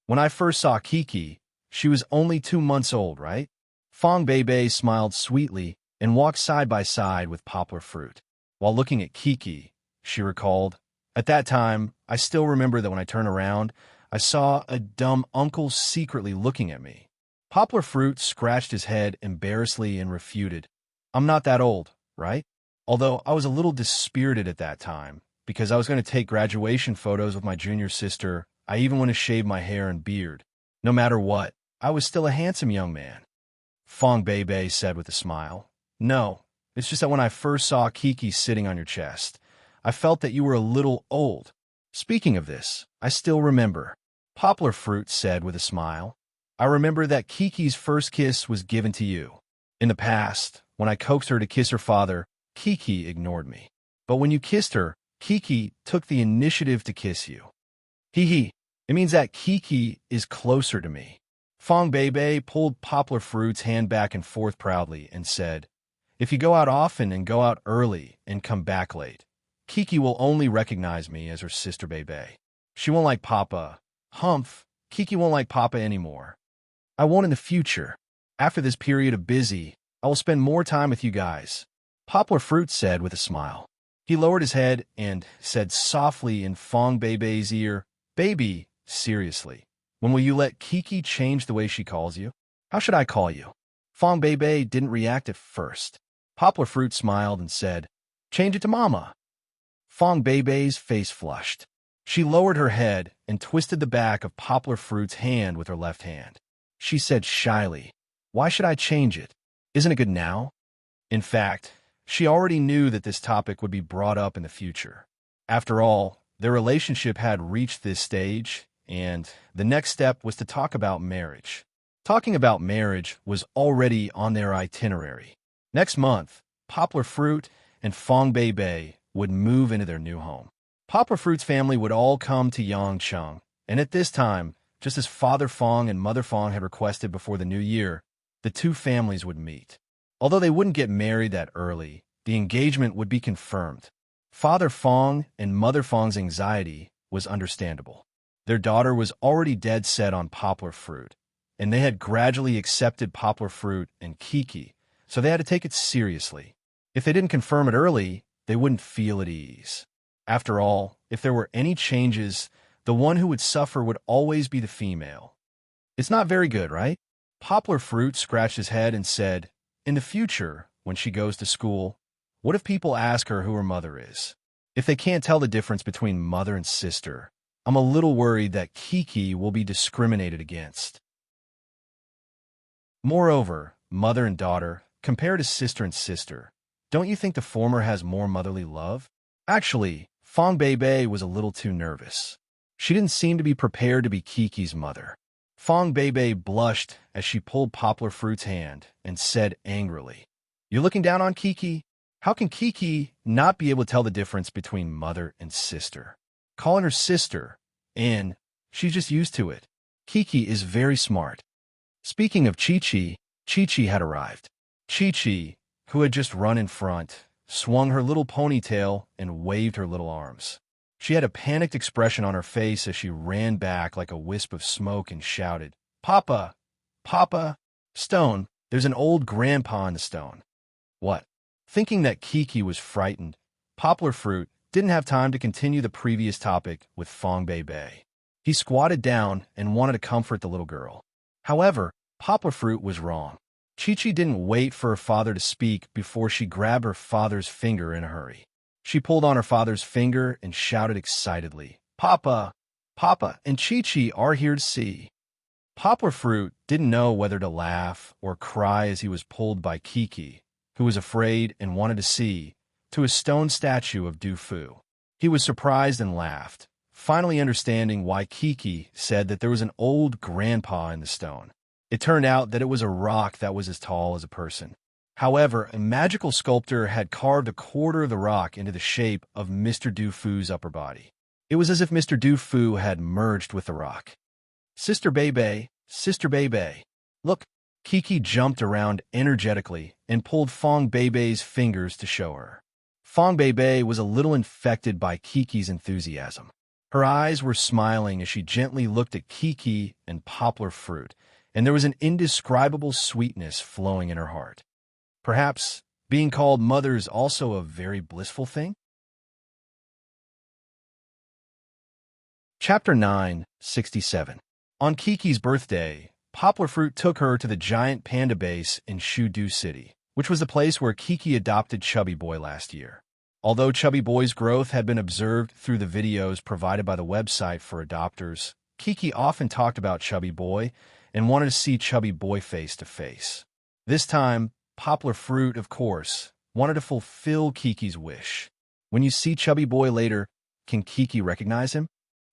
When I first saw Kiki, she was only 2 months old, right? Fong Bei smiled sweetly and walked side by side with Poplar Fruit. While looking at Kiki, she recalled, "At that time, I still remember that when I turned around, I saw a dumb uncle secretly looking at me." Poplar Fruit scratched his head embarrassedly and refuted, "I'm not that old, right? Although I was a little dispirited at that time, because I was going to take graduation photos with my junior sister. I even went to shave my hair and beard. No matter what, I was still a handsome young man." Fong Bei said with a smile, "No, it's just that when I first saw Kiki sitting on your chest, I felt that you were a little old. Speaking of this, I still remember." Poplar Fruit said with a smile, "I remember that Kiki's first kiss was given to you. In the past, when I coaxed her to kiss her father, Kiki ignored me. But when you kissed her, Kiki took the initiative to kiss you. Hee. It means that Kiki is closer to me." Fong Bei pulled Poplar Fruit's hand back and forth proudly and said, "If you go out often and go out early and come back late, Kiki will only recognize me as her sister Bebe. She won't like Papa. Humph, Kiki won't like Papa anymore. I won't in the future. After this period of busy, I will spend more time with you guys, Poplar Fruit said with a smile. He lowered his head and said softly in Fong Bebe's ear, Baby, seriously, when will you let Kiki change the way she calls you? How should I call you? Fong Bebe didn't react at first. Poplar Fruit smiled and said, Change it to Mama. Fong Bebe's face flushed. She lowered her head and twisted the back of Poplar Fruit's hand with her left hand. She said shyly, Why should I change it? Isn't it good now? In fact, she already knew that this topic would be brought up in the future. After all, their relationship had reached this stage, and the next step was to talk about marriage. Talking about marriage was already on their itinerary. Next month, Poplar Fruit and Fong Bebe would move into their new home. Poplar Fruit's family would all come to Yangcheng, and at this time, just as Father Fong and Mother Fong had requested before the new year, the two families would meet. Although they wouldn't get married that early, the engagement would be confirmed. Father Fong and Mother Fong's anxiety was understandable. Their daughter was already dead set on Poplar Fruit, and they had gradually accepted Poplar Fruit and Kiki, so they had to take it seriously. If they didn't confirm it early, they wouldn't feel at ease. After all, if there were any changes, the one who would suffer would always be the female. It's not very good, right? Poplar Fruit scratched his head and said, In the future, when she goes to school, what if people ask her who her mother is? If they can't tell the difference between mother and sister, I'm a little worried that Kiki will be discriminated against. Moreover, mother and daughter, compared to sister and sister, don't you think the former has more motherly love? Actually, Fong Bebe was a little too nervous. She didn't seem to be prepared to be Kiki's mother. Fong Bebe blushed as she pulled Poplar Fruit's hand and said angrily, You're looking down on Kiki? How can Kiki not be able to tell the difference between mother and sister? Calling her sister, and she's just used to it. Kiki is very smart. Speaking of Chi-Chi, Chi-Chi had arrived. Chi-Chi, who had just run in front, swung her little ponytail and waved her little arms. She had a panicked expression on her face as she ran back like a wisp of smoke and shouted, Papa! Papa! Stone, there's an old grandpa in the stone. What? Thinking that Kiki was frightened, Poplar Fruit didn't have time to continue the previous topic with Fong Bebe. He squatted down and wanted to comfort the little girl. However, Poplar Fruit was wrong. Chi-Chi didn't wait for her father to speak before she grabbed her father's finger in a hurry. She pulled on her father's finger and shouted excitedly, Papa! Papa and Chi-Chi are here to see. Poplar Fruit didn't know whether to laugh or cry as he was pulled by Kiki, who was afraid and wanted to see, to a stone statue of Du Fu. He was surprised and laughed, finally understanding why Kiki said that there was an old grandpa in the stone. It turned out that it was a rock that was as tall as a person. However, a magical sculptor had carved a quarter of the rock into the shape of Mr. Du Fu's upper body. It was as if Mr. Du Fu had merged with the rock. Sister Bebe, Sister Bebe. Look, Kiki jumped around energetically and pulled Fong Bebe's fingers to show her. Fong Bebe was a little infected by Kiki's enthusiasm. Her eyes were smiling as she gently looked at Kiki and Poplar Fruit, and there was an indescribable sweetness flowing in her heart. Perhaps being called mother is also a very blissful thing? Chapter 9:67. On Kiki's birthday, Poplar Fruit took her to the giant panda base in Shudu City, which was the place where Kiki adopted Chubby Boy last year. Although Chubby Boy's growth had been observed through the videos provided by the website for adopters, Kiki often talked about Chubby Boy and wanted to see Chubby Boy face to face. This time, Poplar Fruit, of course, wanted to fulfill Kiki's wish. When you see Chubby Boy later, can Kiki recognize him?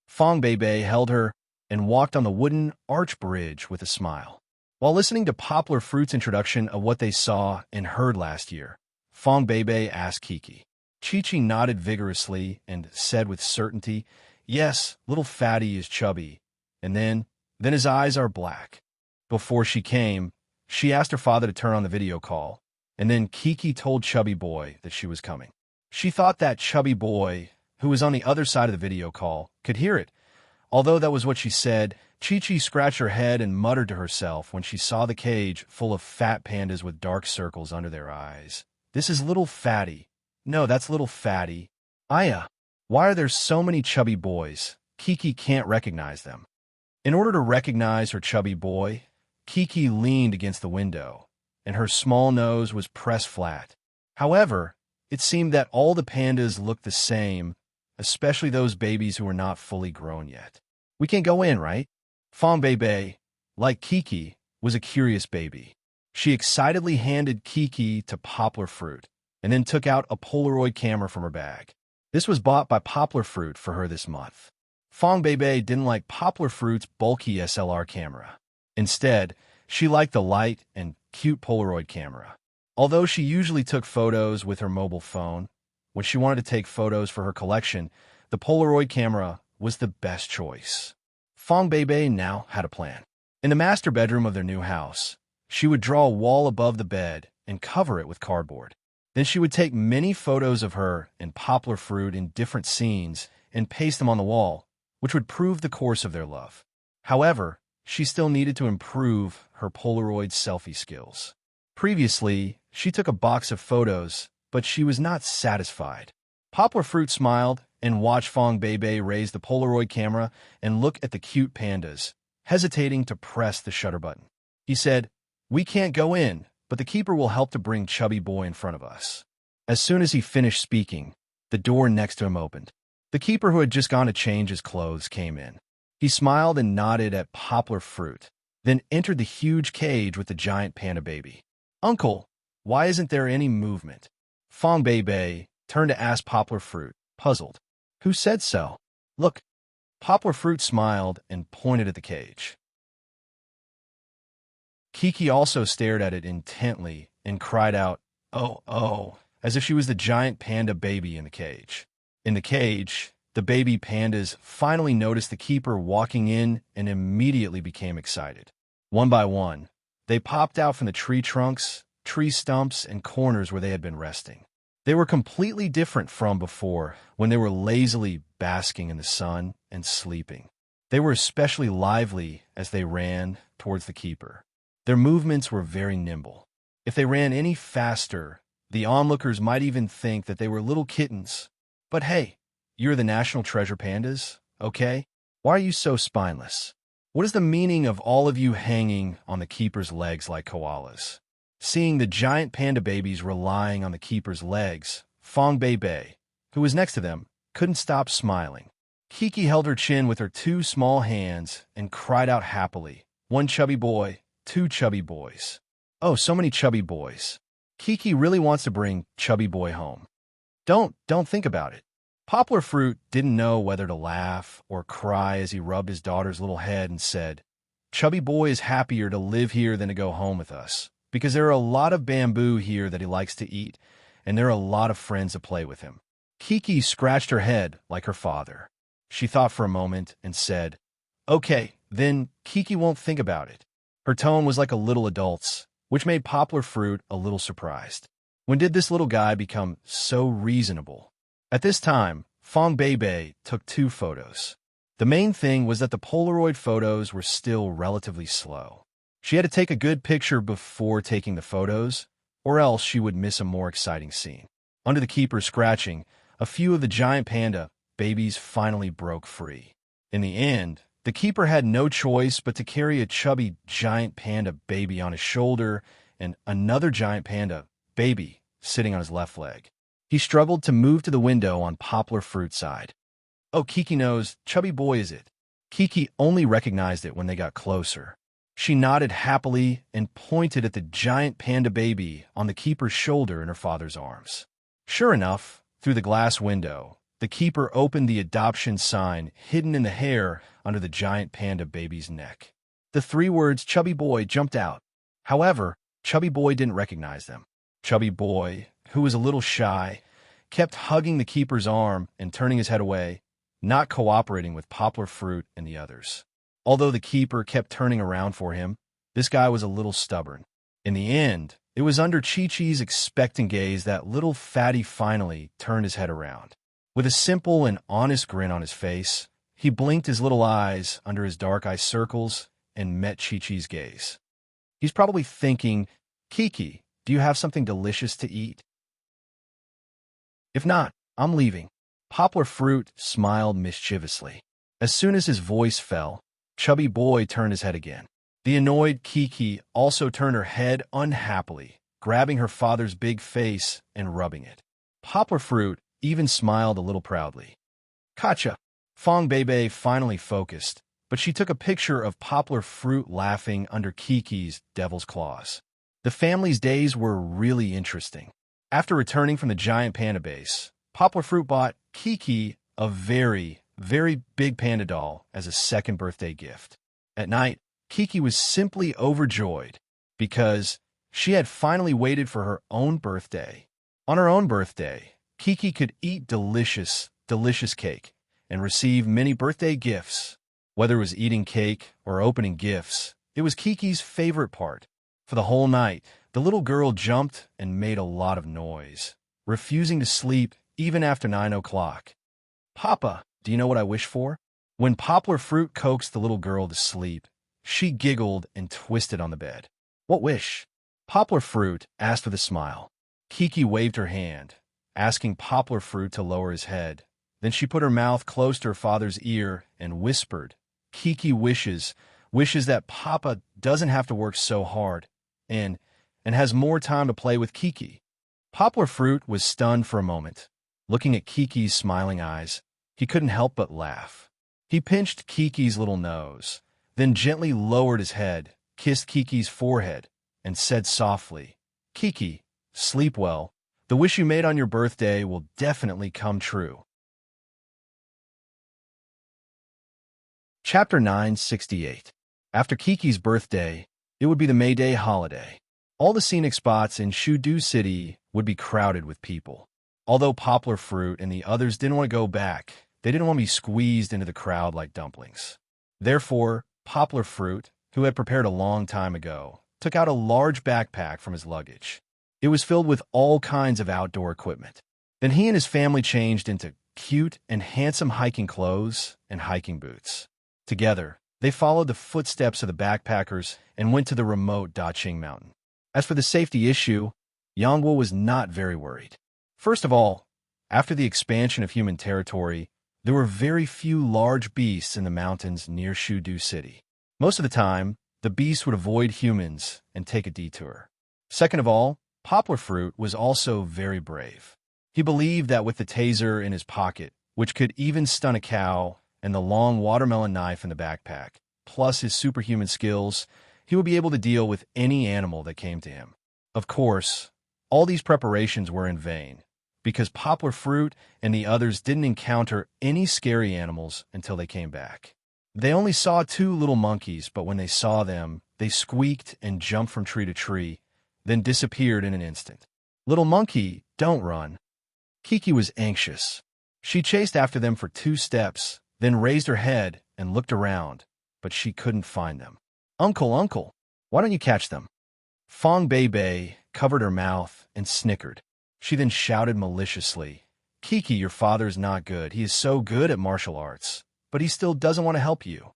Fong Bebe held her and walked on the wooden arch bridge with a smile. While listening to Poplar Fruit's introduction of what they saw and heard last year, Fong Bebe asked Kiki. Chi-Chi nodded vigorously and said with certainty, Yes, little fatty is chubby. And then his eyes are black. Before she came, she asked her father to turn on the video call, and then Kiki told Chubby Boy that she was coming. She thought that chubby boy, who was on the other side of the video call, could hear it. Although that was what she said, Chi-Chi scratched her head and muttered to herself when she saw the cage full of fat pandas with dark circles under their eyes. This is little Fatty. No, that's little Fatty. Aya, why are there so many chubby boys? Kiki can't recognize them. In order to recognize her chubby boy, Kiki leaned against the window, and her small nose was pressed flat. However, it seemed that all the pandas looked the same, especially those babies who were not fully grown yet. We can't go in, right? Fong Bei, like Kiki, was a curious baby. She excitedly handed Kiki to Poplar Fruit, and then took out a Polaroid camera from her bag. This was bought by Poplar Fruit for her this month. Fong Bei didn't like Poplar Fruit's bulky SLR camera. Instead, she liked the light and cute Polaroid camera. Although she usually took photos with her mobile phone, when she wanted to take photos for her collection, the Polaroid camera was the best choice. Fong Bei now had a plan. In the master bedroom of their new house, she would draw a wall above the bed and cover it with cardboard. Then she would take many photos of her and Poplar Fruit in different scenes and paste them on the wall, which would prove the course of their love. However, she still needed to improve her Polaroid selfie skills. Previously, she took a box of photos, but she was not satisfied. Poplar Fruit smiled and watched Fong Bei raise the Polaroid camera and look at the cute pandas, hesitating to press the shutter button. He said, "We can't go in, but the keeper will help to bring Chubby Boy in front of us." As soon as he finished speaking, the door next to him opened. The keeper, who had just gone to change his clothes, came in. He smiled and nodded at Poplar Fruit, then entered the huge cage with the giant panda baby. "Uncle, why isn't there any movement?" Fong Bei turned to ask Poplar Fruit, puzzled. "Who said so?" "Look." Poplar Fruit smiled and pointed at the cage. Kiki also stared at it intently and cried out, "Oh, oh," as if she was the giant panda baby in the cage. In the cage, the baby pandas finally noticed the keeper walking in and immediately became excited. One by one, they popped out from the tree trunks, tree stumps, and corners where they had been resting. They were completely different from before, when they were lazily basking in the sun and sleeping. They were especially lively as they ran towards the keeper. Their movements were very nimble. If they ran any faster, the onlookers might even think that they were little kittens. But hey, you're the national treasure pandas, okay? Why are you so spineless? What is the meaning of all of you hanging on the keeper's legs like koalas? Seeing the giant panda babies relying on the keeper's legs, Fong Bei, who was next to them, couldn't stop smiling. Kiki held her chin with her two small hands and cried out happily, "One chubby boy, two chubby boys. Oh, so many chubby boys. Kiki really wants to bring Chubby Boy home." Don't think about it." Poplar Fruit didn't know whether to laugh or cry as he rubbed his daughter's little head and said, "Chubby Boy is happier to live here than to go home with us, because there are a lot of bamboo here that he likes to eat, and there are a lot of friends to play with him." Kiki scratched her head like her father. She thought for a moment and said, "Okay, then Kiki won't think about it." Her tone was like a little adult's, which made Poplar Fruit a little surprised. When did this little guy become so reasonable? At this time, Fong Bei took 2 photos. The main thing was that the Polaroid photos were still relatively slow. She had to take a good picture before taking the photos, or else she would miss a more exciting scene. Under the keeper's scratching, a few of the giant panda babies finally broke free. In the end, the keeper had no choice but to carry a chubby giant panda baby on his shoulder and another giant panda baby sitting on his left leg. He struggled to move to the window on Poplar Fruit's side. "Oh, Kiki knows. Chubby Boy is it." Kiki only recognized it when they got closer. She nodded happily and pointed at the giant panda baby on the keeper's shoulder in her father's arms. Sure enough, through the glass window, the keeper opened the adoption sign hidden in the hair under the giant panda baby's neck. The 3 words "Chubby Boy" jumped out. However, Chubby Boy didn't recognize them. Chubby Boy, who was a little shy, kept hugging the keeper's arm and turning his head away, not cooperating with Poplar Fruit and the others. Although the keeper kept turning around for him, this guy was a little stubborn. In the end, It was under Chi-Chi's expectant gaze that little fatty finally turned his head around. With a simple and honest grin on his face, he blinked his little eyes under his dark eye circles and met Chi-Chi's gaze. He's probably thinking, "Kiki, do you have something delicious to eat? If not, I'm leaving." Poplar Fruit smiled mischievously. As soon as his voice fell, Chubby Boy turned his head again. The annoyed Kiki also turned her head unhappily, grabbing her father's big face and rubbing it. Poplar Fruit even smiled a little proudly. "Gotcha." Fong Bebe finally focused, but she took a picture of Poplar Fruit laughing under Kiki's devil's claws. The family's days were really interesting. After returning from the giant panda base, Poplar Fruit bought Kiki a very, very big panda doll as a second birthday gift. At night, Kiki was simply overjoyed because she had finally waited for her own birthday. On her own birthday, Kiki could eat delicious, delicious cake and receive many birthday gifts. Whether it was eating cake or opening gifts, it was Kiki's favorite part. For the whole night, the little girl jumped and made a lot of noise, refusing to sleep even after 9 o'clock. "Papa, do you know what I wish for?" When Poplar Fruit coaxed the little girl to sleep, she giggled and twisted on the bed. "What wish?" Poplar Fruit asked with a smile. Kiki waved her hand, asking Poplar Fruit to lower his head. Then she put her mouth close to her father's ear and whispered, "Kiki wishes that Papa doesn't have to work so hard and has more time to play with Kiki." Poplar Fruit was stunned for a moment. Looking at Kiki's smiling eyes, he couldn't help but laugh. He pinched Kiki's little nose, then gently lowered his head, kissed Kiki's forehead, and said softly, "Kiki, sleep well. The wish you made on your birthday will definitely come true." Chapter 968. After Kiki's birthday, it would be the May Day holiday. All the scenic spots in Shudu City would be crowded with people. Although Poplar Fruit and the others didn't want to go back, they didn't want to be squeezed into the crowd like dumplings. Therefore, Poplar Fruit, who had prepared a long time ago, took out a large backpack from his luggage. It was filled with all kinds of outdoor equipment. Then he and his family changed into cute and handsome hiking clothes and hiking boots. Together, they followed the footsteps of the backpackers and went to the remote Daqing Mountain. As for the safety issue, Yangwo was not very worried. First of all, after the expansion of human territory, there were very few large beasts in the mountains near Shudu City. Most of the time, the beasts would avoid humans and take a detour. Second of all, Poplar Fruit was also very brave. He believed that with the taser in his pocket, which could even stun a cow, and the long watermelon knife in the backpack, plus his superhuman skills, he would be able to deal with any animal that came to him. Of course, all these preparations were in vain, because Poplar Fruit and the others didn't encounter any scary animals until they came back. They only saw 2 little monkeys, but when they saw them, they squeaked and jumped from tree to tree, then disappeared in an instant. "Little monkey, don't run." Kiki was anxious. She chased after them for 2 steps, then raised her head and looked around, but she couldn't find them. Uncle, why don't you catch them?" Fong Bebe covered her mouth and snickered. She then shouted maliciously, "Kiki, your father is not good. He is so good at martial arts, but he still doesn't want to help you."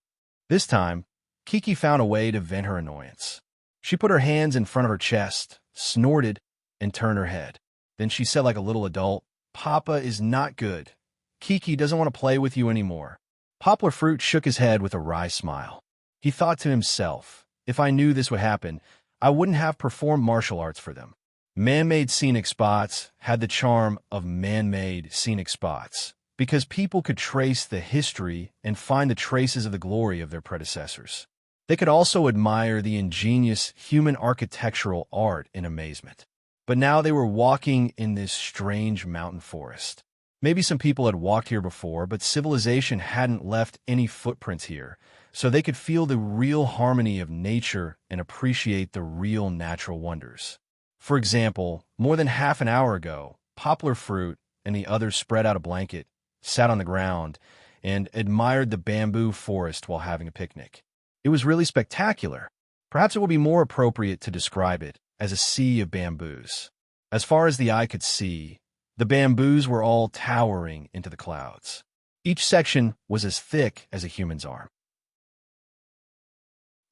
This time, Kiki found a way to vent her annoyance. She put her hands in front of her chest, snorted, and turned her head. Then she said like a little adult, "Papa is not good. Kiki doesn't want to play with you anymore." Poplar Fruit shook his head with a wry smile. He thought to himself, "If I knew this would happen, I wouldn't have performed martial arts for them." Man-made scenic spots had the charm of man-made scenic spots because people could trace the history and find the traces of the glory of their predecessors. They could also admire the ingenious human architectural art in amazement. But now they were walking in this strange mountain forest. Maybe some people had walked here before, but civilization hadn't left any footprints here, so they could feel the real harmony of nature and appreciate the real natural wonders. For example, more than half an hour ago, Poplar Fruit and the others spread out a blanket, sat on the ground, and admired the bamboo forest while having a picnic. It was really spectacular. Perhaps it would be more appropriate to describe it as a sea of bamboos. As far as the eye could see, the bamboos were all towering into the clouds. Each section was as thick as a human's arm.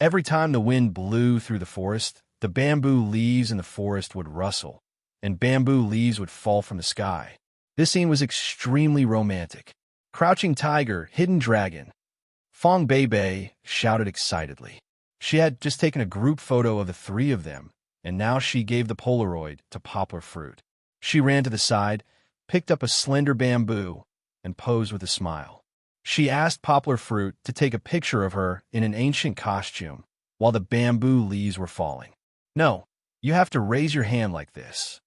Every time the wind blew through the forest, the bamboo leaves in the forest would rustle, and bamboo leaves would fall from the sky. This scene was extremely romantic. Crouching tiger, hidden dragon. Fong Bei shouted excitedly. She had just taken a group photo of the three of them, and now she gave the Polaroid to Poplar Fruit. She ran to the side, picked up a slender bamboo, and posed with a smile. She asked Poplar Fruit to take a picture of her in an ancient costume while the bamboo leaves were falling. No, you have to raise your hand like this.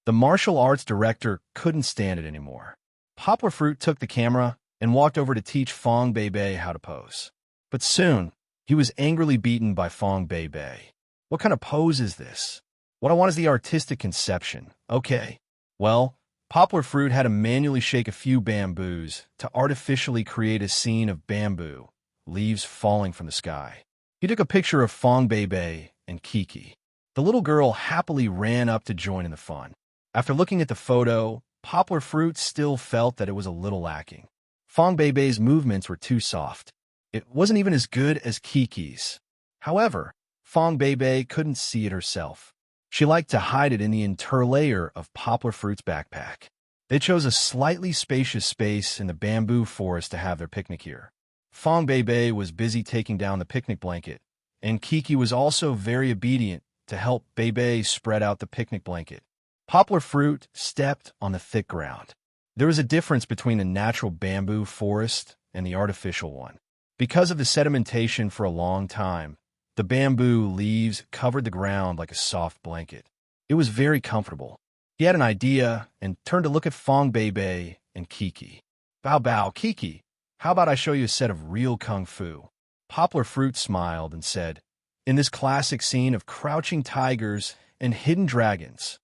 The martial arts director couldn't stand it anymore. Poplar Fruit took the camera and walked over to teach Fong Bei how to pose. But soon, he was angrily beaten by Fong Bei. What kind of pose is this? What I want is the artistic conception. Okay. Well, Poplar Fruit had to manually shake a few bamboos to artificially create a scene of bamboo, leaves falling from the sky. He took a picture of Fong Bei and Kiki. The little girl happily ran up to join in the fun. After looking at the photo, Poplar Fruit still felt that it was a little lacking. Fong Bei's movements were too soft. It wasn't even as good as Kiki's. However, Fong Bei couldn't see it herself. She liked to hide it in the interlayer of Poplar Fruit's backpack. They chose a slightly spacious space in the bamboo forest to have their picnic here. Fong Bei was busy taking down the picnic blanket, and Kiki was also very obedient to help Bei spread out the picnic blanket. Poplar Fruit stepped on the thick ground. There was a difference between the natural bamboo forest and the artificial one. Because of the sedimentation for a long time, the bamboo leaves covered the ground like a soft blanket. It was very comfortable. He had an idea and turned to look at Fong Bei and Kiki. Bow bow, Kiki, how about I show you a set of real kung fu? Poplar Fruit smiled and said, in this classic scene of crouching tigers and hidden dragons.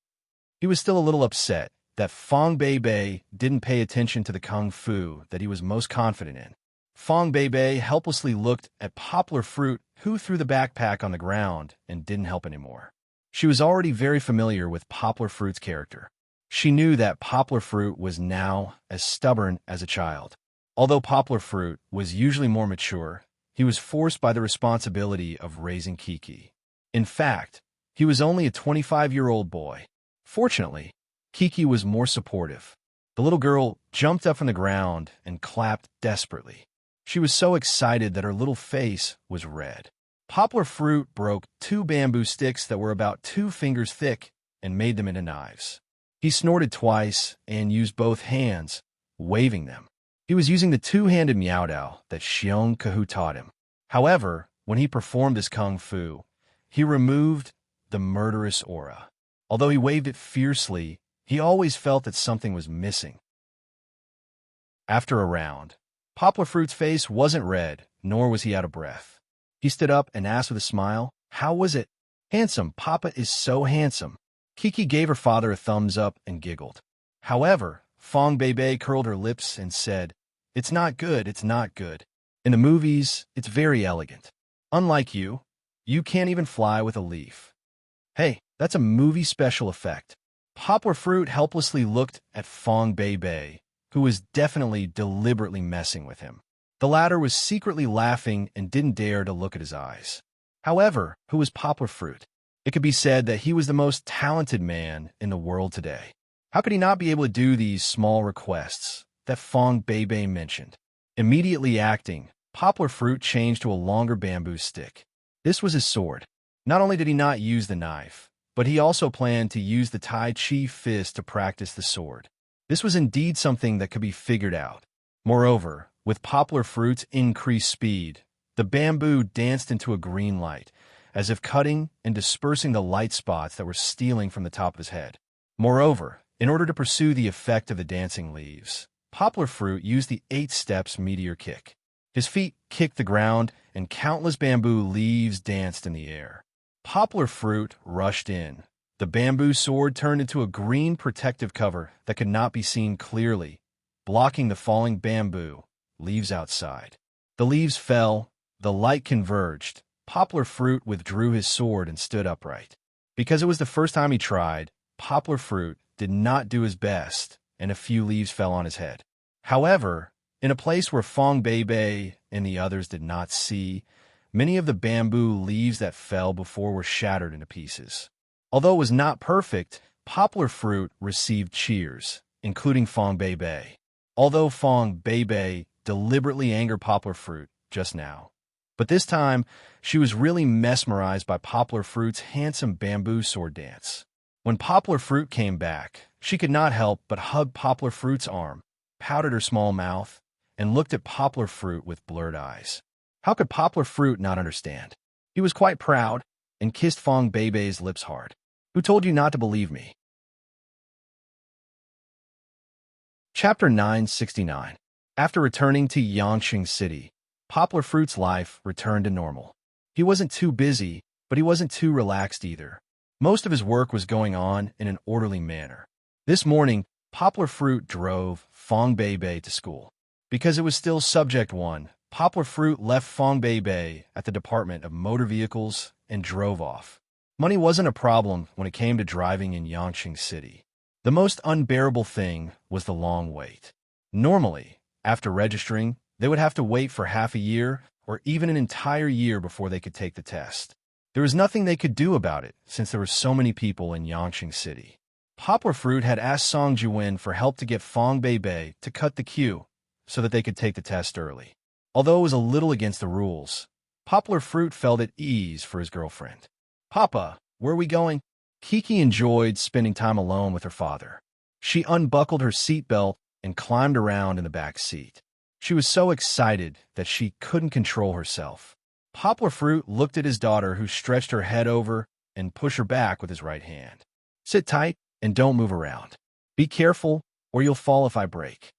He was still a little upset that Fong Bei didn't pay attention to the kung fu that he was most confident in. Fong Bei helplessly looked at Poplar Fruit, who threw the backpack on the ground and didn't help anymore. She was already very familiar with Poplar Fruit's character. She knew that Poplar Fruit was now as stubborn as a child. Although Poplar Fruit was usually more mature, he was forced by the responsibility of raising Kiki. In fact, he was only a 25-year-old boy. Fortunately, Kiki was more supportive. The little girl jumped up from the ground and clapped desperately. She was so excited that her little face was red. Poplar Fruit broke 2 bamboo sticks that were about 2 fingers thick and made them into knives. He snorted twice and used both hands, waving them. He was using the two-handed meow dao that Xiong Kahu taught him. However, when he performed this kung fu, he removed the murderous aura. Although he waved it fiercely, he always felt that something was missing. After a round, Poplar Fruit's face wasn't red, nor was he out of breath. He stood up and asked with a smile, how was it? Handsome, Papa is so handsome. Kiki gave her father a thumbs up and giggled. However, Fong Bei curled her lips and said, it's not good, it's not good. In the movies, it's very elegant. Unlike you, you can't even fly with a leaf. Hey, that's a movie special effect. Poplar Fruit helplessly looked at Fong Bei, who was definitely deliberately messing with him. The latter was secretly laughing and didn't dare to look at his eyes. However, who was Poplar Fruit? It could be said that he was the most talented man in the world today. How could he not be able to do these small requests that Fong Bei mentioned? Immediately acting, Poplar Fruit changed to a longer bamboo stick. This was his sword. Not only did he not use the knife, but he also planned to use the Tai Chi fist to practice the sword. This was indeed something that could be figured out. Moreover, with Poplar Fruit's increased speed, the bamboo danced into a green light, as if cutting and dispersing the light spots that were stealing from the top of his head. Moreover, in order to pursue the effect of the dancing leaves, Poplar Fruit used the 8 steps meteor kick. His feet kicked the ground, and countless bamboo leaves danced in the air. Poplar Fruit rushed in. The bamboo sword turned into a green protective cover that could not be seen clearly, blocking the falling bamboo leaves outside. The leaves fell, the light converged. Poplar Fruit withdrew his sword and stood upright. Because it was the first time he tried, poplar fruit did not do his best, and a few leaves fell on his head. However, in a place where Fong Bei and the others did not see, many of the bamboo leaves that fell before were shattered into pieces. Although it was not perfect, poplar fruit received cheers, including Fong Bei. Although Fong Bei deliberately angered poplar fruit just now. But this time, she was really mesmerized by poplar fruit's handsome bamboo sword dance. When poplar fruit came back, she could not help but hug poplar fruit's arm, pouted her small mouth, and looked at poplar fruit with blurred eyes. How could poplar fruit not understand? He was quite proud and kissed Fong Bei's lips hard. Who told you not to believe me? Chapter 969. After returning to Yangqing City, poplar fruit's life returned to normal. He wasn't too busy, but he wasn't too relaxed either. Most of his work was going on in an orderly manner. This morning, poplar fruit drove Fong Bei to school. Because it was still Subject 1, poplar fruit left Fong Bei at the Department of Motor Vehicles and drove off. Money wasn't a problem when it came to driving in Yangqing City. The most unbearable thing was the long wait. Normally, after registering, they would have to wait for half a year or even an entire year before they could take the test. There was nothing they could do about it since there were so many people in Yangqing City. Poplar fruit had asked Song Jiwen for help to get Fong Bei to cut the queue so that they could take the test early. Although it was a little against the rules, poplar fruit felt at ease for his girlfriend. "Papa, where are we going?" Kiki enjoyed spending time alone with her father. She unbuckled her seatbelt and climbed around in the back seat. She was so excited that she couldn't control herself. Poplar fruit looked at his daughter, who stretched her head over and pushed her back with his right hand. "Sit tight and don't move around. Be careful or you'll fall if I break."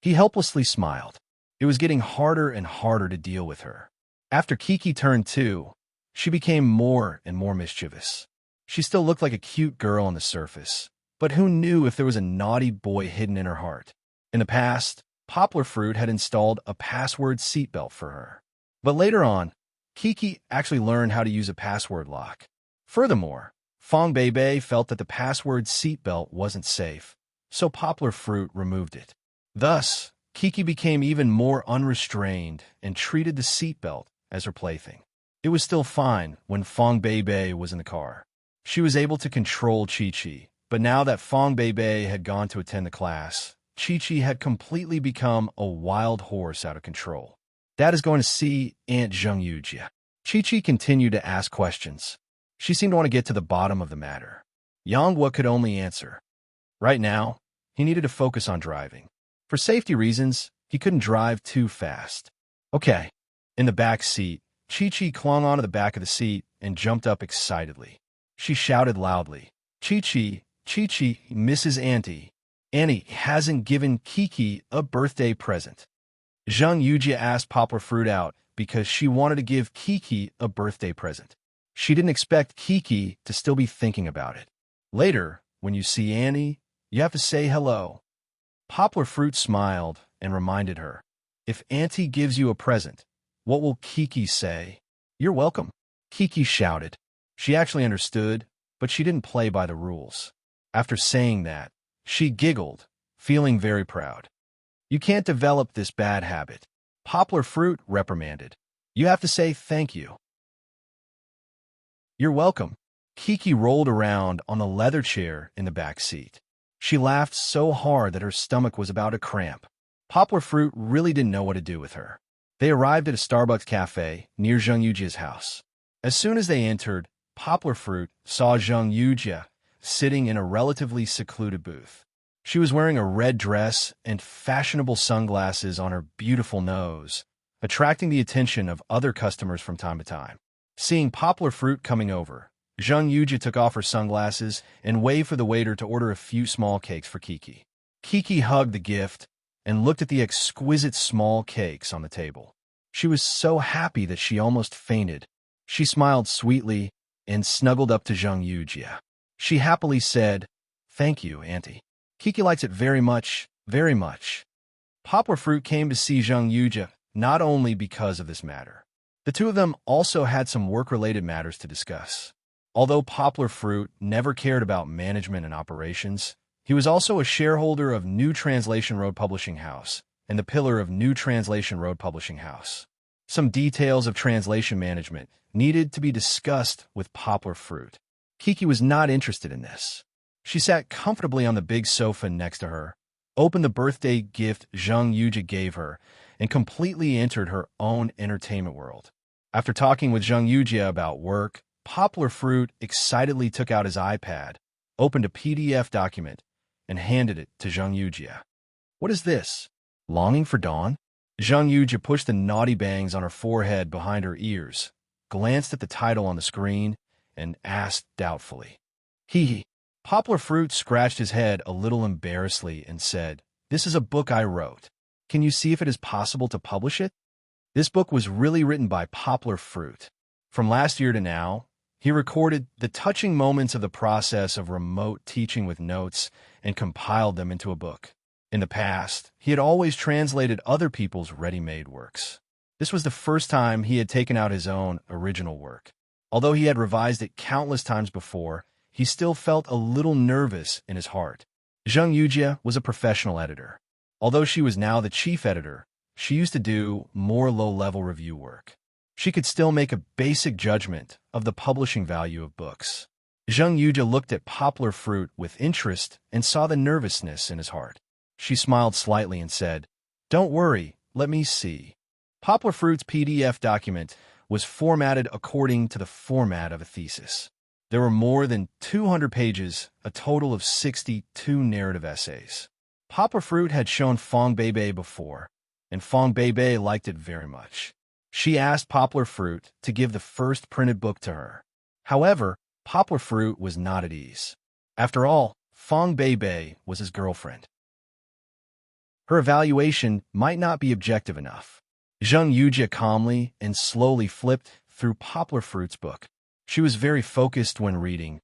He helplessly smiled. It was getting harder and harder to deal with her. After Kiki turned 2, she became more and more mischievous. She still looked like a cute girl on the surface, but who knew if there was a naughty boy hidden in her heart? In the past, poplar fruit had installed a password seatbelt for her. But later on, Kiki actually learned how to use a password lock. Furthermore, Fong Bei felt that the password seatbelt wasn't safe, so poplar fruit removed it. Thus, Kiki became even more unrestrained and treated the seatbelt as her plaything. It was still fine when Fong Bei was in the car. She was able to control Chi-Chi, but now that Fong Bei had gone to attend the class, Chi-Chi had completely become a wild horse out of control. "Dad is going to see Aunt Zheng Yujia." Chi-Chi continued to ask questions. She seemed to want to get to the bottom of the matter. Yang could only answer. Right now, he needed to focus on driving. For safety reasons, he couldn't drive too fast. "Okay." In the back seat, Chi-Chi clung onto the back of the seat and jumped up excitedly. She shouted loudly, "Chi-Chi, Chi-Chi, Mrs. Auntie. Annie hasn't given Kiki a birthday present." Zheng Yujia asked poplar fruit out because she wanted to give Kiki a birthday present. She didn't expect Kiki to still be thinking about it. "Later, when you see Annie, you have to say hello." Poplar fruit smiled and reminded her, "If Auntie gives you a present, what will Kiki say?" "You're welcome," Kiki shouted. She actually understood, but she didn't play by the rules. After saying that, she giggled, feeling very proud. "You can't develop this bad habit," poplar fruit reprimanded. "You have to say thank you." "You're welcome." Kiki rolled around on the leather chair in the back seat. She laughed so hard that her stomach was about to cramp. Poplar fruit really didn't know what to do with her. They arrived at a Starbucks cafe near Zheng Yujia's house. As soon as they entered, poplar fruit saw Zheng Yujia sitting in a relatively secluded booth. She was wearing a red dress and fashionable sunglasses on her beautiful nose, attracting the attention of other customers from time to time. Seeing poplar fruit coming over, Zheng Yujia took off her sunglasses and waved for the waiter to order a few small cakes for Kiki. Kiki hugged the gift and looked at the exquisite small cakes on the table. She was so happy that she almost fainted. She smiled sweetly and snuggled up to Zheng Yujia. She happily said, "Thank you, Auntie. Kiki likes it very much, very much." Poplar fruit came to see Zheng Yujia not only because of this matter. The two of them also had some work-related matters to discuss. Although Poplar Fruit never cared about management and operations, he was also a shareholder of New Translation Road Publishing House and the pillar of New Translation Road Publishing House. Some details of translation management needed to be discussed with Poplar Fruit. Kiki was not interested in this. She sat comfortably on the big sofa next to her, opened the birthday gift Zheng Yuji gave her, and completely entered her own entertainment world. After talking with Zheng Yuji about work, Poplar Fruit excitedly took out his iPad, opened a PDF document, and handed it to Zheng Yuji. "What is this? Longing for Dawn?" Zheng Yuji pushed the naughty bangs on her forehead behind her ears, glanced at the title on the screen, and asked doubtfully. Hee. Poplar Fruit scratched his head a little embarrassedly and said, "This is a book I wrote. Can you see if it is possible to publish it?" This book was really written by Poplar Fruit. From last year to now, he recorded the touching moments of the process of remote teaching with notes and compiled them into a book. In the past, he had always translated other people's ready-made works. This was the first time he had taken out his own original work. Although he had revised it countless times before, he still felt a little nervous in his heart. Zheng Yuji was a professional editor. Although she was now the chief editor, she used to do more low-level review work. She could still make a basic judgment of the publishing value of books. Zheng Yuji looked at Poplar Fruit with interest and saw the nervousness in his heart. She smiled slightly and said, "Don't worry, let me see." Poplar Fruit's PDF document was formatted according to the format of a thesis. There were more than 200 pages, a total of 62 narrative essays. Poplar Fruit had shown Fong Beibei before, and Fong Beibei liked it very much. She asked Poplar Fruit to give the first printed book to her. However, Poplar Fruit was not at ease. After all, Fong Beibei was his girlfriend. Her evaluation might not be objective enough. Zheng Yuji calmly and slowly flipped through Poplar Fruit's book. She was very focused when reading,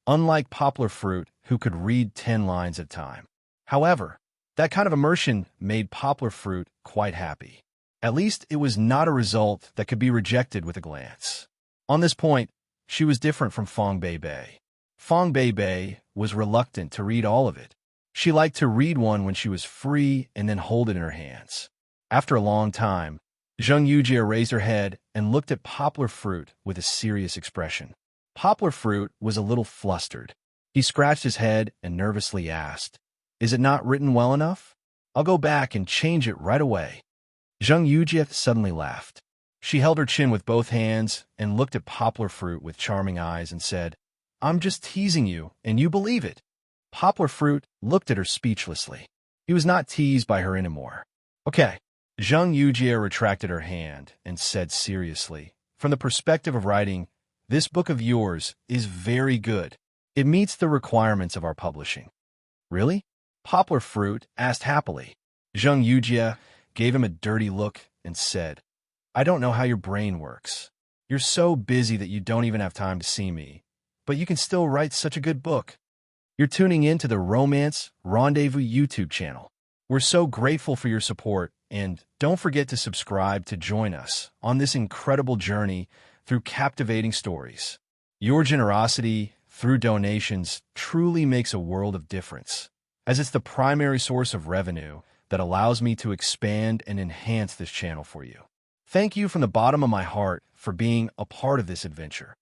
unlike Poplar Fruit, who could read 10 lines at a time. However, that kind of immersion made Poplar Fruit quite happy. At least it was not a result that could be rejected with a glance. On this point, she was different from Fong Beibei. Fong Beibei was reluctant to read all of it. She liked to read one when she was free and then hold it in her hands. After a long time, Zheng Yuji raised her head and looked at Poplar Fruit with a serious expression. Poplar Fruit was a little flustered. He scratched his head and nervously asked, "Is it not written well enough? I'll go back and change it right away." Zheng Yuji suddenly laughed. She held her chin with both hands and looked at Poplar Fruit with charming eyes and said, "I'm just teasing you, and you believe it." Poplar Fruit looked at her speechlessly. He was not teased by her anymore. "Okay." Zheng Yuji retracted her hand and said seriously, "From the perspective of writing, this book of yours is very good. It meets the requirements of our publishing." "Really?" Poplar Fruit asked happily. Zheng Yuji gave him a dirty look and said, "I don't know how your brain works. You're so busy that you don't even have time to see me, but you can still write such a good book." You're tuning in to the Romance Rendezvous YouTube channel. We're so grateful for your support, and don't forget to subscribe to join us on this incredible journey through captivating stories. Your generosity through donations truly makes a world of difference, as it's the primary source of revenue that allows me to expand and enhance this channel for you. Thank you from the bottom of my heart for being a part of this adventure.